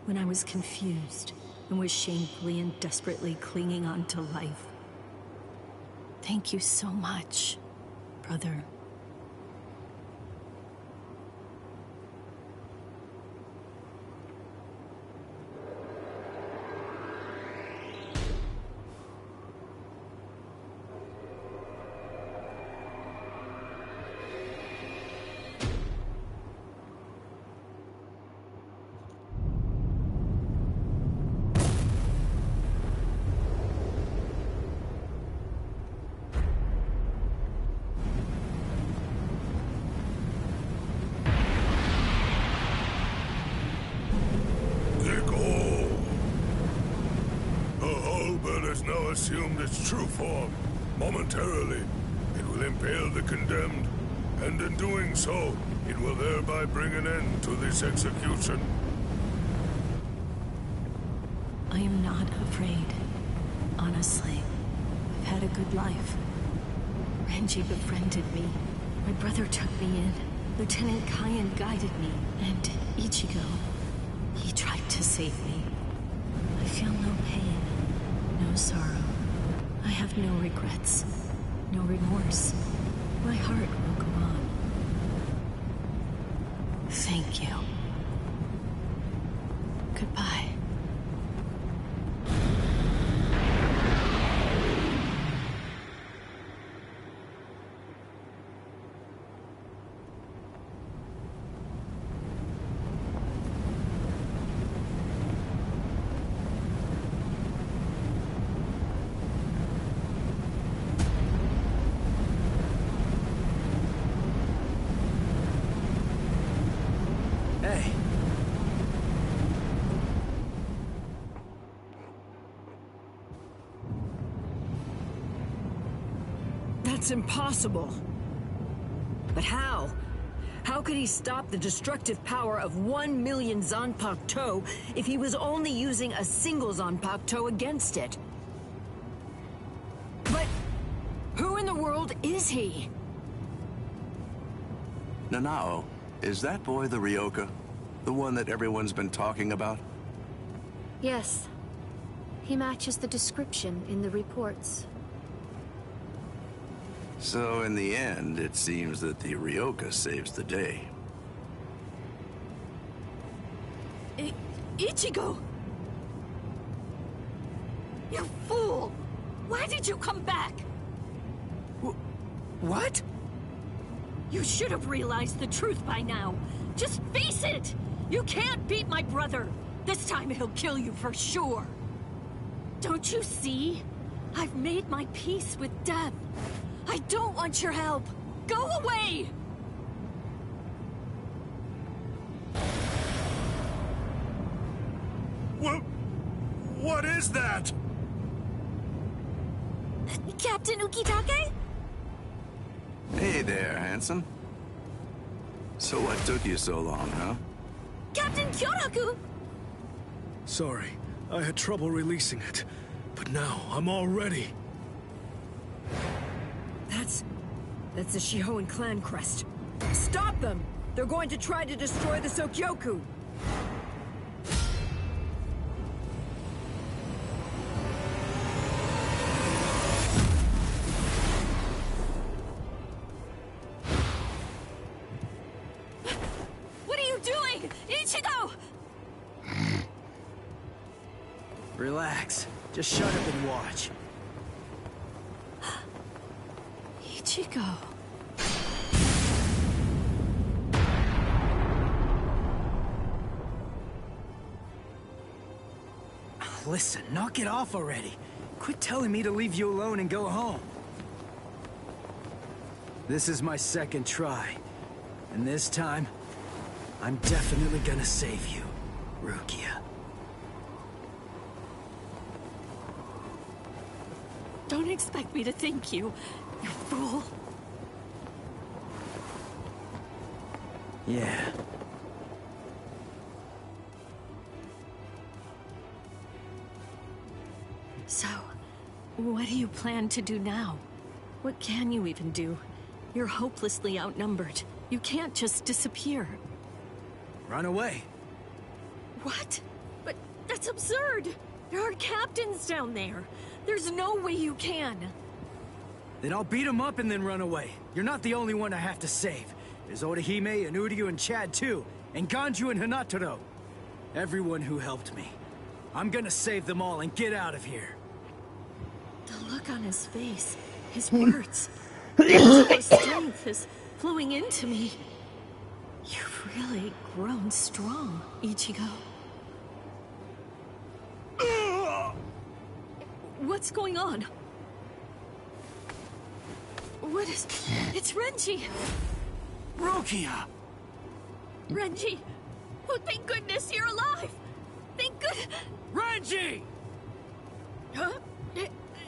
when I was confused and was shamefully and desperately clinging on to life? Thank you so much, brother.
Assumed its true form. Momentarily, it will impale the condemned, and in doing so, it will thereby bring an end to this execution.
I am not afraid. Honestly, I've had a good life. Renji befriended me. My brother took me in. Lieutenant Kyan guided me. And Ichigo, he tried to save me. I feel no pain, no sorrow. I have no regrets, no remorse. My heart will go on. Thank you. Goodbye.
Hey.
That's impossible. But how? How could he stop the destructive power of 1 million Zanpakuto if he was only using a single Zanpakuto against it? But who in the world is he?
Nanao, is that boy the Ryoka? The one that everyone's been talking about?
Yes. He matches the description in the reports.
So in the end, it seems that the Ryoka saves the day.
Ichigo! You fool! Why did you come back?
What?
You should have realized the truth by now. Just face it! You can't beat my brother! This time he'll kill you for sure! Don't you see? I've made my peace with death. I don't want your help! Go away!
What is that?
Captain Ukitake?
Hey there, handsome. So what took you so long, huh?
Captain Kyoraku!
Sorry, I had trouble releasing it. But now, I'm all ready.
That's the Shihoan clan crest. Stop them! They're going to try to destroy the Sokyoku! What are you doing? Ichigo!
Relax. Just shut up and watch.
Ichigo...
Listen, knock it off already. Quit telling me to leave you alone and go home. This is my second try. And this time, I'm definitely gonna save you, Rukia.
Don't expect me to thank you, you fool.
Yeah.
So, what do you plan to do now? What can you even do? You're hopelessly outnumbered. You can't just disappear.
Run away.
What? But that's absurd! There are captains down there. There's no way you can.
Then I'll beat him up and then run away. You're not the only one I have to save. There's Orihime and Uryu and Chad too, and Ganju and Hanataro. Everyone who helped me. I'm gonna save them all and get out of here.
The look on his face, his words, his strength is flowing into me. You've really grown strong, Ichigo. What's going on? What is... It's Renji!
Rukia!
Renji! Oh, thank goodness you're alive! Thank good...
Renji!
Huh?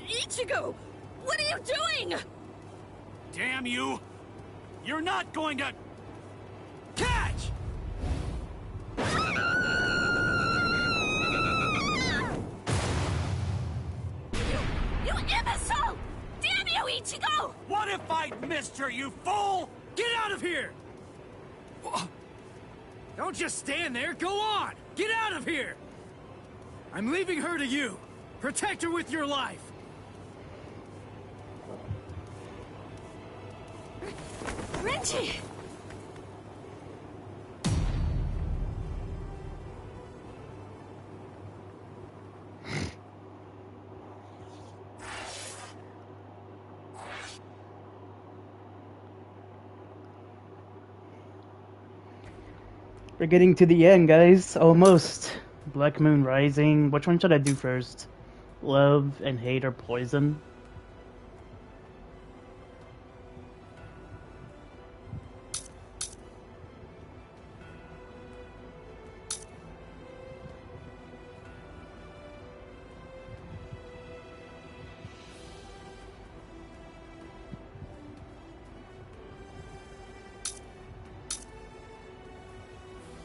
Ichigo! What are you doing?
Damn you! You're not going to... catch!
You imbecile! Damn you, Ichigo!
What if I missed her, you fool?
Get out of here! Don't just stand there, go on! Get out of here! I'm leaving her to you. Protect her with your life.
Renji!
We're getting to the end, guys. Almost. Black Moon Rising. Which one should I do first? Love and Hate or Poison?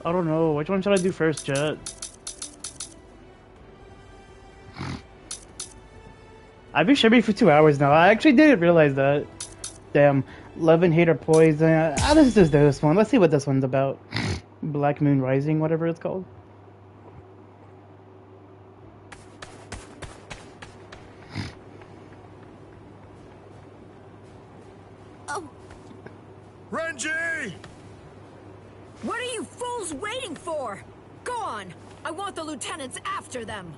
I don't know. Which one should I do first, Jet? I've been streaming for 2 hours now. I actually didn't realize that. Damn. Love and Hate or Poison. Let's just do this one. Let's see what this one's about. Black Moon Rising, whatever it's called.
Oh.
Renji!
What are you fools waiting for? Go on! I want the lieutenants after them!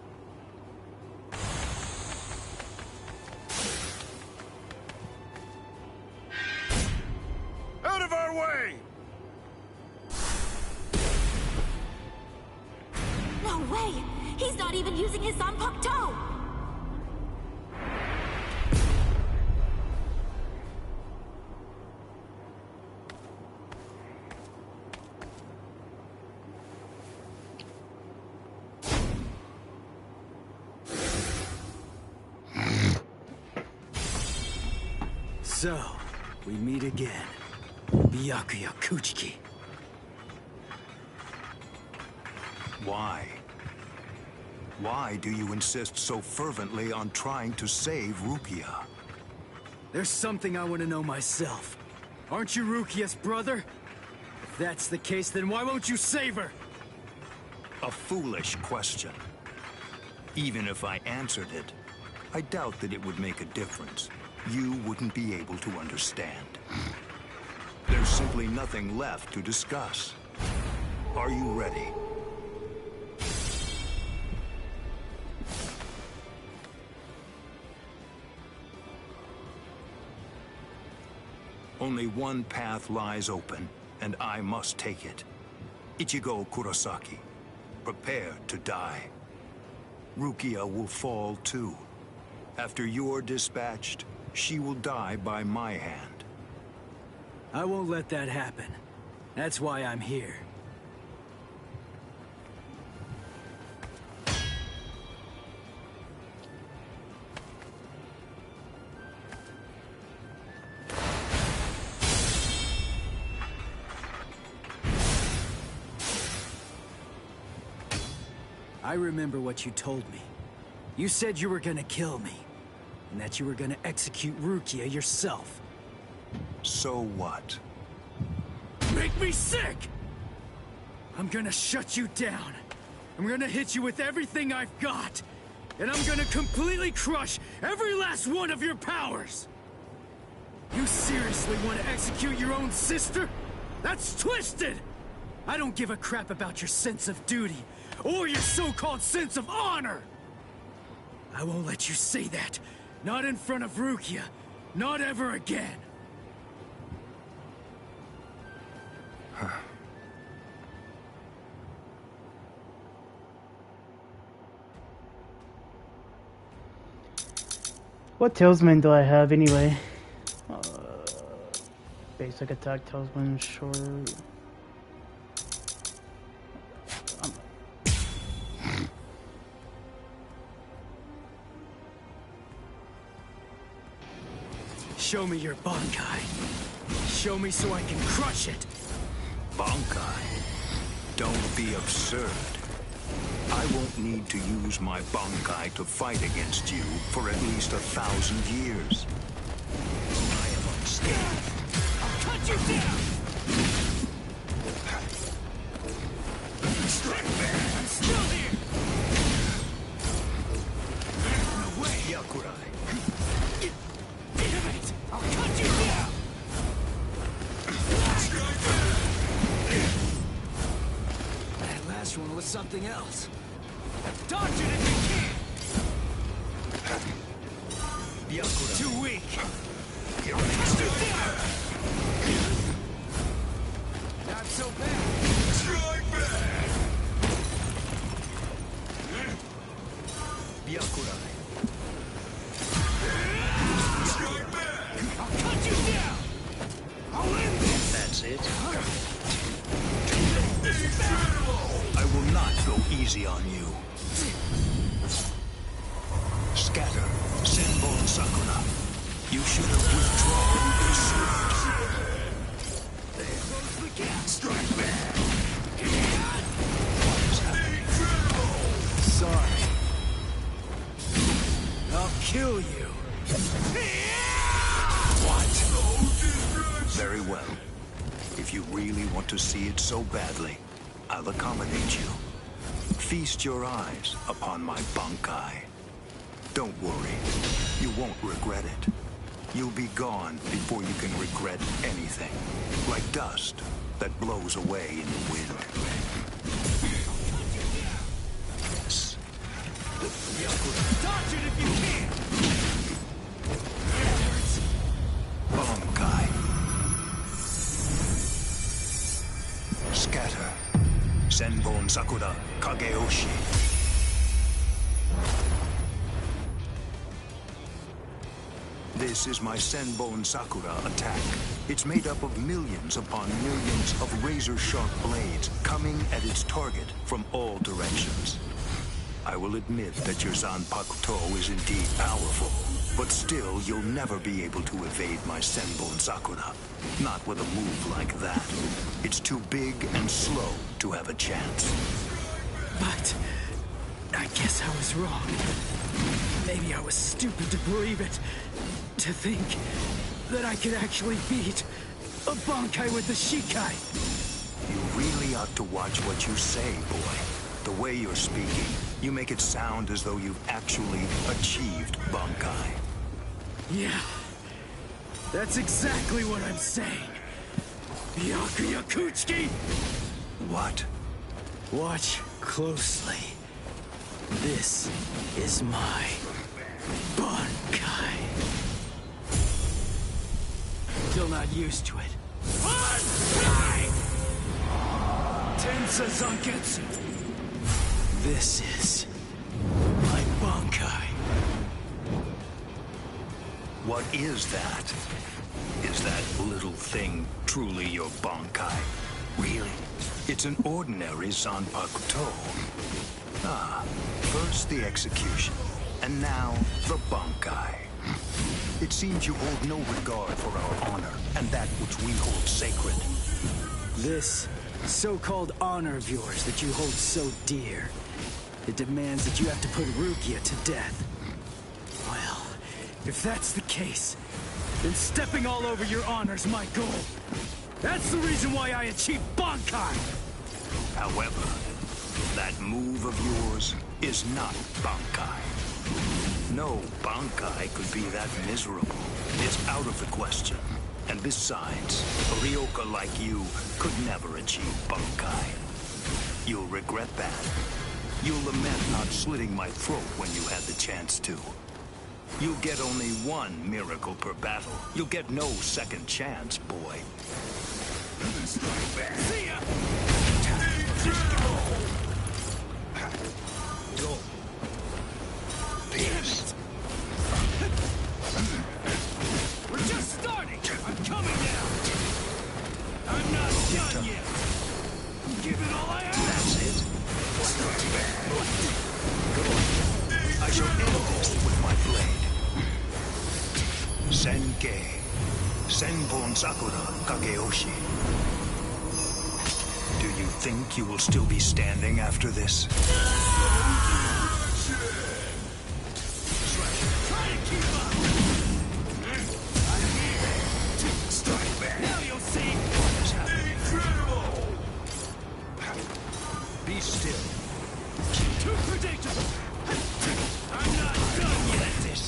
Out of our way!
No way! He's not even using his Zanpakuto!
So, we meet again. Byakuya Kuchiki.
Why? Why do you insist so fervently on trying to save Rukia?
There's something I want to know myself. Aren't you Rukia's brother? If that's the case, then why won't you save her?
A foolish question. Even if I answered it, I doubt that it would make a difference. You wouldn't be able to understand. There's simply nothing left to discuss. Are you ready? Only one path lies open, and I must take it. Ichigo Kurosaki, prepare to die. Rukia will fall too. After you're dispatched, she will die by my hand.
I won't let that happen. That's why I'm here. I remember what you told me. You said you were gonna kill me, and that you were gonna execute Rukia yourself.
So what?
Make me sick! I'm gonna shut you down. I'm gonna hit you with everything I've got. And I'm gonna completely crush every last one of your powers! You seriously want to execute your own sister? That's twisted! I don't give a crap about your sense of duty, or your so-called sense of honor! I won't let you say that. Not in front of Rukia. Not ever again.
What talisman do I have anyway? Basic attack talisman, short.
Show me your Bankai. Show me so I can crush it.
Bankai? Don't be absurd. I won't need to use my Bankai to fight against you for at least 1,000 years. I am unscathed.
I'll cut you down! I'm still here! No way!
Yakurai.
Damn it! I'll cut you down!
That last one was something else.
Dodge it if you can!
Yakurai.
Too weak!
You're
Cut you down! Not so bad!
Strike back! Yakurai.
Strike back! I'll cut you down! I'll end this!
That's it. I will not go easy on you. Scatter, Senbon Sakura. You should have withdrawn your sword.
There goes the gas!
Strike back!
kill you.
What? Very well. If you really want to see it so badly, I'll accommodate you. Feast your eyes upon my Bankai. Don't worry, you won't regret it. You'll be gone before you can regret anything. Like dust that blows away in the wind. Yes.
Dodge it if you can!
Bankai. Scatter. Senbon Sakura Kageoshi. This is my Senbon Sakura attack. It's made up of millions upon millions of razor-sharp blades coming at its target from all directions. I will admit that your Zanpakuto is indeed powerful, but still you'll never be able to evade my Senbon Sakura. Not with a move like that. It's too big and slow to have a chance.
But I guess I was wrong. Maybe I was stupid to believe it. To think that I could actually beat a Bankai with the Shikai.
You really ought to watch what you say, boy. The way you're speaking, you make it sound as though you've actually achieved Bankai.
Yeah, that's exactly what I'm saying. Byakuya Kuchiki!
What?
Watch closely. This is my Bankai. Still not used to it. Bankai! Tensa Zangetsu. This is my Bankai.
What is that? Is that little thing truly your Bankai? Really? It's an ordinary Zanpakuto. Ah, first the execution, and now the Bankai. It seems you hold no regard for our honor, and that which we hold sacred.
This so-called honor of yours that you hold so dear, it demands that you have to put Rukia to death. Well, if that's the case, then stepping all over your honor's my goal. That's the reason why I achieved Bankai!
However, that move of yours is not Bankai. No Bankai could be that miserable. It's out of the question. And besides, a Ryoka like you could never achieve Bankai. You'll regret that. You'll lament not slitting my throat when you had the chance to. You'll get only one miracle per battle. You'll get no second chance, boy.
See ya!
Go. Pierce.
We're just starting! I'm coming now! I'm not done yet! Give it all I have!
That's it. Go on. I shall end this with my blade. Senkei. Senbon Sakura Kageoshi. Do you think you will still be standing after this?
Try to keep up! I'm here! Strike back! Now you'll see what is happening! Incredible!
Be still.
Too predictable! I'm not done yet!
This.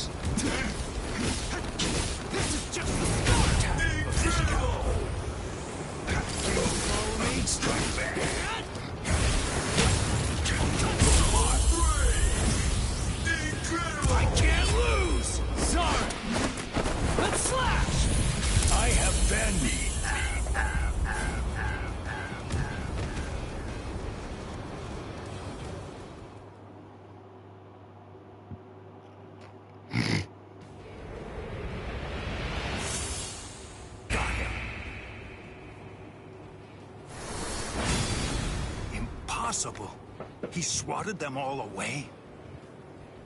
This is just the start of this goal! Follow me! Strike back! I can't lose! Sorry! Let's slash! I have been...
Got him. Impossible. He swatted them all away?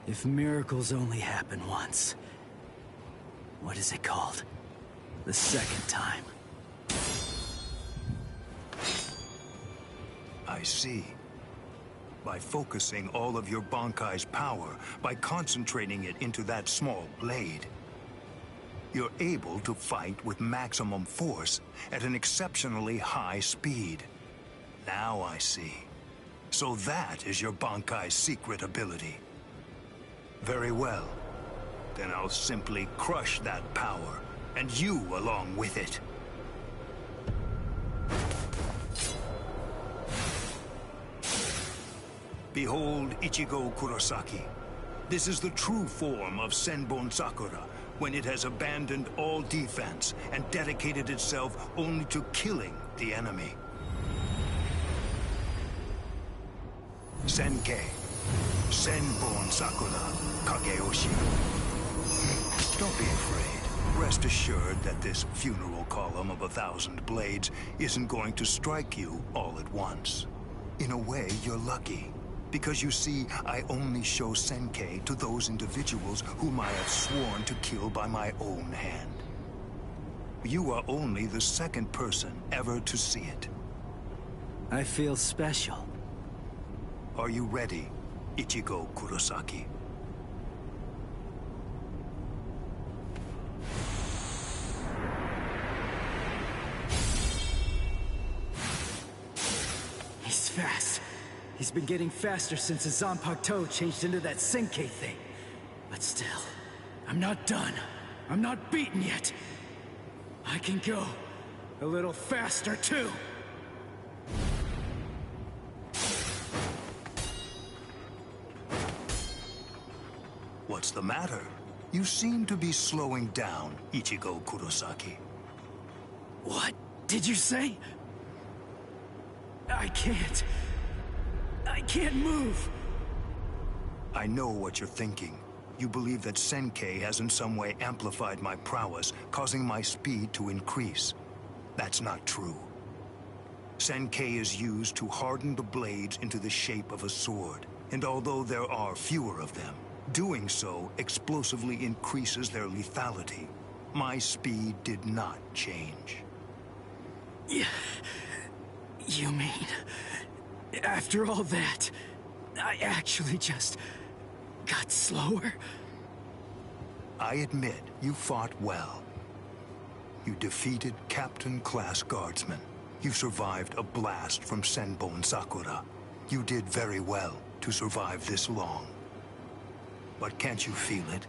If miracles only happen once, what is it called? The second time.
I see. By focusing all of your Bankai's power, by concentrating it into that small blade, you're able to fight with maximum force at an exceptionally high speed. Now I see. So that is your Bankai's secret ability. Very well. Then I'll simply crush that power, and you along with it. Behold Ichigo Kurosaki. This is the true form of Senbon Sakura, when it has abandoned all defense and dedicated itself only to killing the enemy. Senkei, Senbon Sakura, Kageyoshi. Don't be afraid. Rest assured that this funeral column of 1,000 blades isn't going to strike you all at once. In a way, you're lucky. Because you see, I only show Senkei to those individuals whom I have sworn to kill by my own hand. You are only the second person ever to see it.
I feel special.
Are you ready, Ichigo Kurosaki?
He's fast. He's been getting faster since the Zanpakuto changed into that Senkei thing. But still, I'm not done. I'm not beaten yet. I can go a little faster too.
What's the matter? You seem to be slowing down, Ichigo Kurosaki.
What did you say? I can't move.
I know what you're thinking. You believe that Senkei has in some way amplified my prowess, causing my speed to increase. That's not true. Senkei is used to harden the blades into the shape of a sword, and although there are fewer of them, doing so explosively increases their lethality. My speed did not change.
Yeah. You mean, after all that, I actually just got slower?
I admit you fought well. You defeated Captain-class guardsmen. You survived a blast from Senbon Sakura. You did very well to survive this long. But can't you feel it?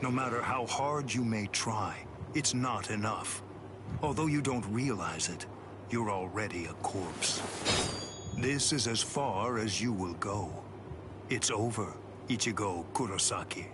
No matter how hard you may try, it's not enough. Although you don't realize it, you're already a corpse. This is as far as you will go. It's over, Ichigo Kurosaki.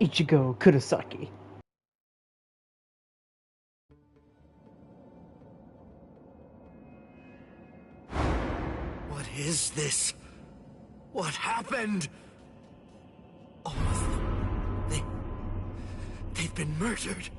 Ichigo Kurosaki.
What is this? What happened? All of them. They've been murdered.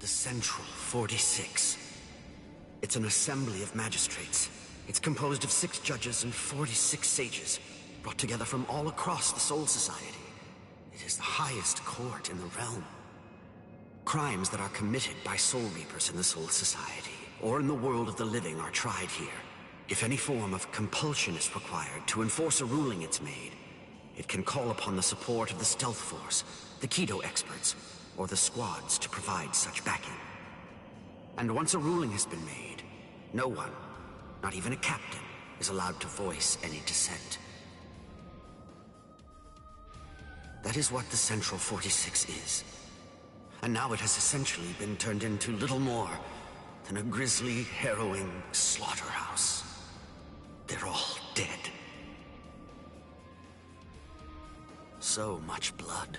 The Central 46. It's an assembly of magistrates. It's composed of 6 judges and 46 sages, brought together from all across the Soul Society. It is the highest court in the realm. Crimes that are committed by Soul Reapers in the Soul Society, or in the world of the living, are tried here. If any form of compulsion is required to enforce a ruling it's made, it can call upon the support of the Stealth Force, the Keto experts, or the squads to provide such backing. And once a ruling has been made, no one, not even a captain, is allowed to voice any dissent. That is what the Central 46 is. And now it has essentially been turned into little more than a grisly, harrowing slaughterhouse. They're all dead. So much blood.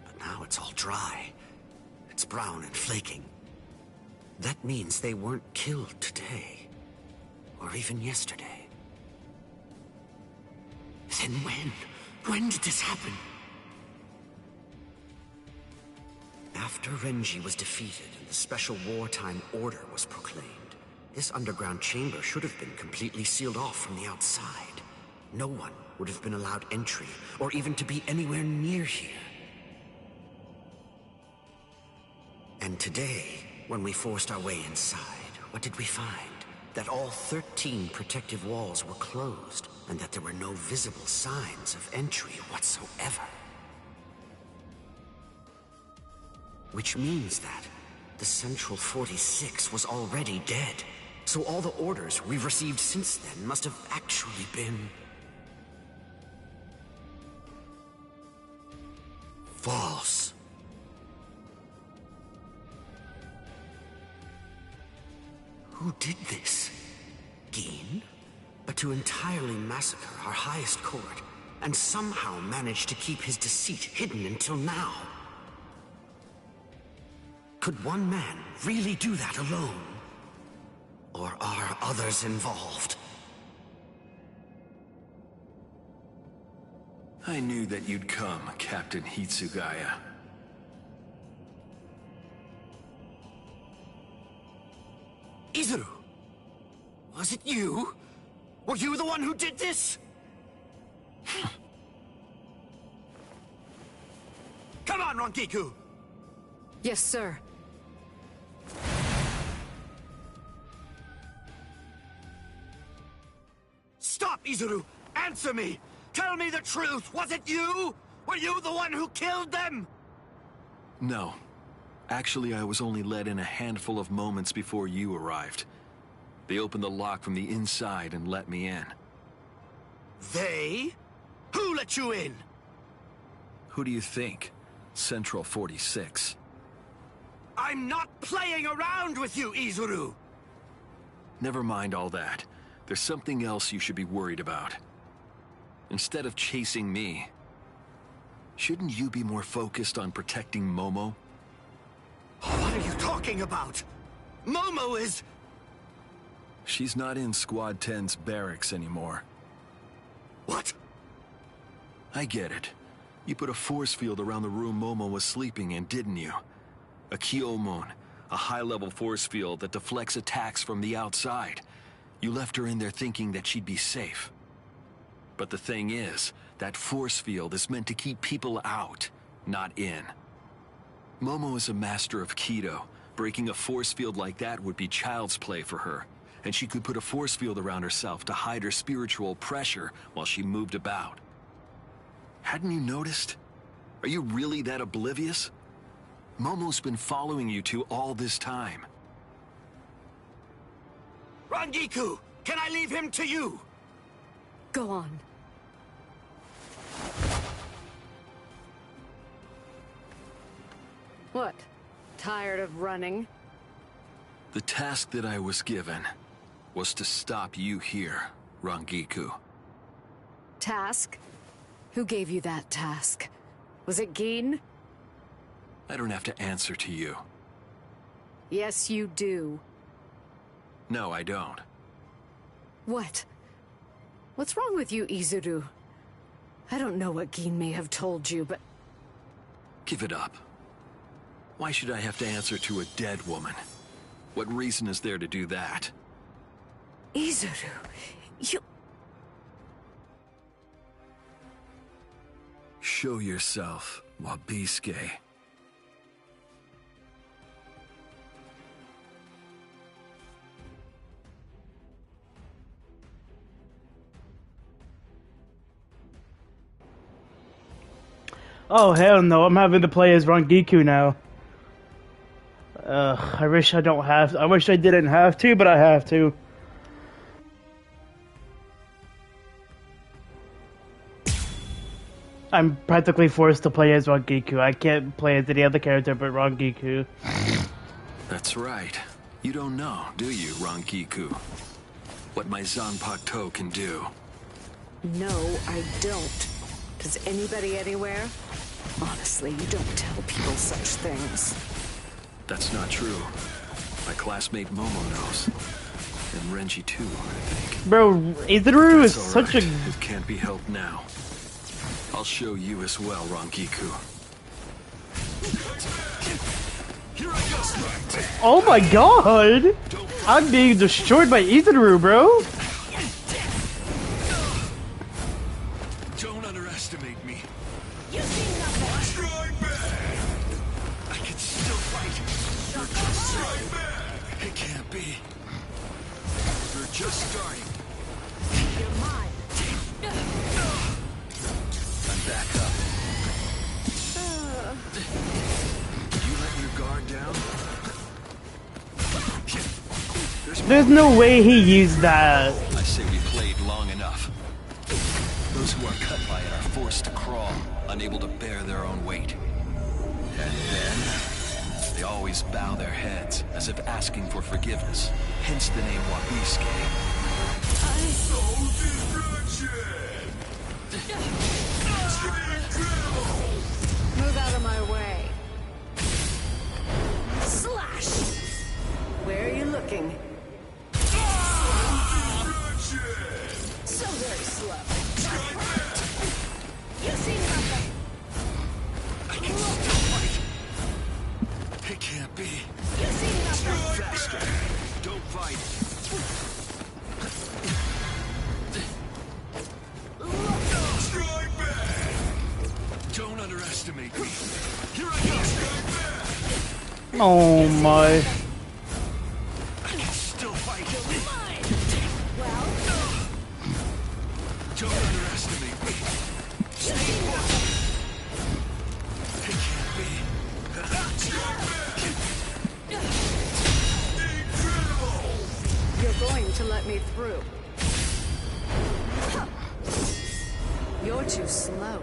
But now it's all dry. It's brown and flaking. That means they weren't killed today. Or even yesterday. Then when? When did this happen? After Renji was defeated and the special wartime order was proclaimed, this underground chamber should have been completely sealed off from the outside. No one would have been allowed entry, or even to be anywhere near here. And today, when we forced our way inside, what did we find? That all 13 protective walls were closed, and that there were no visible signs of entry whatsoever. Which means that the Central 46 was already dead. So all the orders we've received since then must have actually been false. Who did this? Gin? But to entirely massacre our highest court, and somehow manage to keep his deceit hidden until now. Could one man really do that alone? Or are others involved?
I knew that you'd come, Captain Hitsugaya.
Izuru! Was it you? Were you the one who did this? Come on, Rangiku!
Yes, sir.
Stop, Izuru! Answer me! Tell me the truth! Was it you? Were you the one who killed them?
No. Actually, I was only let in a handful of moments before you arrived. They opened the lock from the inside and let me in.
They? Who let you in?
Who do you think? Central 46.
I'm not playing around with you, Izuru!
Never mind all that. There's something else you should be worried about. Instead of chasing me, shouldn't you be more focused on protecting Momo?
What are you talking about? Momo is...
She's not in Squad 10's barracks anymore.
What?
I get it. You put a force field around the room Momo was sleeping in, didn't you? A Kyomon, a high-level force field that deflects attacks from the outside. You left her in there thinking that she'd be safe. But the thing is, that force field is meant to keep people out, not in. Momo is a master of Keto. Breaking a force field like that would be child's play for her. And she could put a force field around herself to hide her spiritual pressure while she moved about. Hadn't you noticed? Are you really that oblivious? Momo's been following you two all this time.
Rangiku! Can I leave him to you?
Go on. What? Tired of running?
The task that I was given was to stop you here, Rangiku.
Task? Who gave you that task? Was it Gin?
I don't have to answer to you.
Yes, you do.
No, I don't.
What? What's wrong with you, Izuru? I don't know what Gin may have told you, but...
Give it up.
Why should I have to answer to a dead woman? What reason is there to do that?
Izuru, you...
Show yourself, Wabisuke.
Oh hell no! I'm having to play as Rangiku now. I wish I don't have. I wish I didn't have to, but I have to. I'm practically forced to play as Rangiku. I can't play as any other character but Rangiku.
That's right. You don't know, do you, Rangiku? What my Zanpakuto can do.
No, I don't. Does anybody anywhere? Honestly, you don't tell people such things.
That's not true. My classmate Momo knows. And Renji too, I think.
Bro, Izuru is such a...
It can't be helped now. I'll show you as well, Rangiku.
Oh my god! I'm being destroyed by Izuru, bro!
Don't underestimate me.
You see nothing.
Strike back! I can still fight. You're just strike back! It can't be. You're just starting.
You're mine.
I'm back up. You let your guard down?
There's no way he used that.
I say we played long enough. Those who are cut by it are forced to crawl, unable to bear their own weight. And then, they always bow their heads, as if asking for forgiveness. Hence the name Wabisuke.
Soul destruction!
Move out of my way.
Slash.
Where are you looking?
So very slow. You see nothing.
I can still fight. It can't be.
You see nothing.
Faster. Don't fight. Strike back. Don't underestimate me. Here I go. Strike back.
Oh my.
I can still fight.
Well,
Don't underestimate me. Stay put. It can't be. Strike back. Incredible.
You're going to let me through. You're too slow.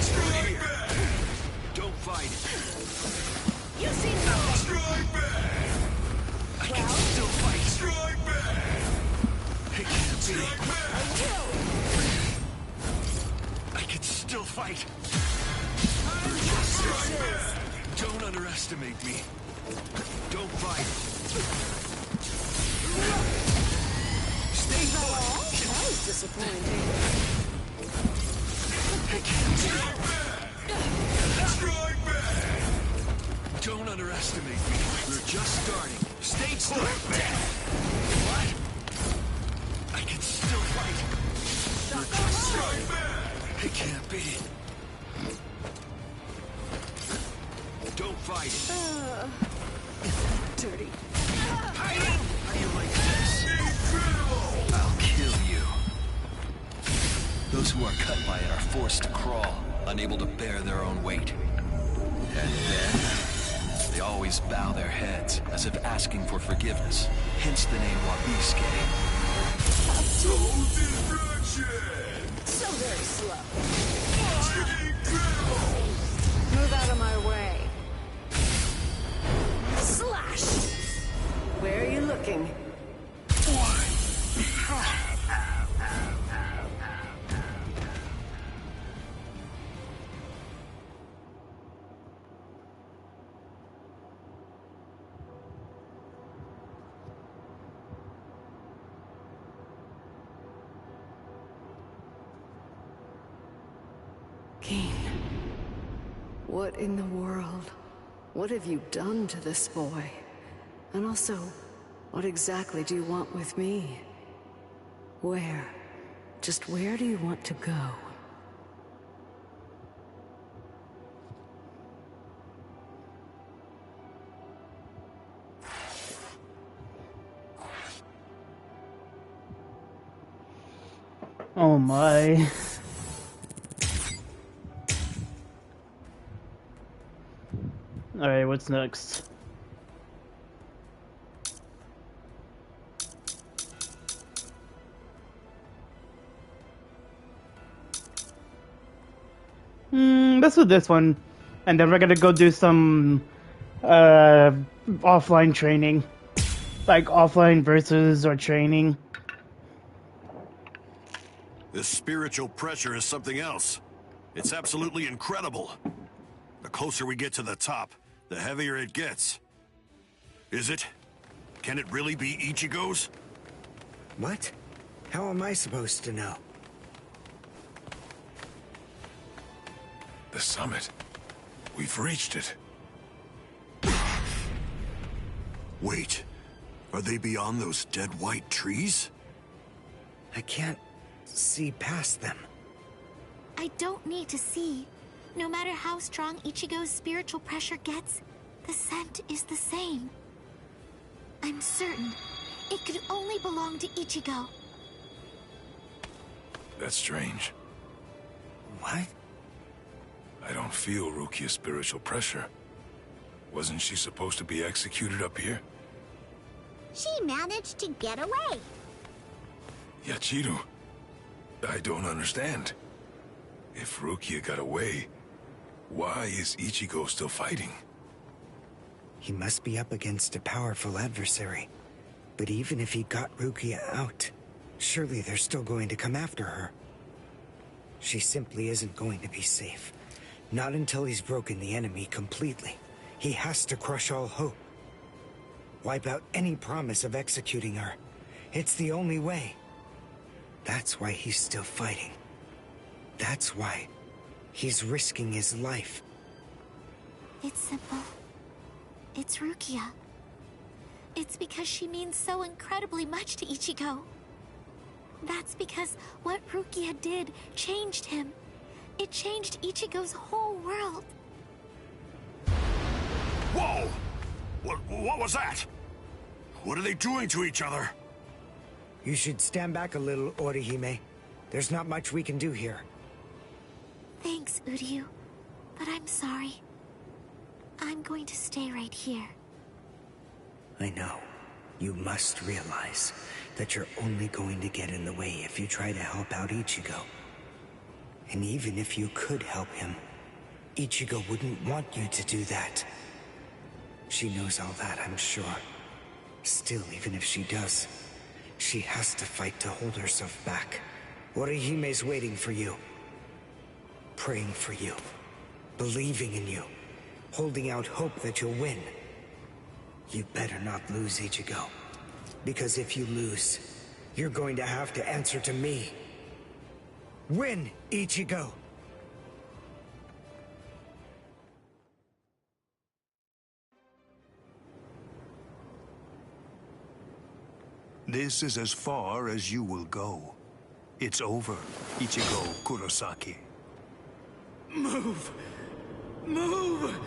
Strike back. Don't fight.
you see nothing.
Strike back. I can still fight. Strike back. It can't be. I can still fight. Strike back. Don't underestimate me. Don't fight. Stay put.
That was disappointing.
I can't strike back. Strike back. Don't underestimate me. We're just starting. Stay put. What? I can still fight. You're just strike back. It can't be. Don't fight.
Dirty.
How do you like this? Incredible!
I'll kill you. Those who are cut by it are forced to crawl, unable to bear their own weight. And then, they always bow their heads, as if asking for forgiveness. Hence the name Wabisuke.
Soul destruction!
So very slow.
Incredible!
Move out of my way.
Slash.
Where are you looking? What in the world? What have you done to this boy? And also, what exactly do you want with me? Where? Just where do you want to go?
Oh my. Alright, what's next? Let's do this one. And then we're gonna go do some offline training. Like offline versus or training.
This spiritual pressure is something else. It's absolutely incredible. The closer we get to the top, the heavier it gets. Is it? Can it really be Ichigo's?
What? How am I supposed to know?
The summit. We've reached it.
Wait. Are they beyond those dead white trees?
I can't see past them.
I don't need to see. No matter how strong Ichigo's spiritual pressure gets, the scent is the same. I'm certain it could only belong to Ichigo.
That's strange.
What?
I don't feel Rukia's spiritual pressure. Wasn't she supposed to be executed up here?
She managed to get away.
Yachiru, I don't understand. If Rukia got away, why is Ichigo still fighting?
He must be up against a powerful adversary. But even if he got Rukia out, surely they're still going to come after her. She simply isn't going to be safe. Not until he's broken the enemy completely. He has to crush all hope. Wipe out any promise of executing her. It's the only way. That's why he's still fighting. That's why he's risking his life.
It's simple. It's Rukia. It's because she means so incredibly much to Ichigo. That's because what Rukia did changed him. It changed Ichigo's whole world.
Whoa! What was that? What are they doing to each other?
You should stand back a little, Orihime. There's not much we can do here.
Thanks, Uryu. But I'm sorry. I'm going to stay right here.
I know. You must realize that you're only going to get in the way if you try to help out Ichigo. And even if you could help him, Ichigo wouldn't want you to do that. She knows all that, I'm sure. Still, even if she does, she has to fight to hold herself back. Orihime's waiting for you. Praying for you. Believing in you. Holding out hope that you'll win. You better not lose, Ichigo. Because if you lose, you're going to have to answer to me. Win, Ichigo!
This is as far as you will go. It's over, Ichigo Kurosaki.
Move! Move!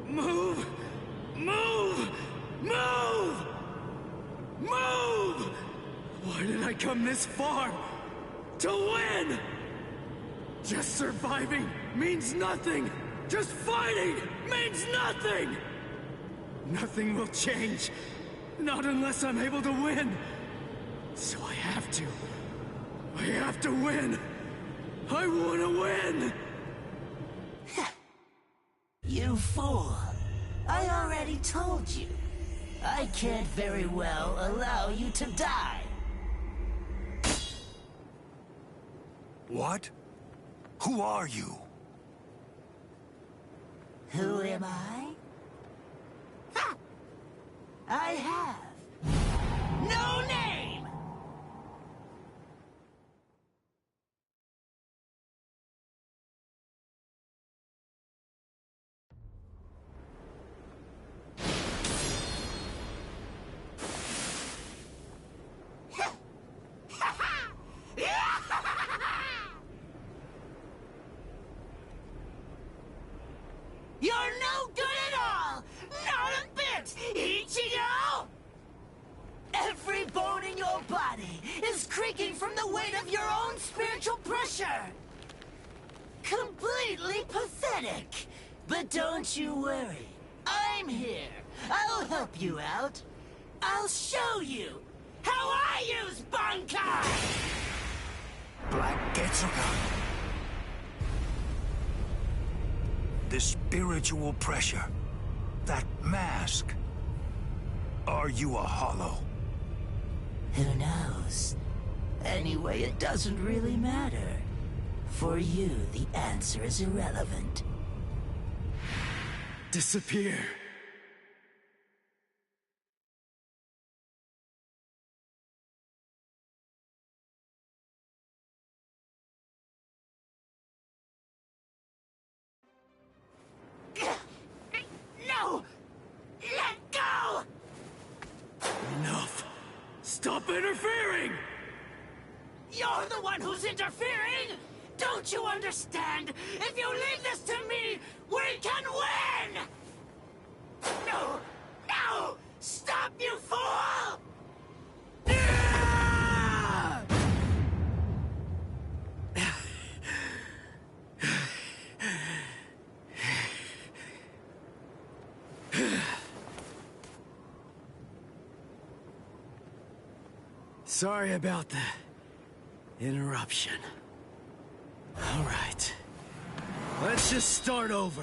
Move! Move! Move! Move! Why did I come this far? To win! Just surviving means nothing! Just fighting means nothing! Nothing will change. Not unless I'm able to win. So I have to. I have to win. I want to win!
You fool. I already told you. I can't very well allow you to die.
What? Who are you?
Who am I? Ha! I have no name! whole body is creaking from the weight of your own spiritual pressure. Completely pathetic. But don't you worry. I'm here. I'll help you out. I'll show you how I use Bankai!
Black Getsuga. The spiritual pressure. That mask. Are you a hollow?
Who knows? Anyway, it doesn't really matter. For you, the answer is irrelevant.
Disappear.
No! Let go!
Enough! Stop interfering!
You're the one who's interfering! Don't you understand? If you leave this to me, we can win! No! No! Stop, you fool!
Sorry about the interruption. All right. Let's just start over.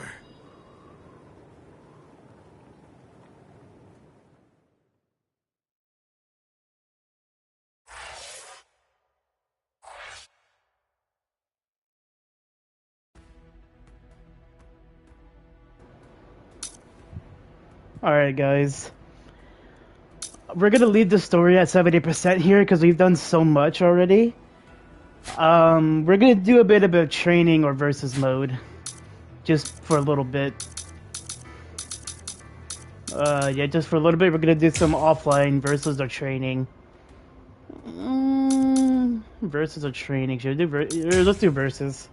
Alright, guys. We're gonna leave the story at 70% here because we've done so much already. We're gonna do a bit of a training or versus mode. Just for a little bit. Yeah, just for a little bit. We're gonna do some offline versus or training. Versus or training. Should we do let's do versus.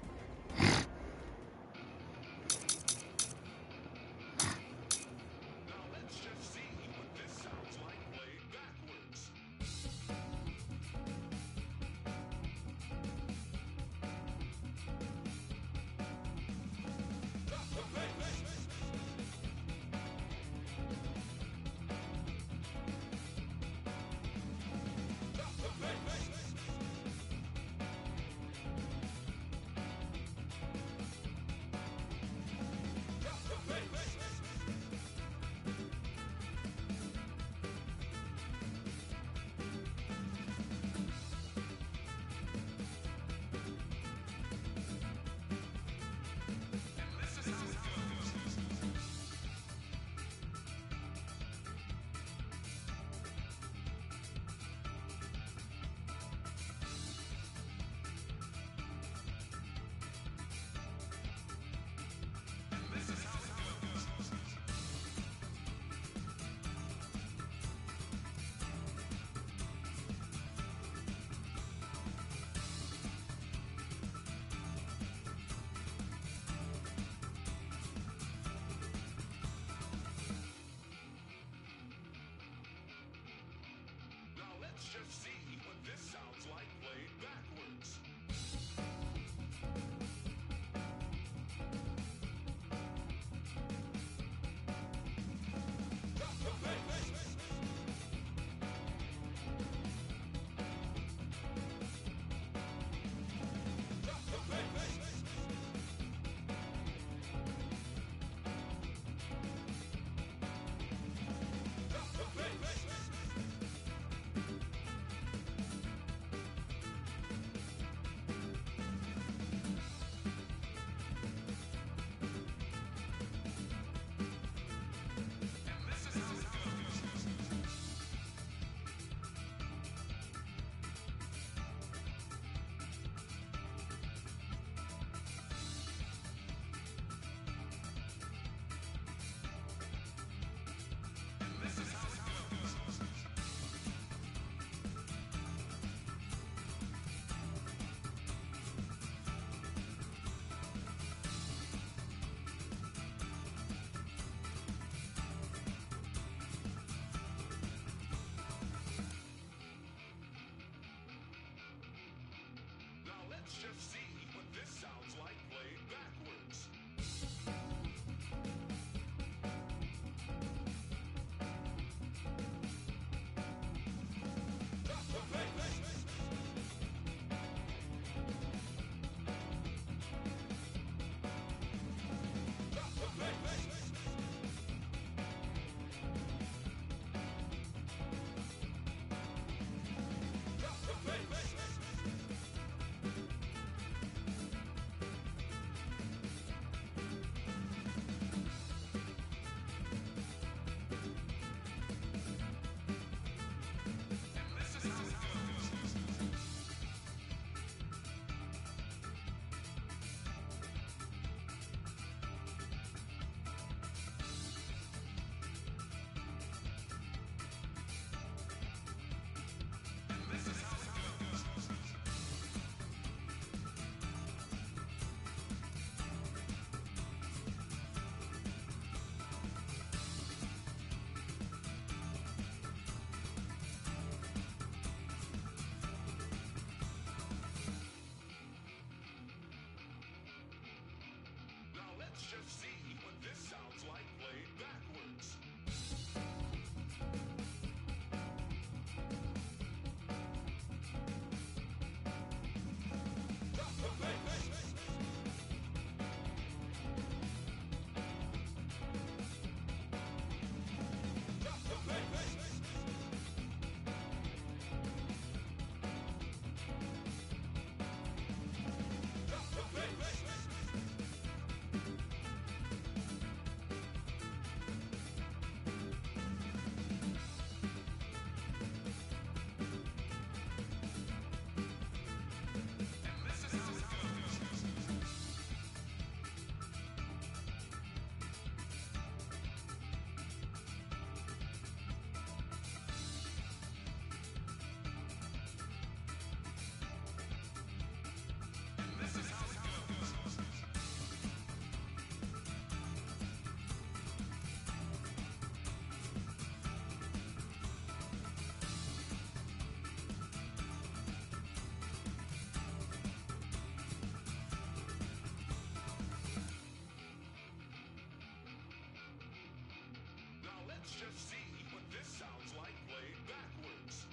just see what this sounds like played backwards. Let's just see what this sounds like played backwards. Let's just see what this sounds like played backwards.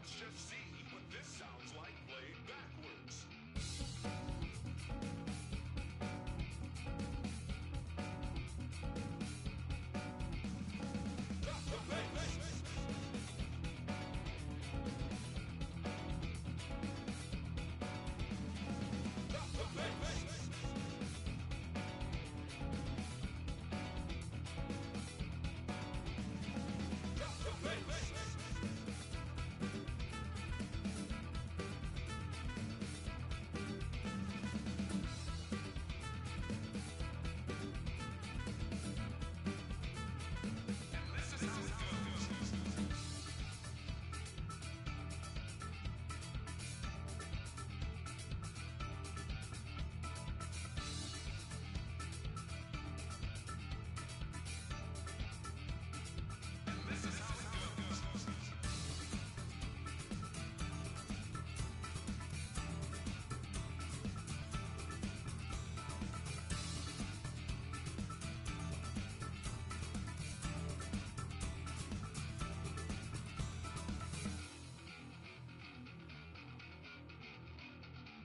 let's just see what this sounds like played backwards.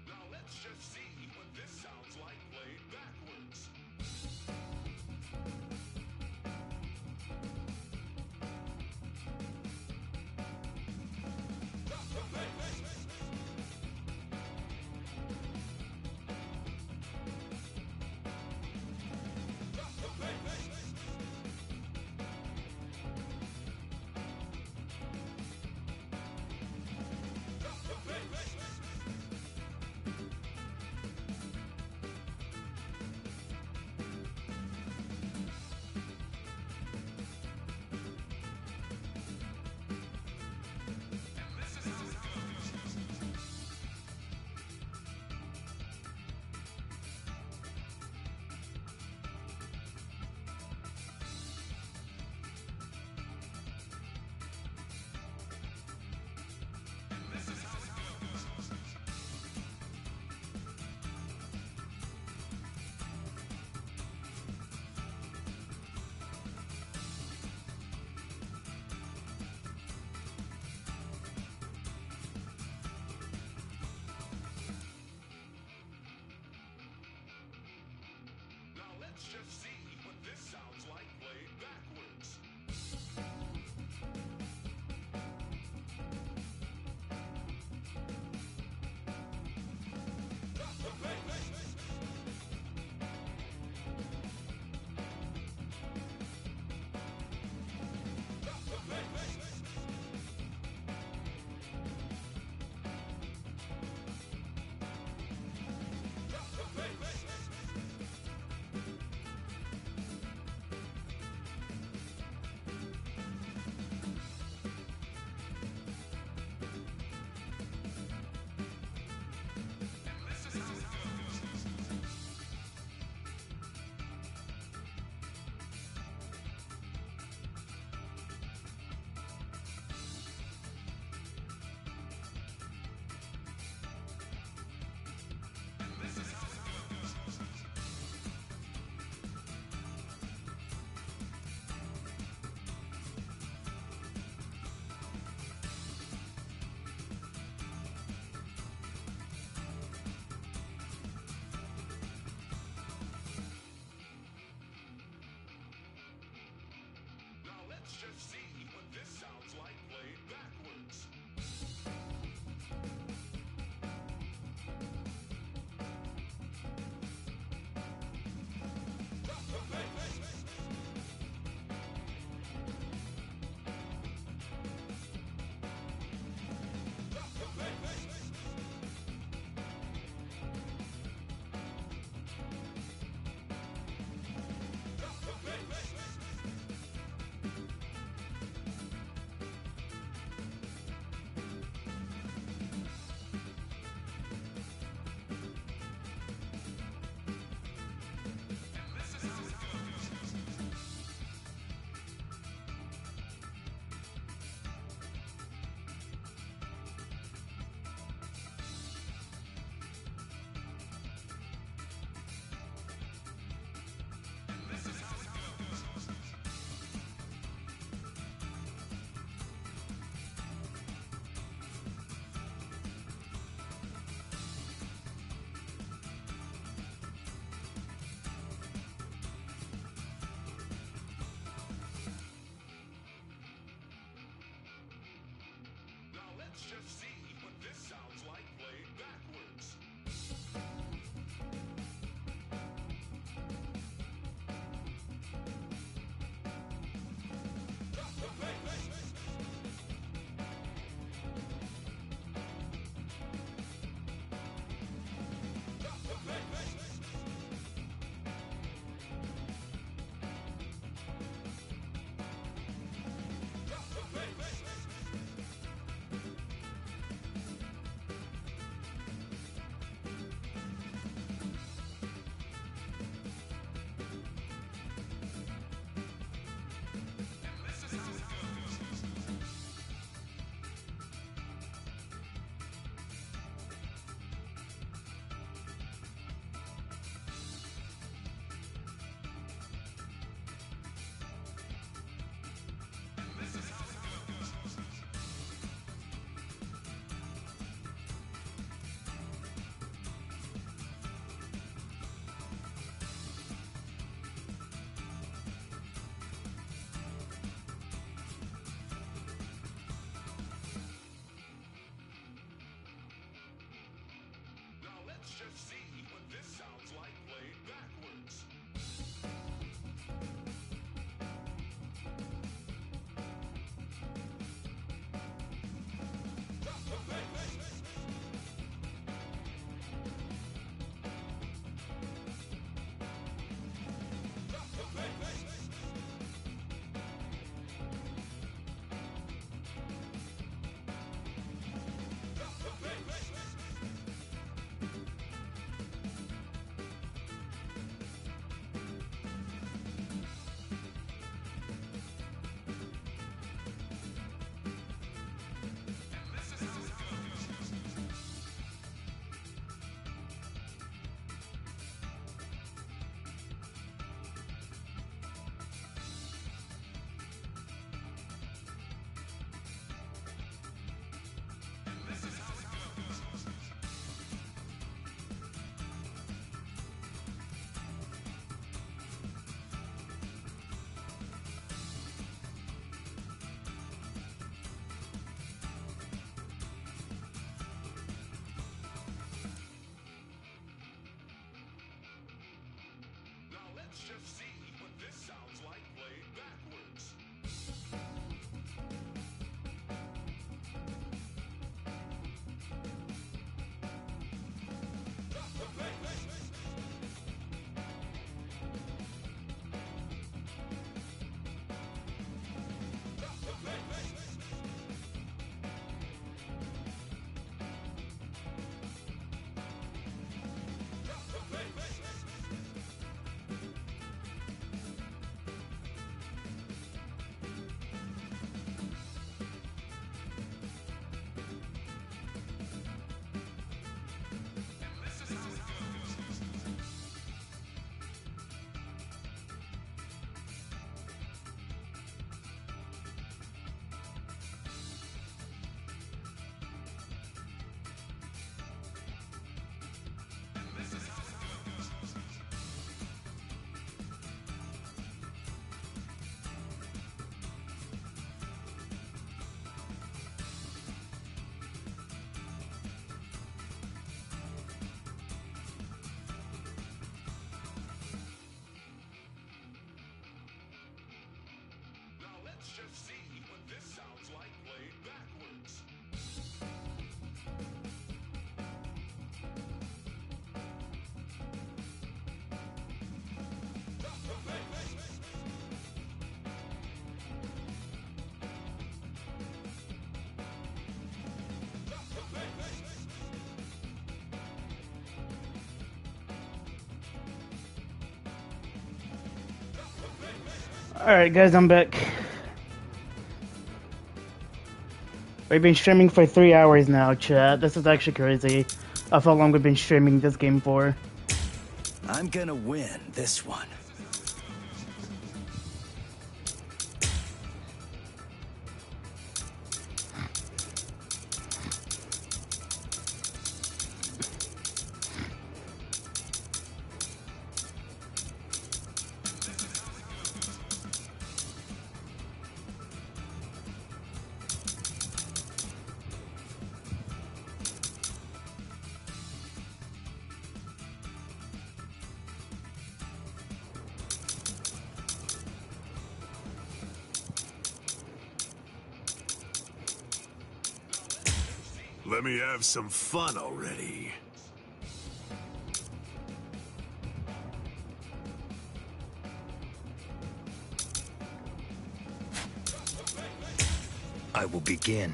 Now let's just see what this sounds like played backwards. Now let's just see what this sounds like played backwards. Now let's just see what this sounds like played backwards. just see what this sounds like played backwards. Let's just see what this sounds like played backwards. Let's just see what this sounds like played backwards. Let's just see what this sounds like played backwards.
Alright guys, I'm back. We've been streaming for 3 hours now, chat. This is actually crazy of how long we've been streaming this game for.
I'm gonna win this one.
Let me have some fun already.
I will begin.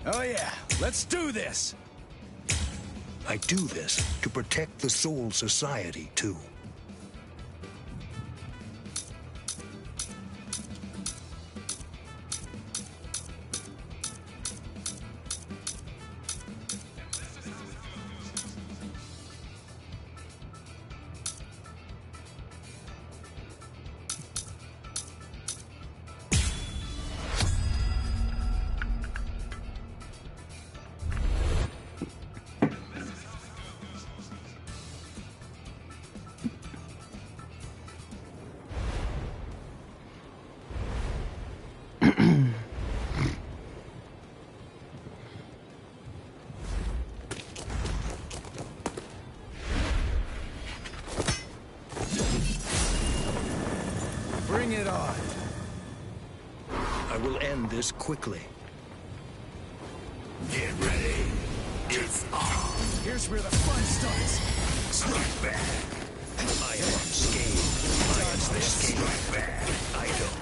Oh yeah, let's do this!
I do this to protect the Soul Society, too.
Bring it on.
I will end this quickly.
Get ready. It's on.
Here's where the fun starts.
Strike back.
I am unscathed. I am unscathed.
Strike back.
I don't.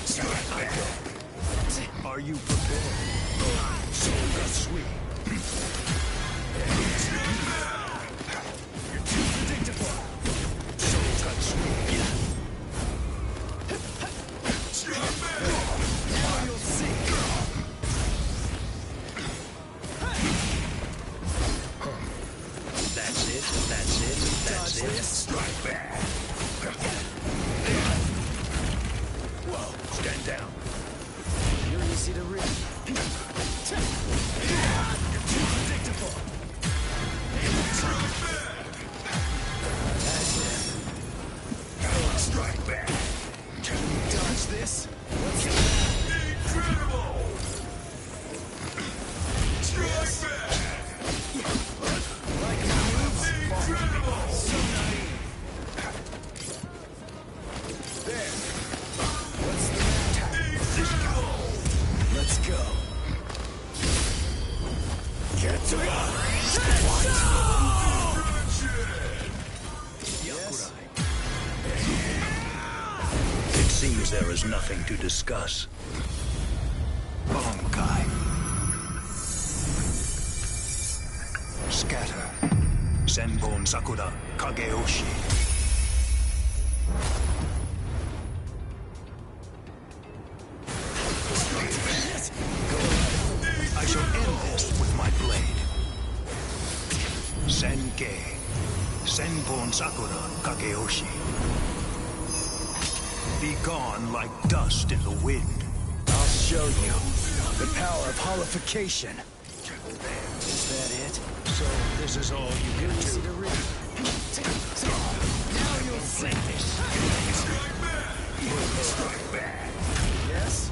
Strike back.
Are you prepared? So sweet.
You're too predictable.
So cut sweet.
Strike back.
Now you'll see.
That's it. That's it. That's
Dodge
it.
this.
Strike back.
Whoa. Stand down.
You're easy to read. You're too predictable. That's it.
Strike back.
Can you dodge this? What's that?
Incredible. Strike back.
Like my moves?
Incredible.
So naive. There. What's the matter?
Incredible.
Let's go. Get to it. Yes.
It seems there is nothing to discuss. Bankai. Scatter. Senbon Sakura Kageoshi. I shall end this with my blade. Senkei. Senbon Sakura Kageoshi. Be gone like dust in the wind.
I'll show you the power of holification. Is that it?
So this is all you can
Easy
do.
to read. Now you'll see.
Strike back.
Yes?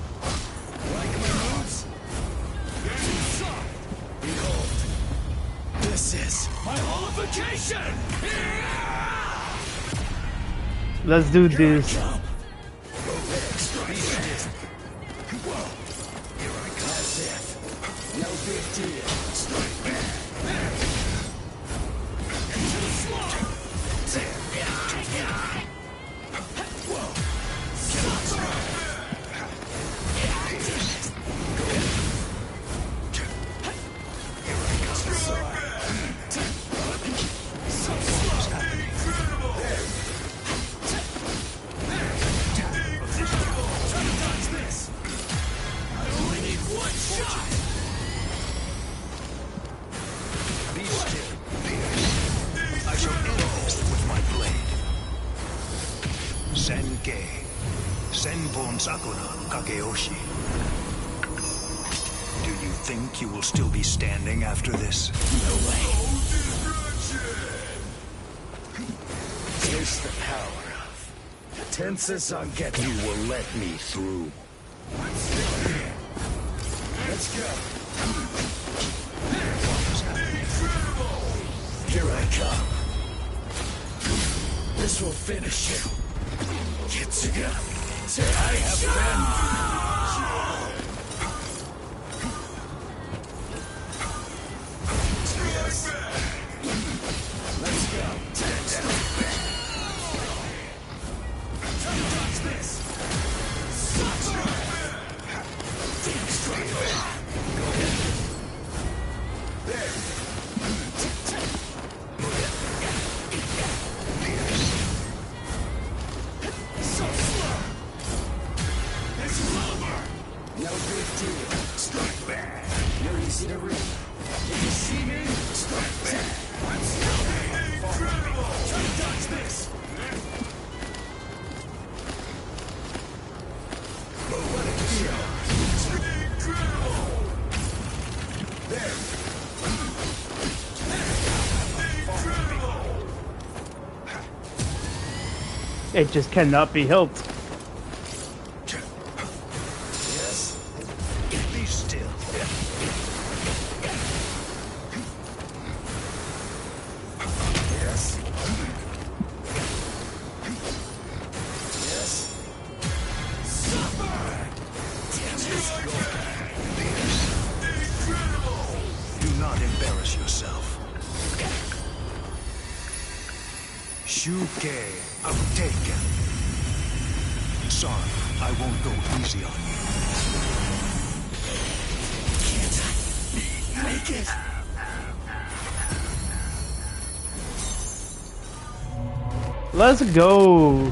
Like my moves? Too soft. Behold. This is my holification!
Let's do this.
That's it. No big deal. Strike back. Too slow. Whoa.
Be still, Pierce. I shall end this with my blade. Senkei. Senbon Sakura Kageoshi. Do you think you will still be standing after this?
No way. Taste the power of Tensis Zangetsu.
You will let me through.
Let's go. Here I come.
This will finish it. Kitsuga, I have Let's go. Touch this. So slow. It's over. No big deal. Strike back. You're easy to read. If you see me, strike back. I'm still incredible. Try to dodge this. But what a deal. Incredible. There.
It just cannot be helped.
Yes. Be still. Yes. Yes. Suffer. Damn this incredible. Do not embarrass yourself. Shuke Taken. Sorry, I won't go easy on you. Can't make it.
Let's go.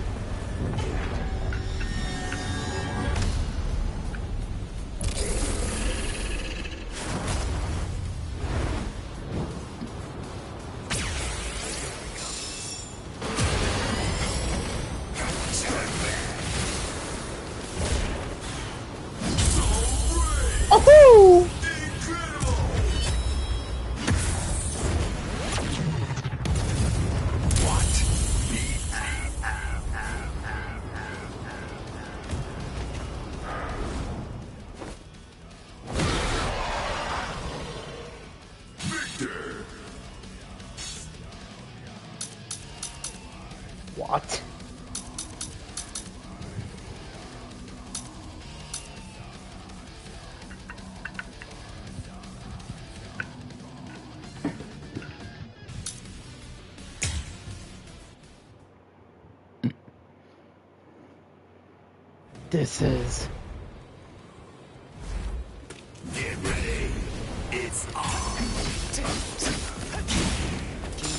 Oh! What? This is...
Get ready. It's on.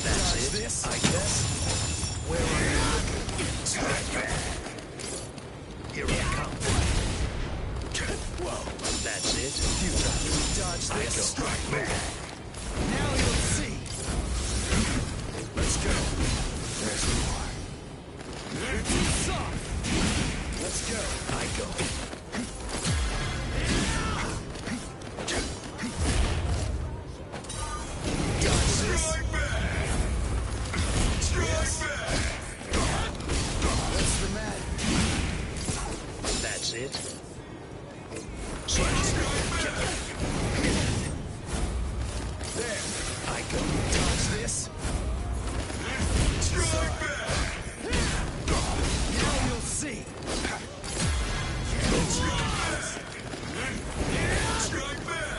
That's it, I guess. Where are you looking? Here I come. Whoa, that's it. Dodge this. Strike back. Now you'll see. Let's go. There's more. They're too soft. Let's go. I go. Dodge this. Strike back. What's the matter? That's it. Slash. There. I go. Dodge this. Strike back. Now you'll see. Strike back.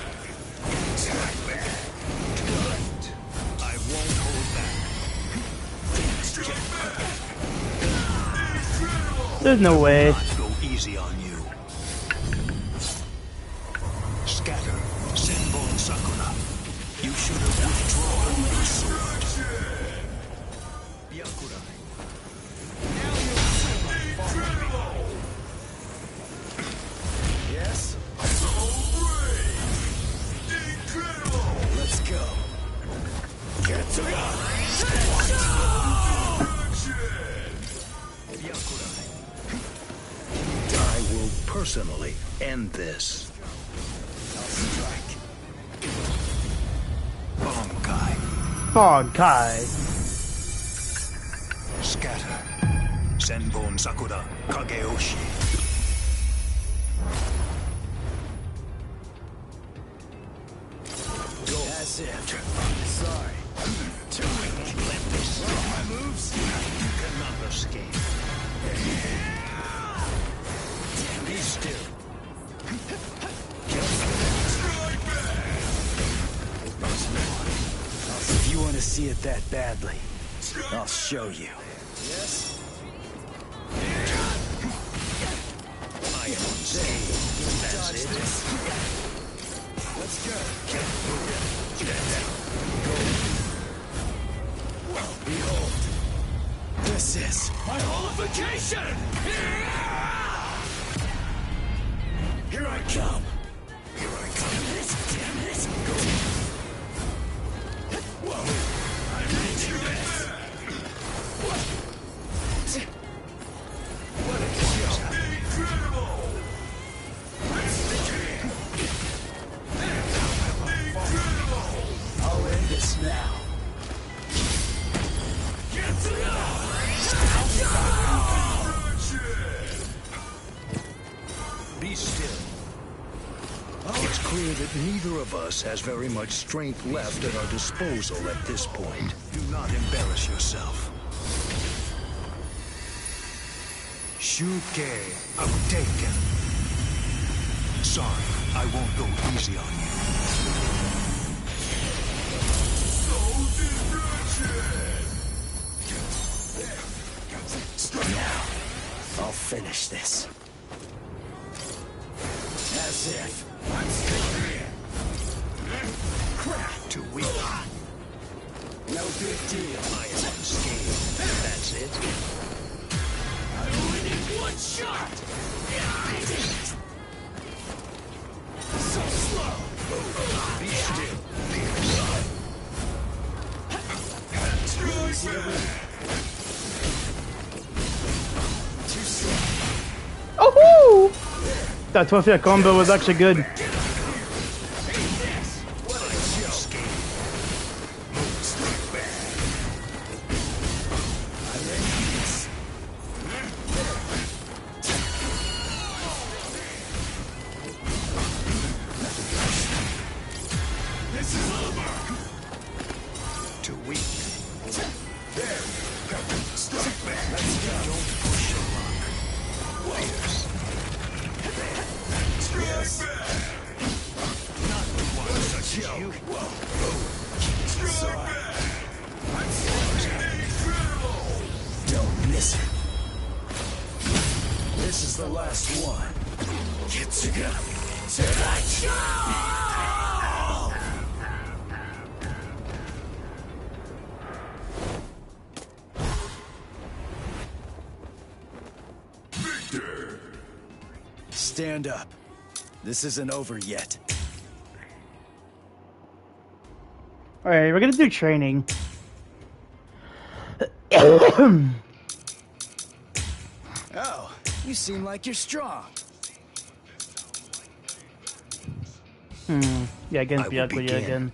Strike back. Good. I won't hold back. Strike back.
There's no way.
Go easy on you. Scatter. Senbon Sakura. You should have withdrawn your sword. Byakurai. Now you'll see my fall. Yes? So brave! Incredible! Let's go. Ketsuga! Byakurai. I will personally end this. I'll strike. Bonkai.
Bonkai.
Scatter. Senbon Sakura. Kageoshi. Go. That's it. Sorry. Too weak. Let me stop my moves. You cannot Be still. If you want to see it that badly, I'll show you. Yes?
I am unscathed. That's it.
Let's go. Behold. This is my holification! Here I come. Here I come. Damn it. Go. Whoa. I need you this. What a show. Incredible. I'll end this now. Get to
Be still. It's clear that neither of us has very much strength left at our disposal at this point.
Do not embarrass yourself.
Shuke uptaken. Sorry, I won't go easy on you.
Now, I'll finish this. As if I'm still here. Crap, too weak. No big deal.
I am unscathed. That's it.
I only need one shot. So slow.
Be still.
Too slow.
Oh! That 12-hit combo was actually good.
This is over. Too weak. There. Strike back. Let's go. Don't push your luck. Warriors. Strike back.
Not the one such as you.
Strike back. I'm incredible. Don't miss it. This is the last one. Get together. Tonight show! Stand up. This isn't over yet.
Alright, we're gonna do training.
Oh, you seem like you're strong.
Yeah, against Byakuya again.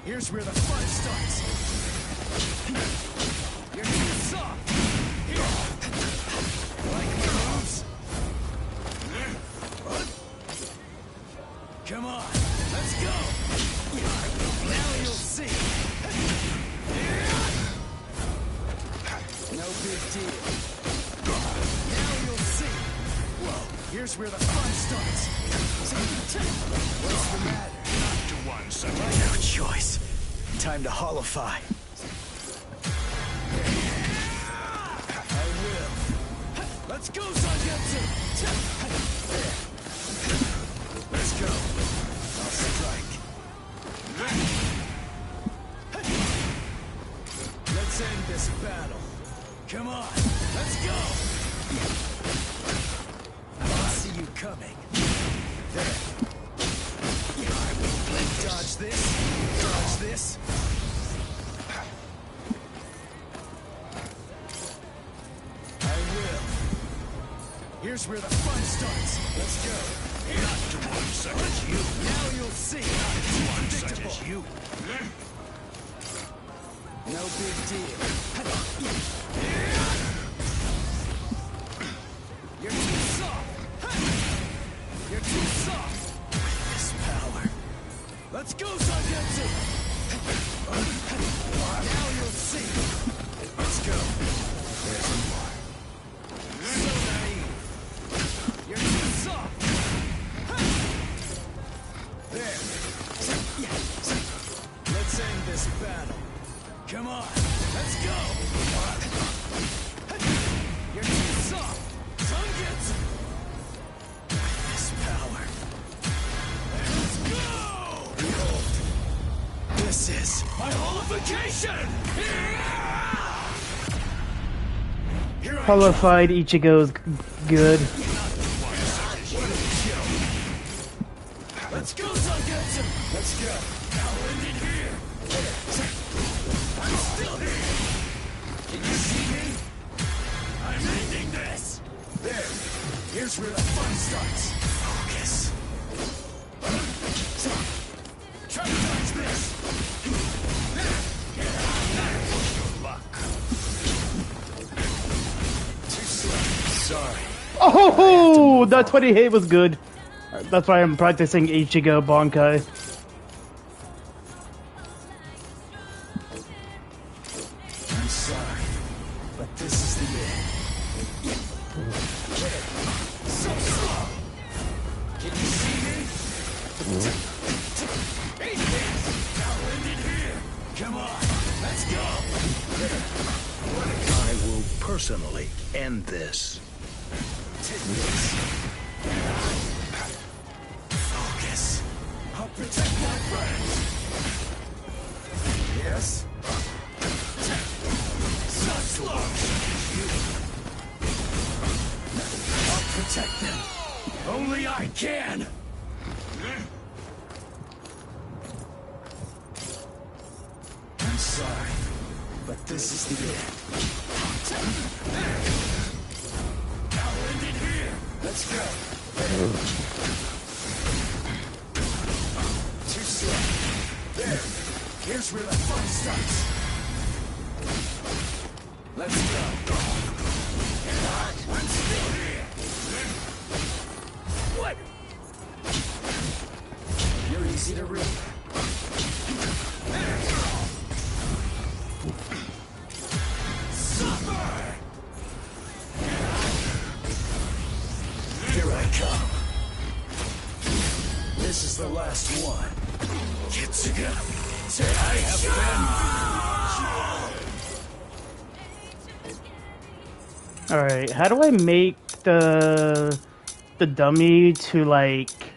Here's where the fun starts. You're too soft. Here. Like my moves? Come on, let's go. Now you'll see. No big deal. Now you'll see. Whoa, here's where the fun starts. What's the matter?
Not to one such as
No choice. Time to holify. I will. Let's go, Zangetsu!
battle. Come on, let's go! I see you coming. There. I will blink. Dodge this. Dodge this. I will. Here's where the fun starts. Let's go.
Not to one such as you.
Now you'll see.
Not to one such as you.
No big deal. You're too soft. You're too soft. This power. Let's go, Zangetsu. Now you'll see. Let's go. There's more. So naive. You're too soft. There. Let's end this battle. Come on, let's go! You're too soft! Zangetsu! This power. Let's go! Behold! This is my holification!
Qualified Ichigo's good.
Let's go, Zangetsu! Let's go! I'll end it here! I'm still here! Can you see me? I'm ending this! There! Here's where the fun starts! Focus! Try to dodge this! Get out of there! Good luck! Too slow. Sorry.
Oh, that 20 hit was good. That's why I'm practicing Ichigo Bankai.
I'm sorry, but this is the end. So slow! Can you see me? Hey, I'll end it here! Come on, let's go!
I will personally end this.
Take this. Focus. I'll protect my friends. Yes? So slow! I'll protect them. Only I can! I'm sorry, but this is the end. I'll end it here. Let's go. Too slow. There. Here's where the fun starts. Let's go. I'm still here. What? You're easy to read. Suffer! Here I come. This is the last one. Kitsuga, say I have been.
Alright, how do I make the dummy to like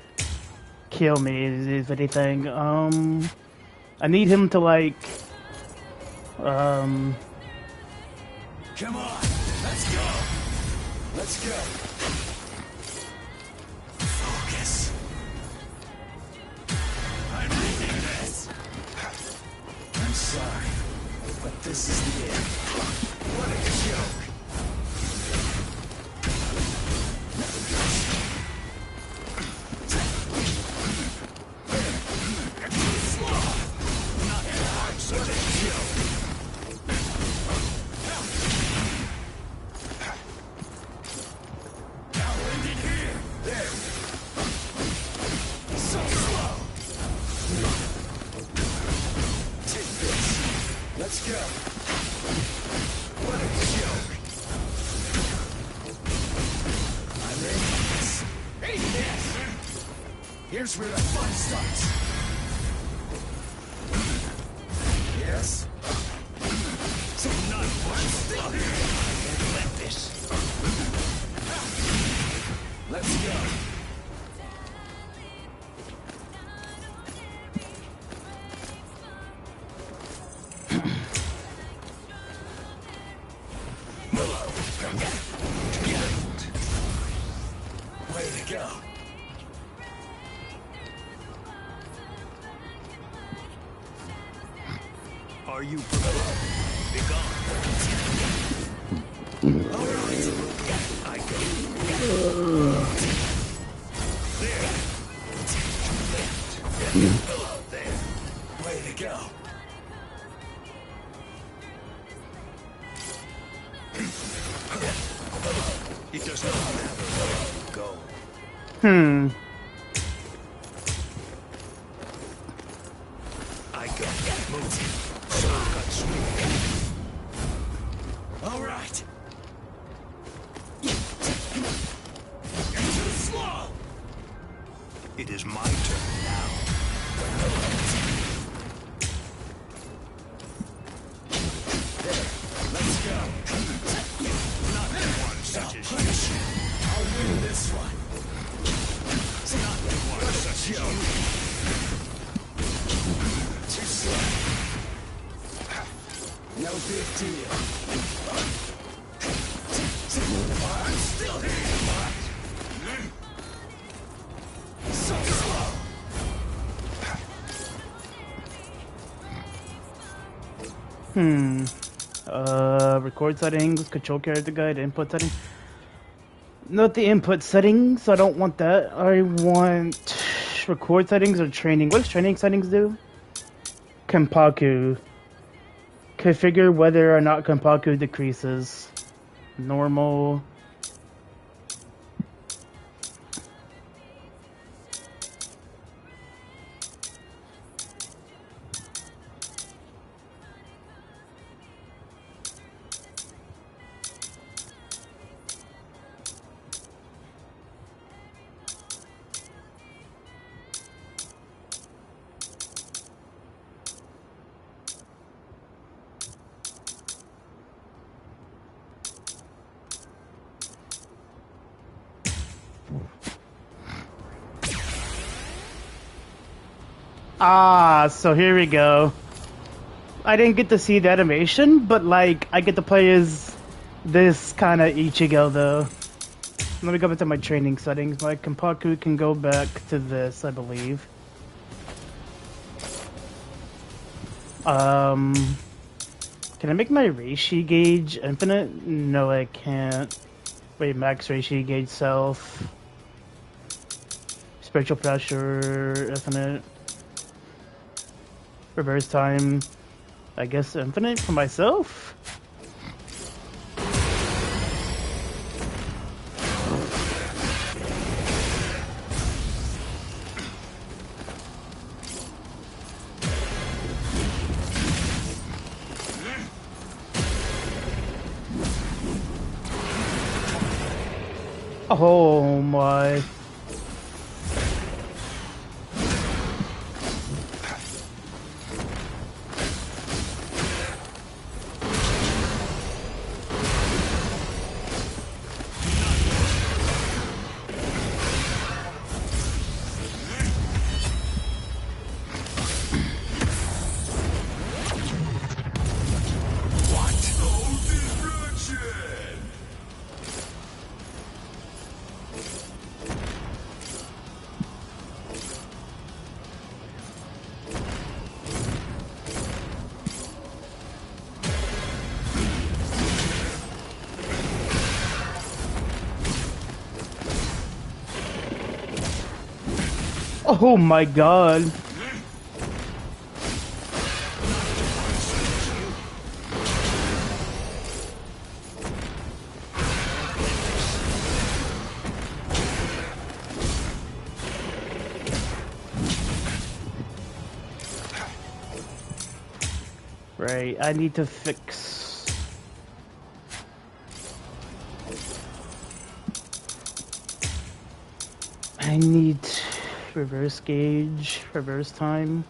kill me, if anything? I need him to like
Come on, let's go. Let's go. Focus. I'm reading this. I'm sorry, but this is the end. What a joke. Too slow. Not hard, such a joke. I'll end it here. There. So slow. Take this. Let's go. What a joke. I'm in this. Hey, this. Here's where the fun starts. Yes? So not one still here. And let this. Let's go.
Way to go.
Are you prepared? Be gone.
All right. I go. There. There. Way to go. It does not matter where you go. I go. Move. Shortcut sweep. All right. You're too slow.
It is my turn now.
Let's go.
Not one such as you.
I'll win this one.
Not one such as you.
Too slow. No big deal. I'm still here. So slow.
Record settings, control character guide, input setting. Not the input settings, I don't want that. I want record settings or training. What does training settings do? Kenpaku. Configure whether or not Kenpaku decreases. Normal. Ah, so here we go. I didn't get to see the animation, but like, I get to play as this kind of Ichigo though. Let me go back to my training settings. My Kenpaku can go back to this, I believe. Can I make my Reishi gauge infinite? No, I can't. Wait, max Reishi gauge self. Spiritual pressure, infinite. Reverse time, I guess infinite for myself? Oh my. Oh my god. Right, I need to fix... I need reverse gauge, reverse time.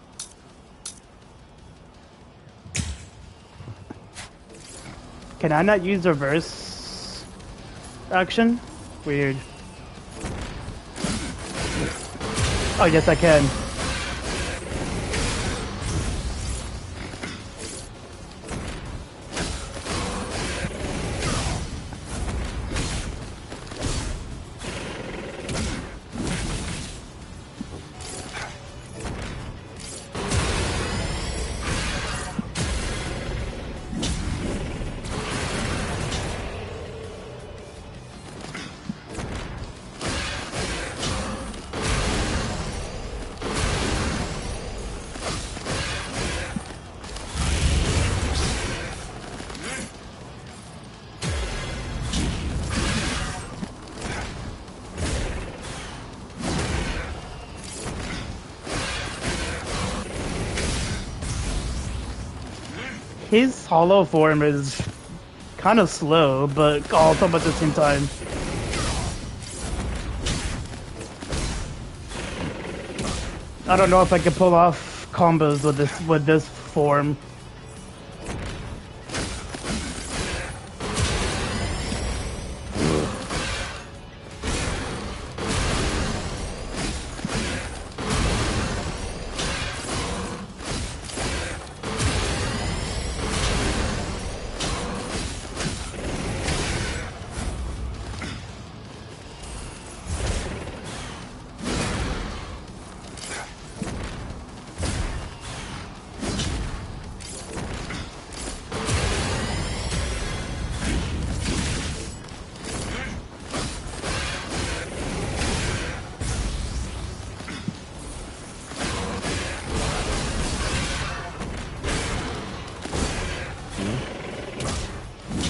Can I not use reverse action? Weird. Oh, yes I can. his hollow form is kind of slow, but awesome at the same time. I don't know if I can pull off combos with this form.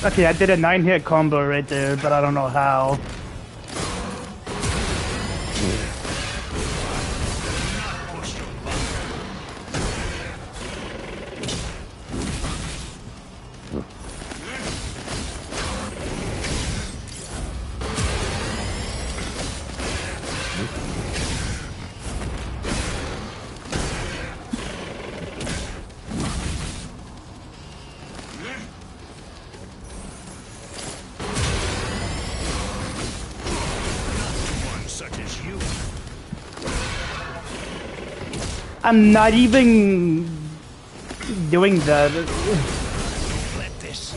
Okay, I did a 9-hit combo right there, but I don't know how. I'm not even doing that.
Don't let this.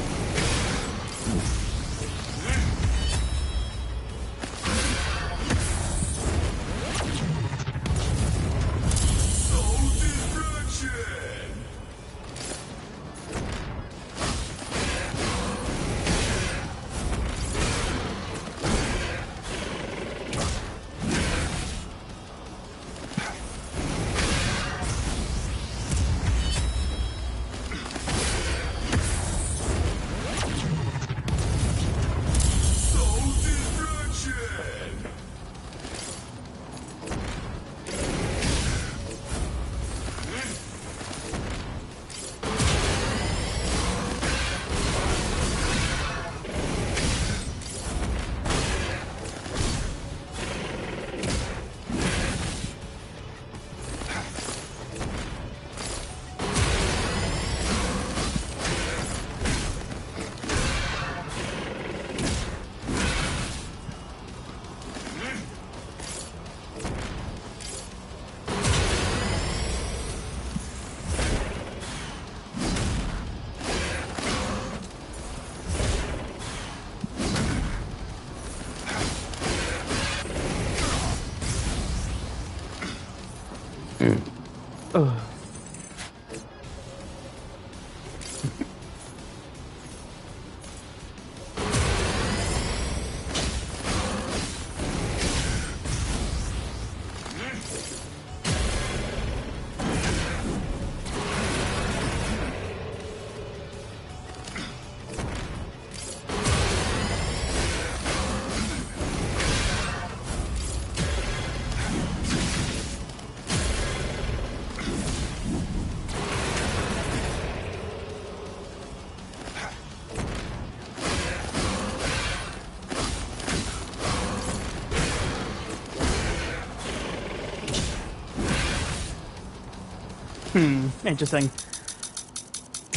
Interesting.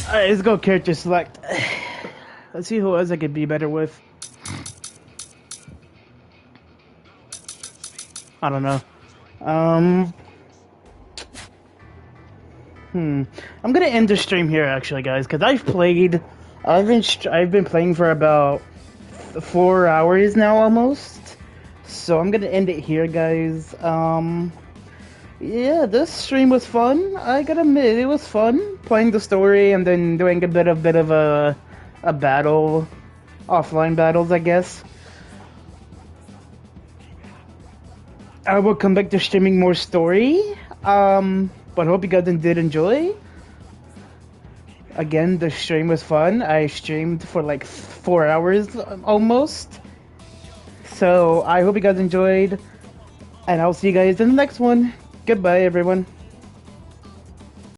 Alright, let's go character select. Let's see who else I could be better with. I don't know. I'm gonna end the stream here actually, guys, because I've been playing for about 4 hours now almost. So I'm gonna end it here, guys. Yeah, this stream was fun. I gotta admit, it was fun playing the story and then doing a bit of a battle, offline battles, I guess. I will come back to streaming more story. But hope you guys did enjoy. Again, the stream was fun. I streamed for like 4 hours almost. So I hope you guys enjoyed, and I'll see you guys in the next one. Goodbye, everyone.